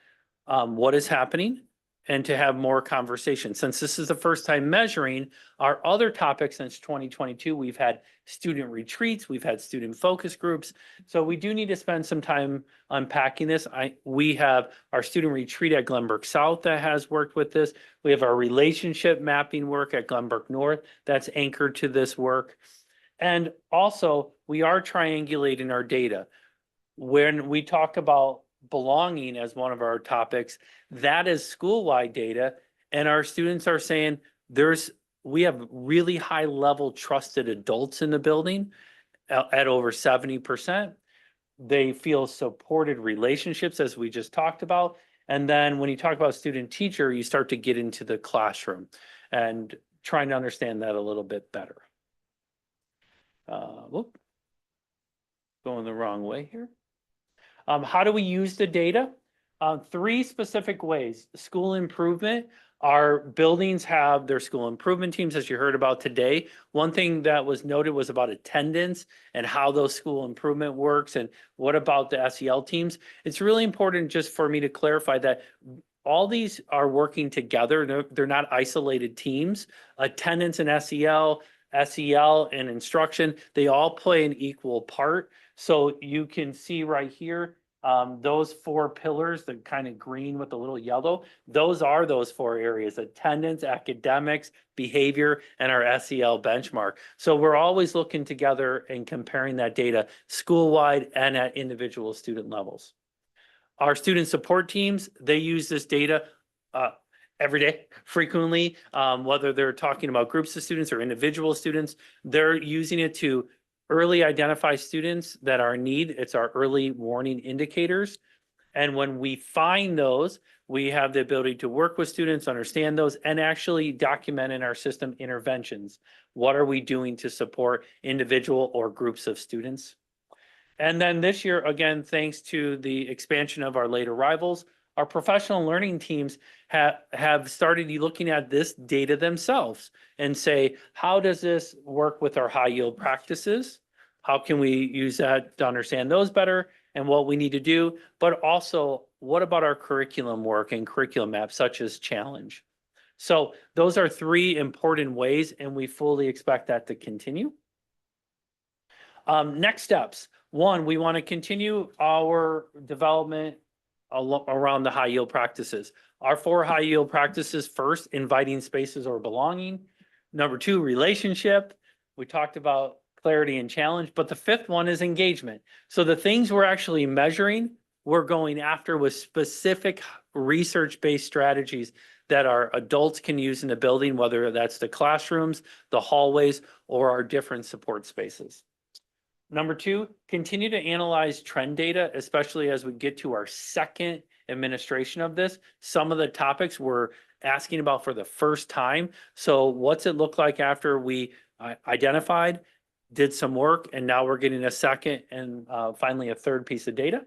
Speaker 20: what is happening and to have more conversation. Since this is the first time measuring our other topics since 2022, we've had student retreats, we've had student focus groups. So we do need to spend some time unpacking this. We have our student retreat at Glenbrook South that has worked with this. We have our relationship mapping work at Glenbrook North that's anchored to this work. And also, we are triangulating our data. When we talk about belonging as one of our topics, that is school-wide data, and our students are saying we have really high level trusted adults in the building at over 70%. They feel supported relationships, as we just talked about. And then when you talk about student teacher, you start to get into the classroom and trying to understand that a little bit better. Whoop. Going the wrong way here. How do we use the data? 3 specific ways. School improvement. Our buildings have their school improvement teams, as you heard about today. One thing that was noted was about attendance and how those school improvement works, and what about the SEL teams. It's really important just for me to clarify that all these are working together. They're not isolated teams. Attendance and SEL and instruction, they all play an equal part. So you can see right here, those 4 pillars, the kind of green with the little yellow, those are those 4 areas: attendance, academics, behavior, and our SEL benchmark. So we're always looking together and comparing that data school-wide and at individual student levels. Our student support teams, they use this data every day, frequently, whether they're talking about groups of students or individual students. They're using it to early identify students that are in need. It's our early warning indicators. And when we find those, we have the ability to work with students, understand those, and actually document in our system interventions. What are we doing to support individual or groups of students? And then this year, again, thanks to the expansion of our late arrivals, our professional learning teams have started looking at this data themselves and say, how does this work with our high yield practices? How can we use that to understand those better and what we need to do? But also, what about our curriculum work and curriculum maps, such as Challenge? So those are 3 important ways, and we fully expect that to continue. Next steps. 1, we want to continue our development around the high yield practices. Our 4 high yield practices: first, inviting spaces or belonging. Number 2, relationship. We talked about clarity and challenge, but the 5th one is engagement. So the things we're actually measuring, we're going after with specific research-based strategies that our adults can use in the building, whether that's the classrooms, the hallways, or our different support spaces. Number 2, continue to analyze trend data, especially as we get to our 2nd administration of this. Some of the topics we're asking about for the first time. So what's it look like after we identified, did some work, and now we're getting a 2nd and finally a 3rd piece of data?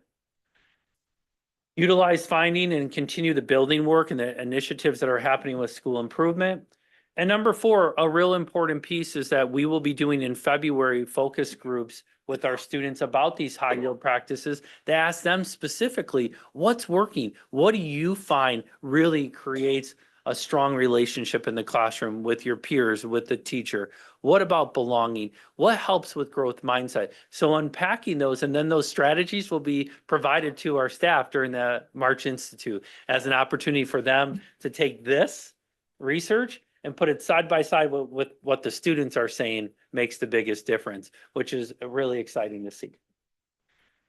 Speaker 20: Utilize finding and continue the building work and the initiatives that are happening with school improvement. And number 4, a real important piece is that we will be doing in February focus groups with our students about these high yield practices to ask them specifically, what's working? What do you find really creates a strong relationship in the classroom with your peers, with the teacher? What about belonging? What helps with growth mindset? So unpacking those, and then those strategies will be provided to our staff during the March Institute as an opportunity for them to take this research and put it side by side with what the students are saying makes the biggest difference, which is really exciting to see.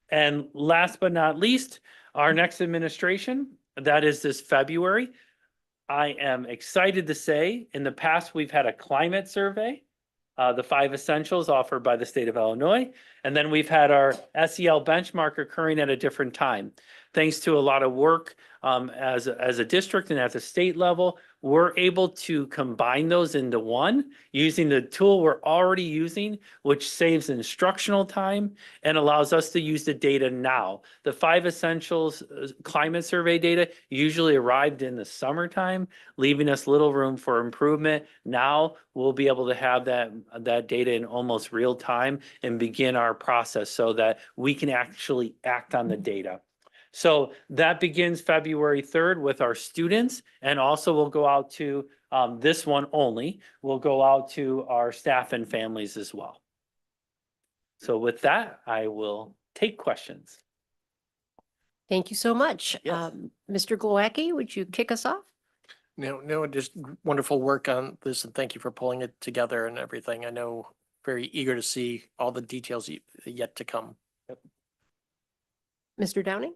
Speaker 20: And last but not least, our next administration, that is this February. I am excited to say, in the past, we've had a climate survey, the 5 essentials offered by the state of Illinois. And then we've had our SEL benchmark occurring at a different time. Thanks to a lot of work as a district and at the state level, we're able to combine those into one using the tool we're already using, which saves instructional time and allows us to use the data now. The 5 essentials climate survey data usually arrived in the summertime, leaving us little room for improvement. Now we'll be able to have that data in almost real time and begin our process so that we can actually act on the data. So that begins February 3rd with our students, and also we'll go out to this one only. We'll go out to our staff and families as well. So with that, I will take questions.
Speaker 14: Thank you so much. Mr. Glowacki, would you kick us off?
Speaker 9: No, just wonderful work on this, and thank you for pulling it together and everything. I know, very eager to see all the details yet to come.
Speaker 14: Mr. Downing?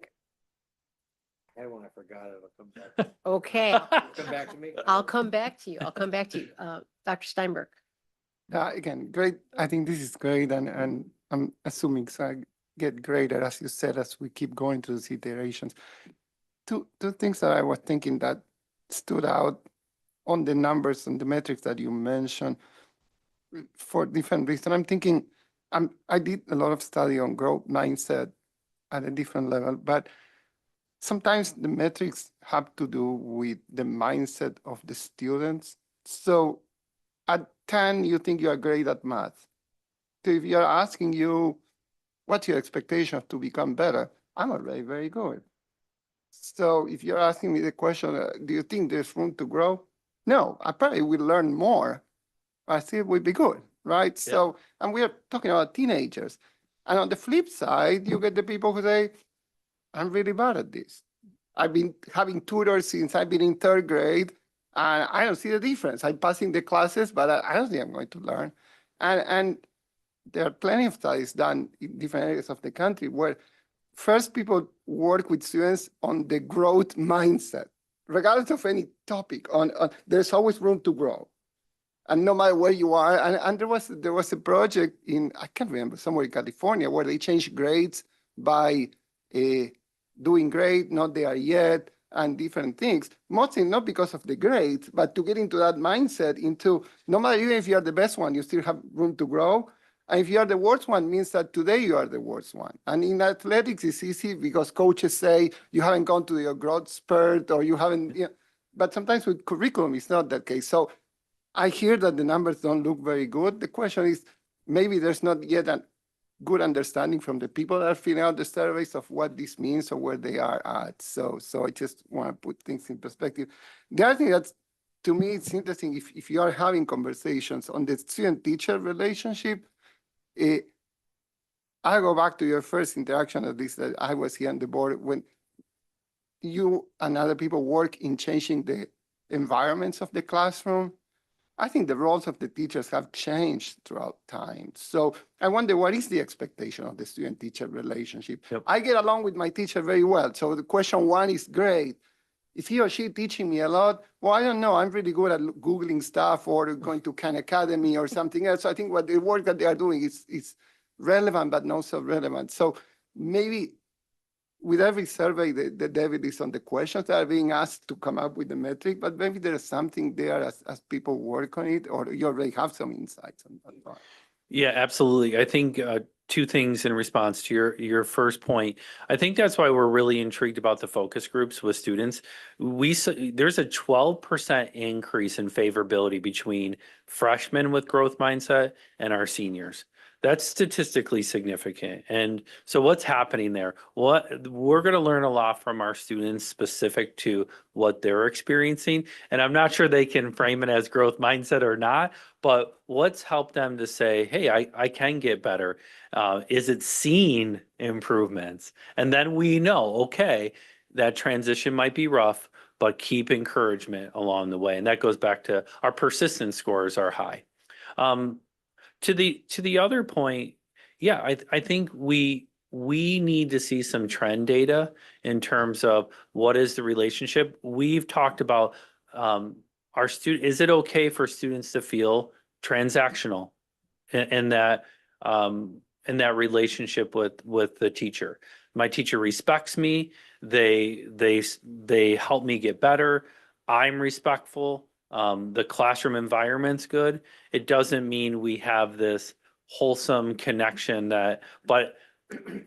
Speaker 1: And when I forgot it, I'll come back.
Speaker 14: Okay.
Speaker 1: Come back to me.
Speaker 14: I'll come back to you. Dr. Steinberg.
Speaker 16: Again, great. I think this is great, and I'm assuming so I get greater, as you said, as we keep going through these iterations. Two things that I was thinking that stood out on the numbers and the metrics that you mentioned for different reasons. I'm thinking, I did a lot of study on growth mindset at a different level, but sometimes the metrics have to do with the mindset of the students. So at 10, you think you are great at math. So if you're asking you, what's your expectation to become better? I'm already very good. So if you're asking me the question, do you think there's room to grow? No, I probably will learn more. I still will be good, right? Yeah. So, and we're talking about teenagers. And on the flip side, you get the people who say, I'm really bad at this. I've been having tutors since I've been in 3rd grade, and I don't see the difference. I'm passing the classes, but I don't think I'm going to learn. And there are plenty of studies done in different areas of the country where first people work with students on the growth mindset, regardless of any topic. There's always room to grow, and no matter where you are. And there was a project in, I can't remember, somewhere in California, where they changed grades by doing great, not there yet, and different things. Mostly not because of the grades, but to get into that mindset into, no matter even if you are the best one, you still have room to grow. And if you are the worst one, means that today you are the worst one. And in athletics, it's easy because coaches say you haven't gone to your growth spurt or you haven't, but sometimes with curriculum, it's not that case. So I hear that the numbers don't look very good. The question is, maybe there's not yet a good understanding from the people that are filling out the surveys of what this means or where they are at. So I just want to put things in perspective. The other thing that's, to me, it's interesting if you are having conversations on the student-teacher relationship. I go back to your first interaction, at least that I was here on the board, when you and other people work in changing the environments of the classroom. I think the roles of the teachers have changed throughout time. So I wonder, what is the expectation of the student-teacher relationship? Yep. I get along with my teacher very well. So the question 1 is great. Is he or she teaching me a lot? Well, I don't know. I'm really good at Googling stuff or going to Khan Academy or something else. So I think what the work that they are doing is relevant, but not so relevant. So maybe with every survey, the David is on the questions that are being asked to come up with the metric, but maybe there's something there as people work on it, or you already have some insights on that.
Speaker 20: Yeah, absolutely. I think 2 things in response to your first point. I think that's why we're really intrigued about the focus groups with students. There's a 12% increase in favorability between freshmen with growth mindset and our seniors. That's statistically significant. And so what's happening there? We're going to learn a lot from our students specific to what they're experiencing. And I'm not sure they can frame it as growth mindset or not, but what's helped them to say, hey, I can get better. Is it seeing improvements? And then we know, okay, that transition might be rough, but keep encouragement along the way. And that goes back to our persistence scores are high. To the other point, yeah, I think we need to see some trend data in terms of what is the relationship. We've talked about our student. Is it okay for students to feel transactional in that relationship with the teacher? My teacher respects me. They help me get better. I'm respectful. The classroom environment's good. It doesn't mean we have this wholesome connection but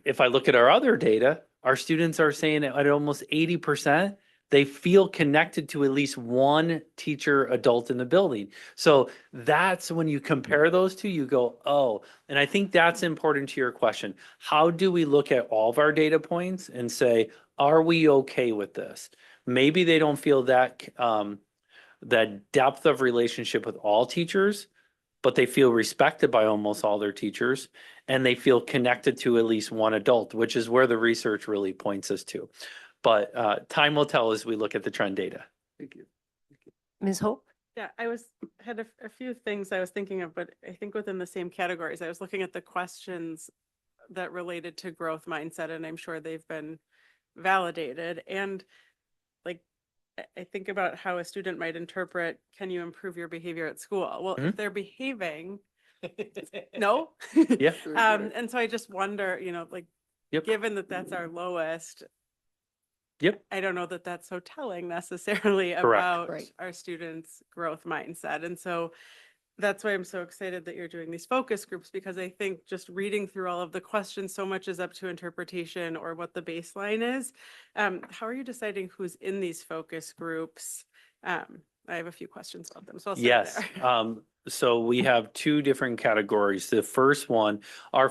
Speaker 20: if I look at our other data, our students are saying at almost 80%, they feel connected to at least one teacher adult in the building. So that's when you compare those two, you go, oh, and I think that's important to your question. How do we look at all of our data points and say, are we okay with this? Maybe they don't feel that depth of relationship with all teachers, but they feel respected by almost all their teachers, and they feel connected to at least one adult, which is where the research really points us to. But time will tell as we look at the trend data.
Speaker 10: Thank you.
Speaker 2: Ms. Hope?
Speaker 10: Yeah, had a few things I was thinking of, but I think within the same categories. I was looking at the questions that related to growth mindset, and I'm sure they've been validated. And like, I think about how a student might interpret, can you improve your behavior at school? Well, if they're behaving, no?
Speaker 20: Yeah.
Speaker 10: And so I just wonder, like, given that that's our lowest, I don't know that that's so telling necessarily about our students' growth mindset. And so that's why I'm so excited that you're doing these focus groups, because I think just reading through all of the questions, so much is up to interpretation or what the baseline is. How are you deciding who's in these focus groups? I have a few questions about them, so I'll start there.
Speaker 20: So we have two different categories. The first one, our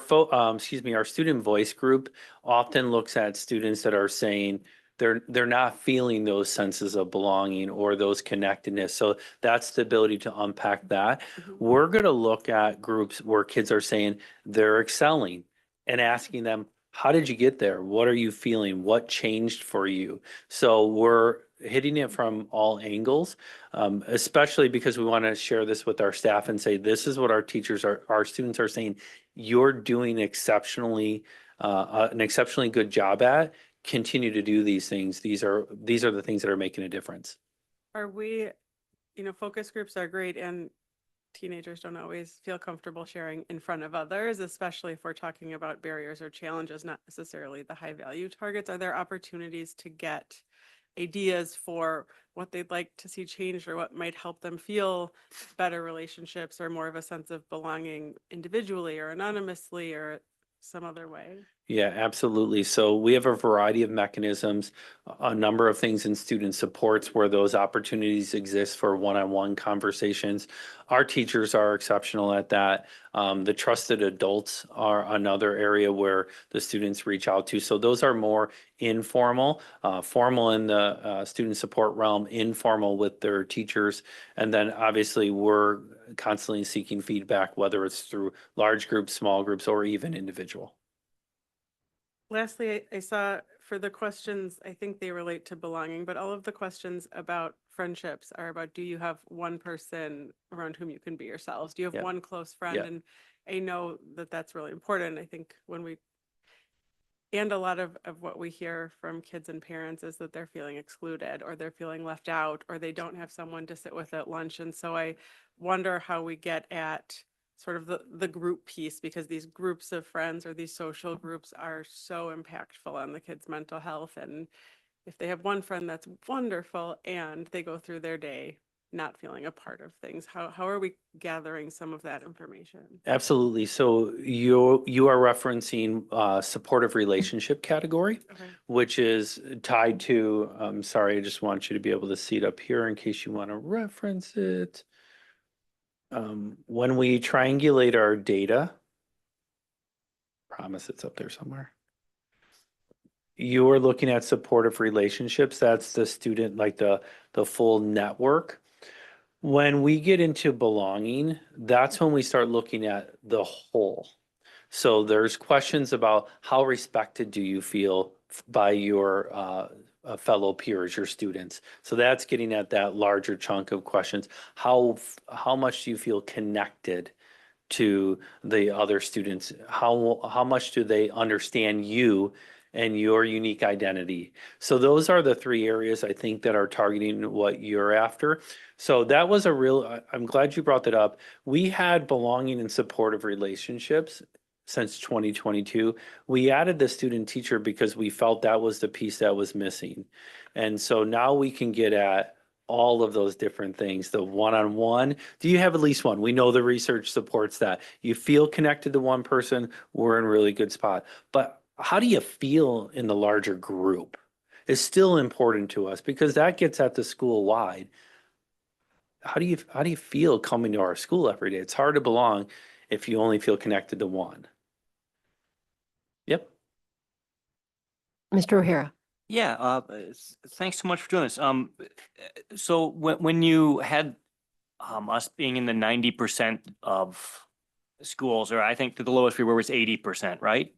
Speaker 20: student voice group often looks at students that are saying they're not feeling those senses of belonging or those connectedness. So that's the ability to unpack that. We're going to look at groups where kids are saying they're excelling and asking them, how did you get there? What are you feeling? What changed for you? So we're hitting it from all angles, especially because we want to share this with our staff and say, this is what our students are saying. You're doing an exceptionally good job at. Continue to do these things. These are the things that are making a difference.
Speaker 10: Are we, focus groups are great, and teenagers don't always feel comfortable sharing in front of others, especially if we're talking about barriers or challenges, not necessarily the high value targets. Are there opportunities to get ideas for what they'd like to see changed or what might help them feel better relationships or more of a sense of belonging individually or anonymously or some other way?
Speaker 20: Yeah, absolutely. So we have a variety of mechanisms, a number of things in student supports where those opportunities exist for one-on-one conversations. Our teachers are exceptional at that. The trusted adults are another area where the students reach out to. So those are more informal, formal in the student support realm, informal with their teachers. And then obviously we're constantly seeking feedback, whether it's through large groups, small groups, or even individual.
Speaker 10: Lastly, I saw for the questions, I think they relate to belonging, but all of the questions about friendships are about, do you have one person around whom you can be yourselves? Do you have one close friend? And I know that that's really important. I think and a lot of what we hear from kids and parents is that they're feeling excluded or they're feeling left out or they don't have someone to sit with at lunch. And so I wonder how we get at sort of the group piece, because these groups of friends or these social groups are so impactful on the kids' mental health. And if they have one friend that's wonderful and they go through their day not feeling a part of things, how are we gathering some of that information?
Speaker 20: Absolutely. So you are referencing supportive relationship category, which is tied to, sorry, I just want you to be able to see it up here in case you want to reference it. When we triangulate our data, promise it's up there somewhere. You're looking at supportive relationships. That's the student, like the full network. When we get into belonging, that's when we start looking at the whole. So there's questions about how respected do you feel by your fellow peers, your students. So that's getting at that larger chunk of questions. How much do you feel connected to the other students? How much do they understand you and your unique identity? So those are the three areas I think that are targeting what you're after. So that was I'm glad you brought that up. We had belonging and supportive relationships since 2022. We added the student teacher because we felt that was the piece that was missing. And so now we can get at all of those different things. The one-on-one, do you have at least one? We know the research supports that. You feel connected to one person, we're in a really good spot. But how do you feel in the larger group is still important to us because that gets at the school wide. How do you feel coming to our school every day? It's hard to belong if you only feel connected to one. Yep.
Speaker 14: Mr. O'Hara.
Speaker 17: Yeah, thanks so much for doing this. So when you had us being in the 90% of schools, or I think the lowest we were was 80%, right?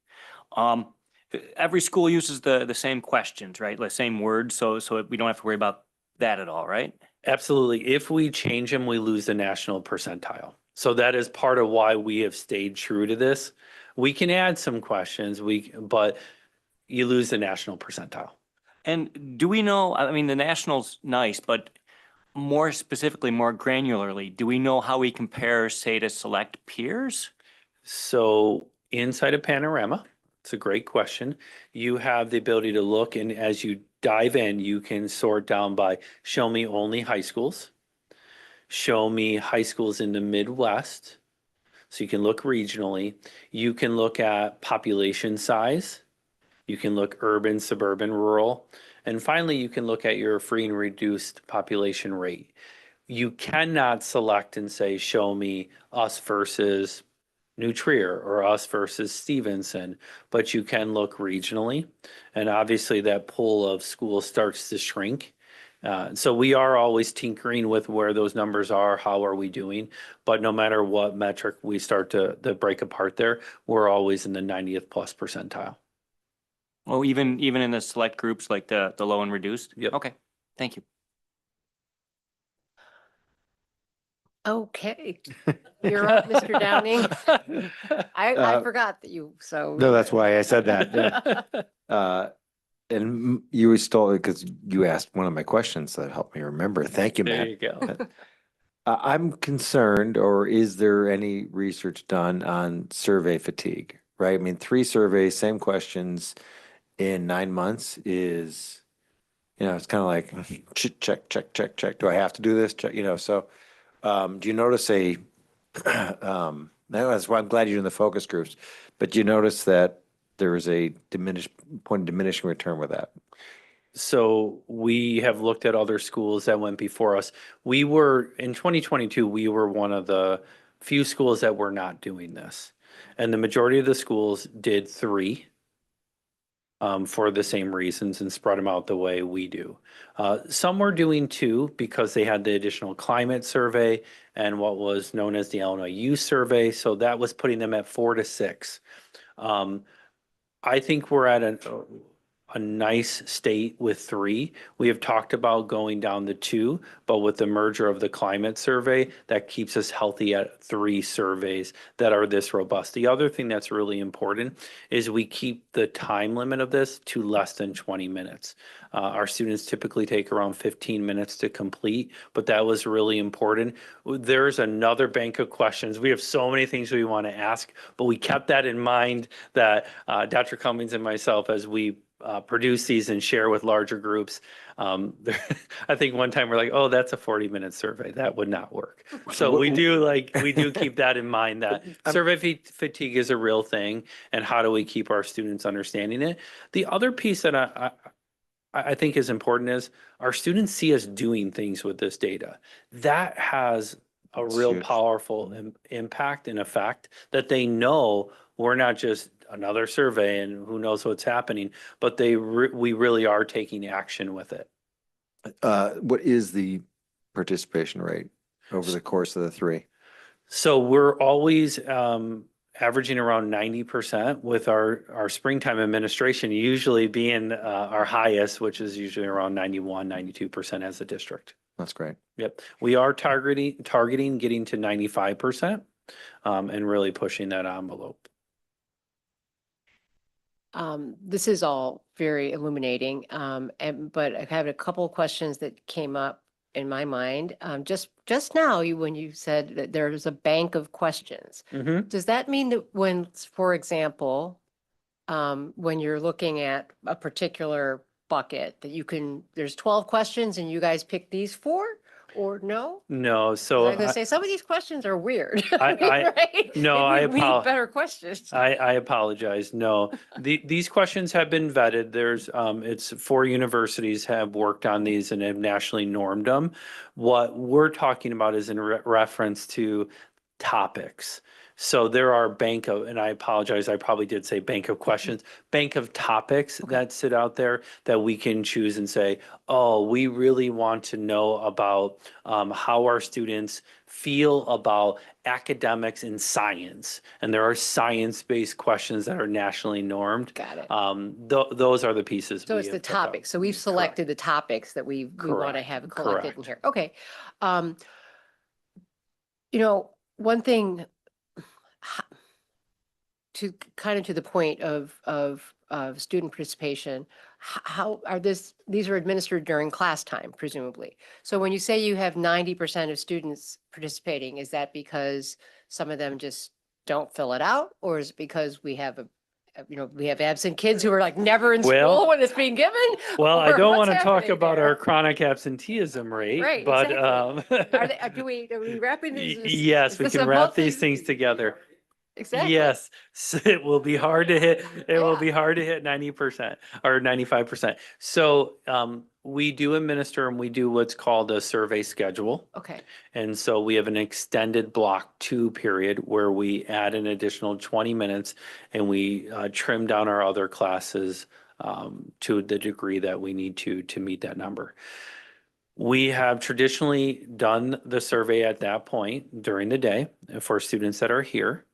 Speaker 17: Every school uses the same questions, right? The same words, so we don't have to worry about that at all, right?
Speaker 20: Absolutely. If we change them, we lose the national percentile. So that is part of why we have stayed true to this. We can add some questions, but you lose the national percentile.
Speaker 17: And do we know, I mean, the national's nice, but more specifically, more granularly, do we know how we compare, say, to select peers?
Speaker 20: So inside of Panorama, it's a great question. You have the ability to look, and as you dive in, you can sort down by show me only high schools, show me high schools in the Midwest. So you can look regionally. You can look at population size. You can look urban, suburban, rural. And finally, you can look at your free and reduced population rate. You cannot select and say, show me us versus New Trier or us versus Stevenson, but you can look regionally. And obviously that pool of schools starts to shrink. So we are always tinkering with where those numbers are, how are we doing? But no matter what metric we start to break apart there, we're always in the 90th plus percentile.
Speaker 17: Oh, even in the select groups like the low and reduced?
Speaker 20: Yep.
Speaker 17: Okay, thank you.
Speaker 14: Okay, you're up, Mr. Downing. I forgot that so.
Speaker 15: No, that's why I said that. Yeah. And you stole it because you asked one of my questions that helped me remember. Thank you,
Speaker 20: There
Speaker 15: Matt.
Speaker 20: you go.
Speaker 15: I'm concerned, or is there any research done on survey fatigue, right? I mean, 3 surveys, same questions in 9 months is, it's kind of like check, check, check, check. Do I have to do this? Check, so do you notice that's why I'm glad you're in the focus groups, but do you notice that there is a diminishing return with that?
Speaker 20: So we have looked at other schools that went before us. We were, in 2022, we were one of the few schools that were not doing this. And the majority of the schools did 3 for the same reasons and spread them out the way we do. Some were doing 2 because they had the additional climate survey and what was known as the Illinois Youth Survey. So that was putting them at 4 to 6. I think we're at a nice state with 3. We have talked about going down to 2, but with the merger of the climate survey, that keeps us healthy at 3 surveys that are this robust. The other thing that's really important is we keep the time limit of this to less than 20 minutes. Our students typically take around 15 minutes to complete, but that was really important. There's another bank of questions. We have so many things we want to ask, but we kept that in mind that Dr. Cummings and myself, as we produce these and share with larger groups. I think one time we're like, oh, that's a 40-minute survey. That would not work. So we do keep that in mind, that survey fatigue is a real thing, and how do we keep our students understanding it? The other piece that I think is important is our students see us doing things with this data. That has a real powerful impact and effect, that they know we're not just another survey and who knows what's happening, but we really are taking action with it.
Speaker 15: What is the participation rate over the course of the three?
Speaker 20: So we're always averaging around 90% with our springtime administration usually being our highest, which is usually around 91, 92% as a district.
Speaker 15: That's great.
Speaker 20: Yep. We are targeting getting to 95% and really pushing that envelope.
Speaker 14: This is all very illuminating, but I have a couple of questions that came up in my mind. Just now, when you said that there's a bank of questions, does that mean that when, for example, when you're looking at a particular bucket that there's 12 questions and you guys pick these 4? Or no?
Speaker 20: No, so
Speaker 14: I was gonna say, some of these questions are weird.
Speaker 20: right? No,
Speaker 14: We need better questions.
Speaker 20: I apologize. No, these questions have been vetted. It's 4 universities have worked on these and have nationally normed them. What we're talking about is in reference to topics. So there are and I apologize, I probably did say bank of questions, bank of topics that sit out there that we can choose and say, oh, we really want to know about how our students feel about academics and science. And there are science-based questions that are nationally normed.
Speaker 14: Got it.
Speaker 20: Those are the pieces.
Speaker 14: So it's the topics. So we've selected the topics that we want to have collected in here. Okay. One thing to the point of student participation, how are these are administered during class time, presumably. So when you say you have 90% of students participating, is that because some of them just don't fill it out? Or is it because we have we have absent kids who are like never in school when it's being given?
Speaker 20: Well, I
Speaker 14: Or
Speaker 20: don't
Speaker 14: what's
Speaker 20: want to talk
Speaker 14: happening
Speaker 20: about
Speaker 14: there?
Speaker 20: our chronic absenteeism rate,
Speaker 14: Right,
Speaker 20: but
Speaker 14: exactly. Are we wrapping these?
Speaker 20: yes,
Speaker 14: is
Speaker 20: we
Speaker 14: this
Speaker 20: can
Speaker 14: a
Speaker 20: wrap these
Speaker 14: multi-
Speaker 20: things together.
Speaker 14: Exactly.
Speaker 20: Yes, so it will be hard to hit. It will be hard to hit 90% or 95%. So we do administer and we do what's called a survey schedule.
Speaker 14: Okay.
Speaker 20: And so we have an extended block 2 period where we add an additional 20 minutes and we trim down our other classes to the degree that we need to meet that number. We have traditionally done the survey at that point during the day for students that are here.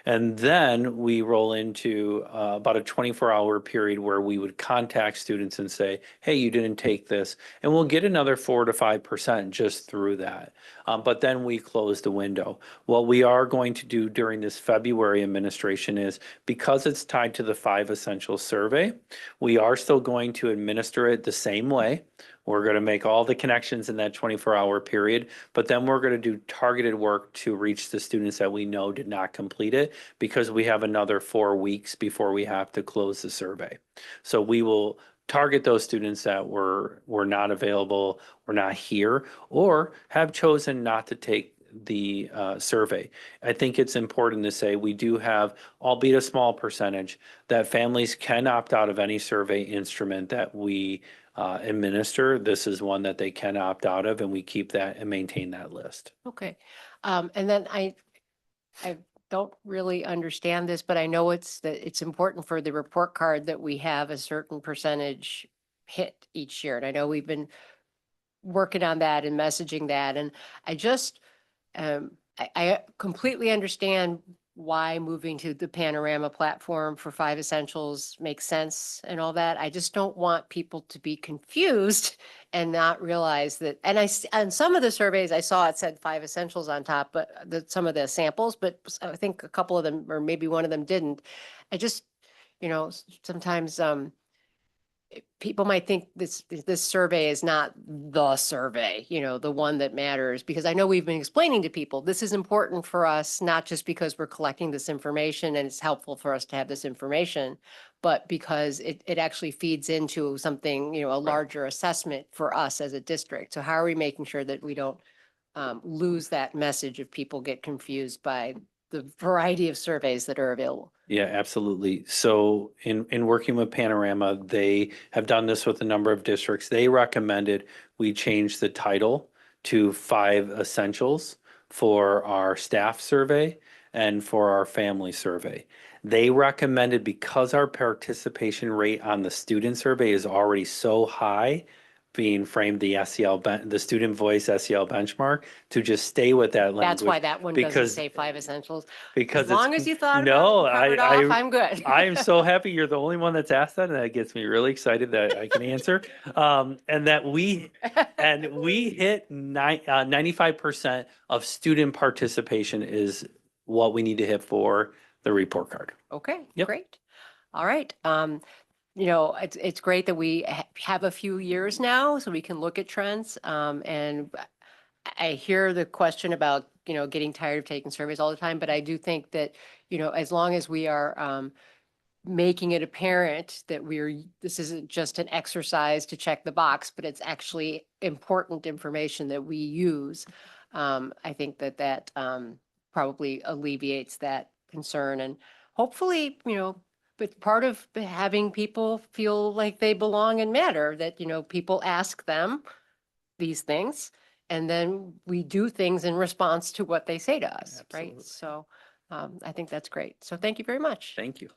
Speaker 20: And then we roll into about a 24-hour period where we would contact students and say, hey, you didn't take this. And we'll get another 4 to 5% just through that. But then we close the window. What we are going to do during this February administration is, because it's tied to the 5 Essentials survey, we are still going to administer it the same way. We're going to make all the connections in that 24-hour period, but then we're going to do targeted work to reach the students that we know did not complete it, because we have another 4 weeks before we have to close the survey. So we will target those students that were not available, or not here, or have chosen not to take the survey. I think it's important to say we do have, albeit a small percentage, that families can opt out of any survey instrument that we administer. This is one that they can opt out of, and we keep that and maintain that list.
Speaker 14: Okay. And then I don't really understand this, but I know it's important for the report card that we have a certain percentage hit each year. And I know we've been working on that and messaging that. And I just, I completely understand why moving to the Panorama platform for 5 Essentials makes sense and all that. I just don't want people to be confused and not realize that. And on some of the surveys I saw, it said 5 Essentials on top, but some of the samples, but I think a couple of them, or maybe one of them didn't. I just, sometimes people might think this survey is not the survey, the one that matters, because I know we've been explaining to people, this is important for us, not just because we're collecting this information and it's helpful for us to have this information, but because it actually feeds into something, a larger assessment for us as a district. So how are we making sure that we don't lose that message if people get confused by the variety of surveys that are available?
Speaker 20: Yeah, absolutely. So in working with Panorama, they have done this with a number of districts. They recommended we change the title to 5 Essentials for our staff survey and for our family survey. They recommended, because our participation rate on the student survey is already so high, being framed the the student voice SEL benchmark, to just stay with that language.
Speaker 14: That's why that one doesn't
Speaker 20: because
Speaker 14: say 5 essentials.
Speaker 20: because
Speaker 14: As long
Speaker 20: it's-
Speaker 14: as you thought
Speaker 20: no,
Speaker 14: about it and covered off, I'm good.
Speaker 20: I am so happy you're the only one that's asked that, and that gets me really excited that I can answer. And that we hit 95% of student participation is what we need to hit for the report card.
Speaker 14: Okay,
Speaker 20: Yep.
Speaker 14: great. All right. You know, it's great that we have a few years now so we can look at trends. And I hear the question about, you know, getting tired of taking surveys all the time, but I do think that, you know, as long as we are making it apparent that this isn't just an exercise to check the box, but it's actually important information that we use. I think that probably alleviates that concern, and hopefully, you know, but part of having people feel like they belong and matter, that, you know, people ask them these things and then we do things in response to what they say to us, right?
Speaker 20: Absolutely.
Speaker 14: So I think that's great. So thank you very much.
Speaker 20: Thank you.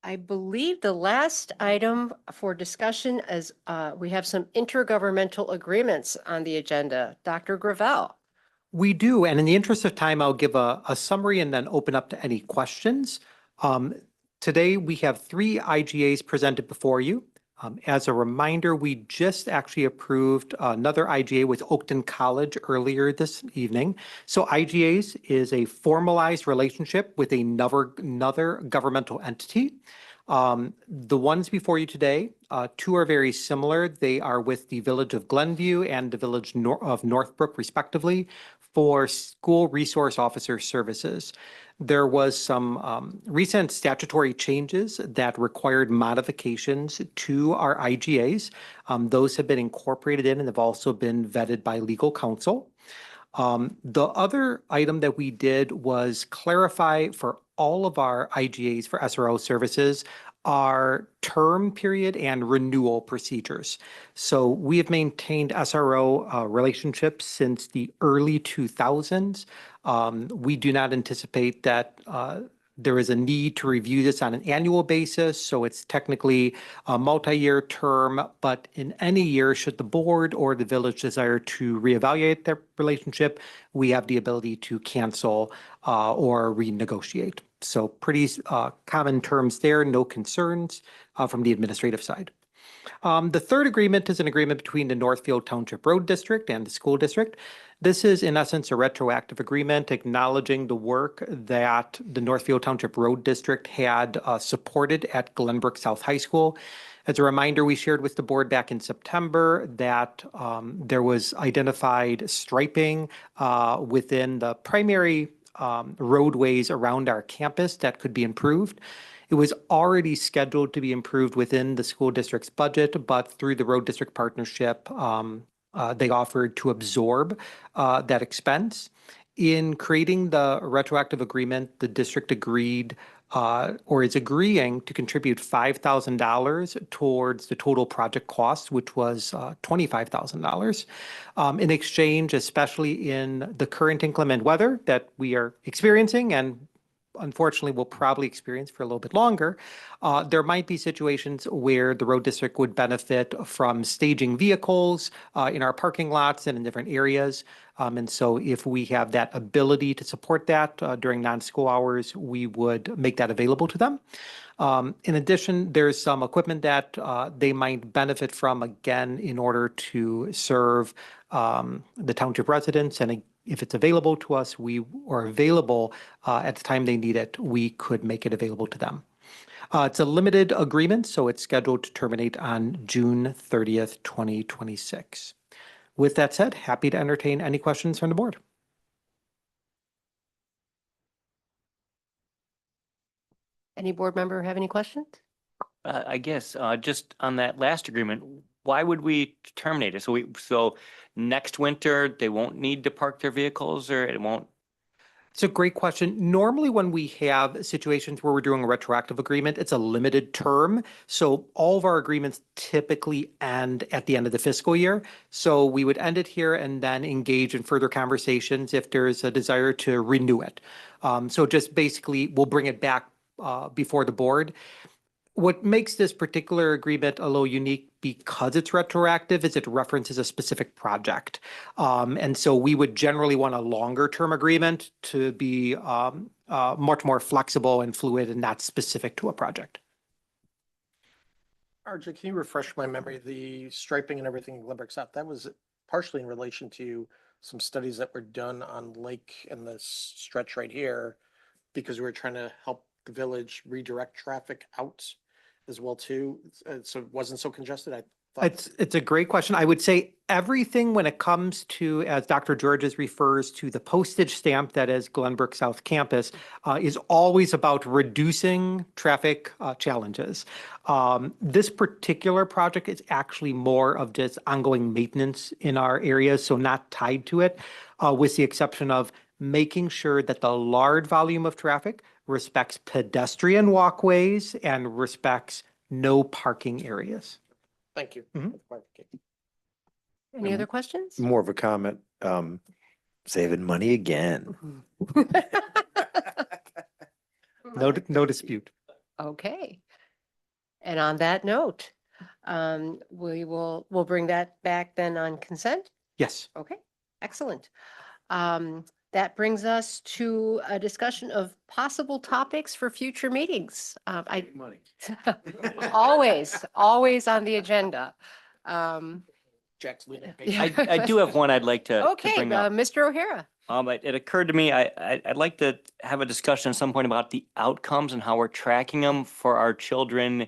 Speaker 14: I believe the last item for discussion is we have some intergovernmental agreements on the agenda. Dr. Gravel.
Speaker 3: We do, and in the interest of time, I'll give a summary and then open up to any questions. Today, we have 3 IGAs presented before you. As a reminder, we just actually approved another IGA with Oakton College earlier this evening. So IGAs is a formalized relationship with another governmental entity. The ones before you today, 2 are very similar. They are with the Village of Glenview and the Village of Northbrook, respectively, for school resource officer services. There was some recent statutory changes that required modifications to our IGAs. Those have been incorporated in and have also been vetted by legal counsel. The other item that we did was clarify for all of our IGAs for SRO services our term period and renewal procedures. So we have maintained SRO relationships since the early 2000s. We do not anticipate that there is a need to review this on an annual basis, so it's technically a multi-year term, but in any year, should the board or the village desire to reevaluate their relationship, we have the ability to cancel or renegotiate. So pretty common terms there, no concerns from the administrative side. The third agreement is an agreement between the Northfield Township Road District and the school district. This is in essence a retroactive agreement acknowledging the work that the Northfield Township Road District had supported at Glenbrook South High School. As a reminder, we shared with the board back in September that there was identified striping within the primary roadways around our campus that could be improved. It was already scheduled to be improved within the school district's budget, but through the road district partnership, they offered to absorb that expense. In creating the retroactive agreement, the district agreed or is agreeing to contribute $5,000 towards the total project cost, which was $25,000. In exchange, especially in the current inclement weather that we are experiencing and unfortunately will probably experience for a little bit longer, there might be situations where the road district would benefit from staging vehicles in our parking lots and in different areas. And so if we have that ability to support that during non-school hours, we would make that available to them. In addition, there's some equipment that they might benefit from, again, in order to serve the township residents. And if it's available to us, are available at the time they need it, we could make it available to them. It's a limited agreement, so it's scheduled to terminate on June 30th, 2026. With that said, happy to entertain any questions from the board.
Speaker 14: Any board member have any questions?
Speaker 17: I guess, just on that last agreement, why would we terminate it? So next winter, they won't need to park their vehicles, or it won't?
Speaker 3: It's a great question. Normally, when we have situations where we're doing a retroactive agreement, it's a limited term. So all of our agreements typically end at the end of the fiscal year. So we would end it here and then engage in further conversations if there's a desire to renew it. So just basically, we'll bring it back before the board. What makes this particular agreement a little unique because it's retroactive is it references a specific project. And so we would generally want a longer term agreement to be much more flexible and fluid and not specific to a project.
Speaker 9: RJ, can you refresh my memory? The striping and everything in Glenbrook South, that was partially in relation to some studies that were done on Lake and this stretch right here, because we were trying to help the village redirect traffic out as well too. So it wasn't so congested. I thought.
Speaker 3: It's a great question. I would say everything when it comes to, as Dr. Georges refers to, the postage stamp that is Glenbrook South Campus is always about reducing traffic challenges. This particular project is actually more of just ongoing maintenance in our areas, so not tied to it, with the exception of making sure that the large volume of traffic respects pedestrian walkways and respects no parking areas.
Speaker 9: Thank you.
Speaker 14: Any other questions?
Speaker 15: More of a comment, saving money again.
Speaker 3: No dispute.
Speaker 14: Okay. And on that note, we'll bring that back then on consent.
Speaker 3: Yes.
Speaker 14: Okay, excellent. That brings us to a discussion of possible topics for future meetings. Always on the agenda.
Speaker 9: Jack's leading.
Speaker 17: I do have one I'd like to
Speaker 14: Okay,
Speaker 17: bring up.
Speaker 14: Mr. O'Hara.
Speaker 17: It occurred to me, I'd like to have a discussion at some point about the outcomes and how we're tracking them for our children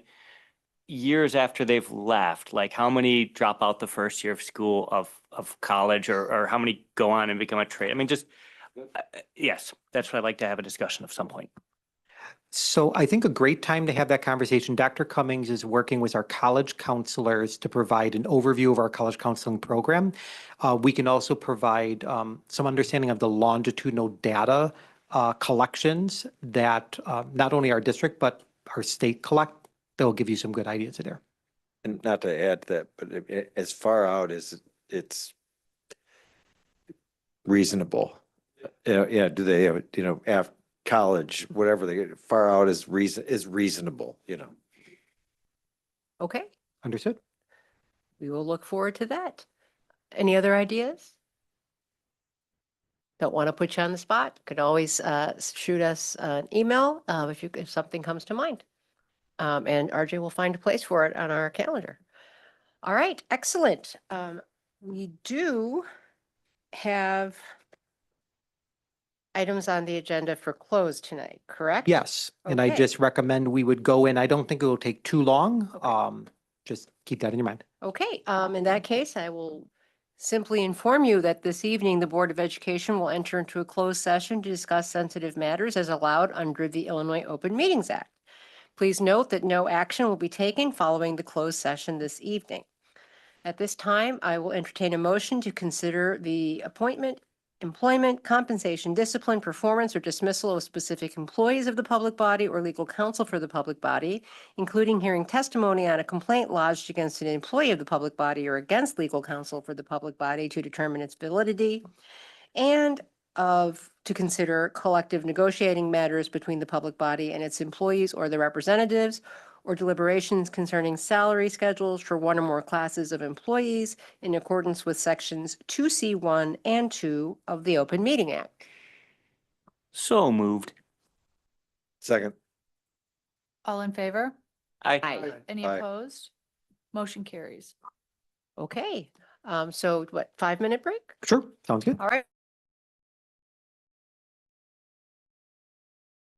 Speaker 17: years after they've left. Like how many drop out the first year of school, of college, or how many go on and become a trade. I mean, just, yes, that's what I'd like to have a discussion of some point.
Speaker 3: So I think a great time to have that conversation. Dr. Cummings is working with our college counselors to provide an overview of our college counseling program. We can also provide some understanding of the longitudinal data collections that not only our district, but our state collect. They'll give you some good ideas there.
Speaker 15: And not to add to that, but as far out as it's reasonable. Yeah, do they have, after college, whatever they get, far out is reasonable,
Speaker 14: Okay,
Speaker 3: Understood?
Speaker 14: we will look forward to that. Any other ideas? Don't want to put you on the spot. Could always shoot us an email if something comes to mind. And RJ will find a place for it on our calendar. All right, excellent. We do have items on the agenda for close tonight, correct?
Speaker 3: Yes, and I
Speaker 14: Okay.
Speaker 3: just recommend we would go in. I don't think it will take too long. Just keep that in your mind.
Speaker 14: Okay, in that case, I will simply inform you that this evening, the Board of Education will enter into a closed session to discuss sensitive matters as allowed under the Illinois Open Meetings Act. Please note that no action will be taken following the closed session this evening. At this time, I will entertain a motion to consider the appointment, employment, compensation, discipline, performance, or dismissal of specific employees of the public body or legal counsel for the public body, including hearing testimony on a complaint lodged against an employee of the public body or against legal counsel for the public body to determine its validity, and to consider collective negotiating matters between the public body and its employees or their representatives, or deliberations concerning salary schedules for one or more classes of employees in accordance with sections 2C1 and 2 of the Open Meeting Act.
Speaker 17: So moved.
Speaker 15: Second.
Speaker 4: All in favor?
Speaker 17: Aye.
Speaker 4: Any
Speaker 15: Aye.
Speaker 4: opposed? Motion carries.
Speaker 14: Okay, so what, 5-minute break?
Speaker 3: Sure, sounds good.
Speaker 14: All right.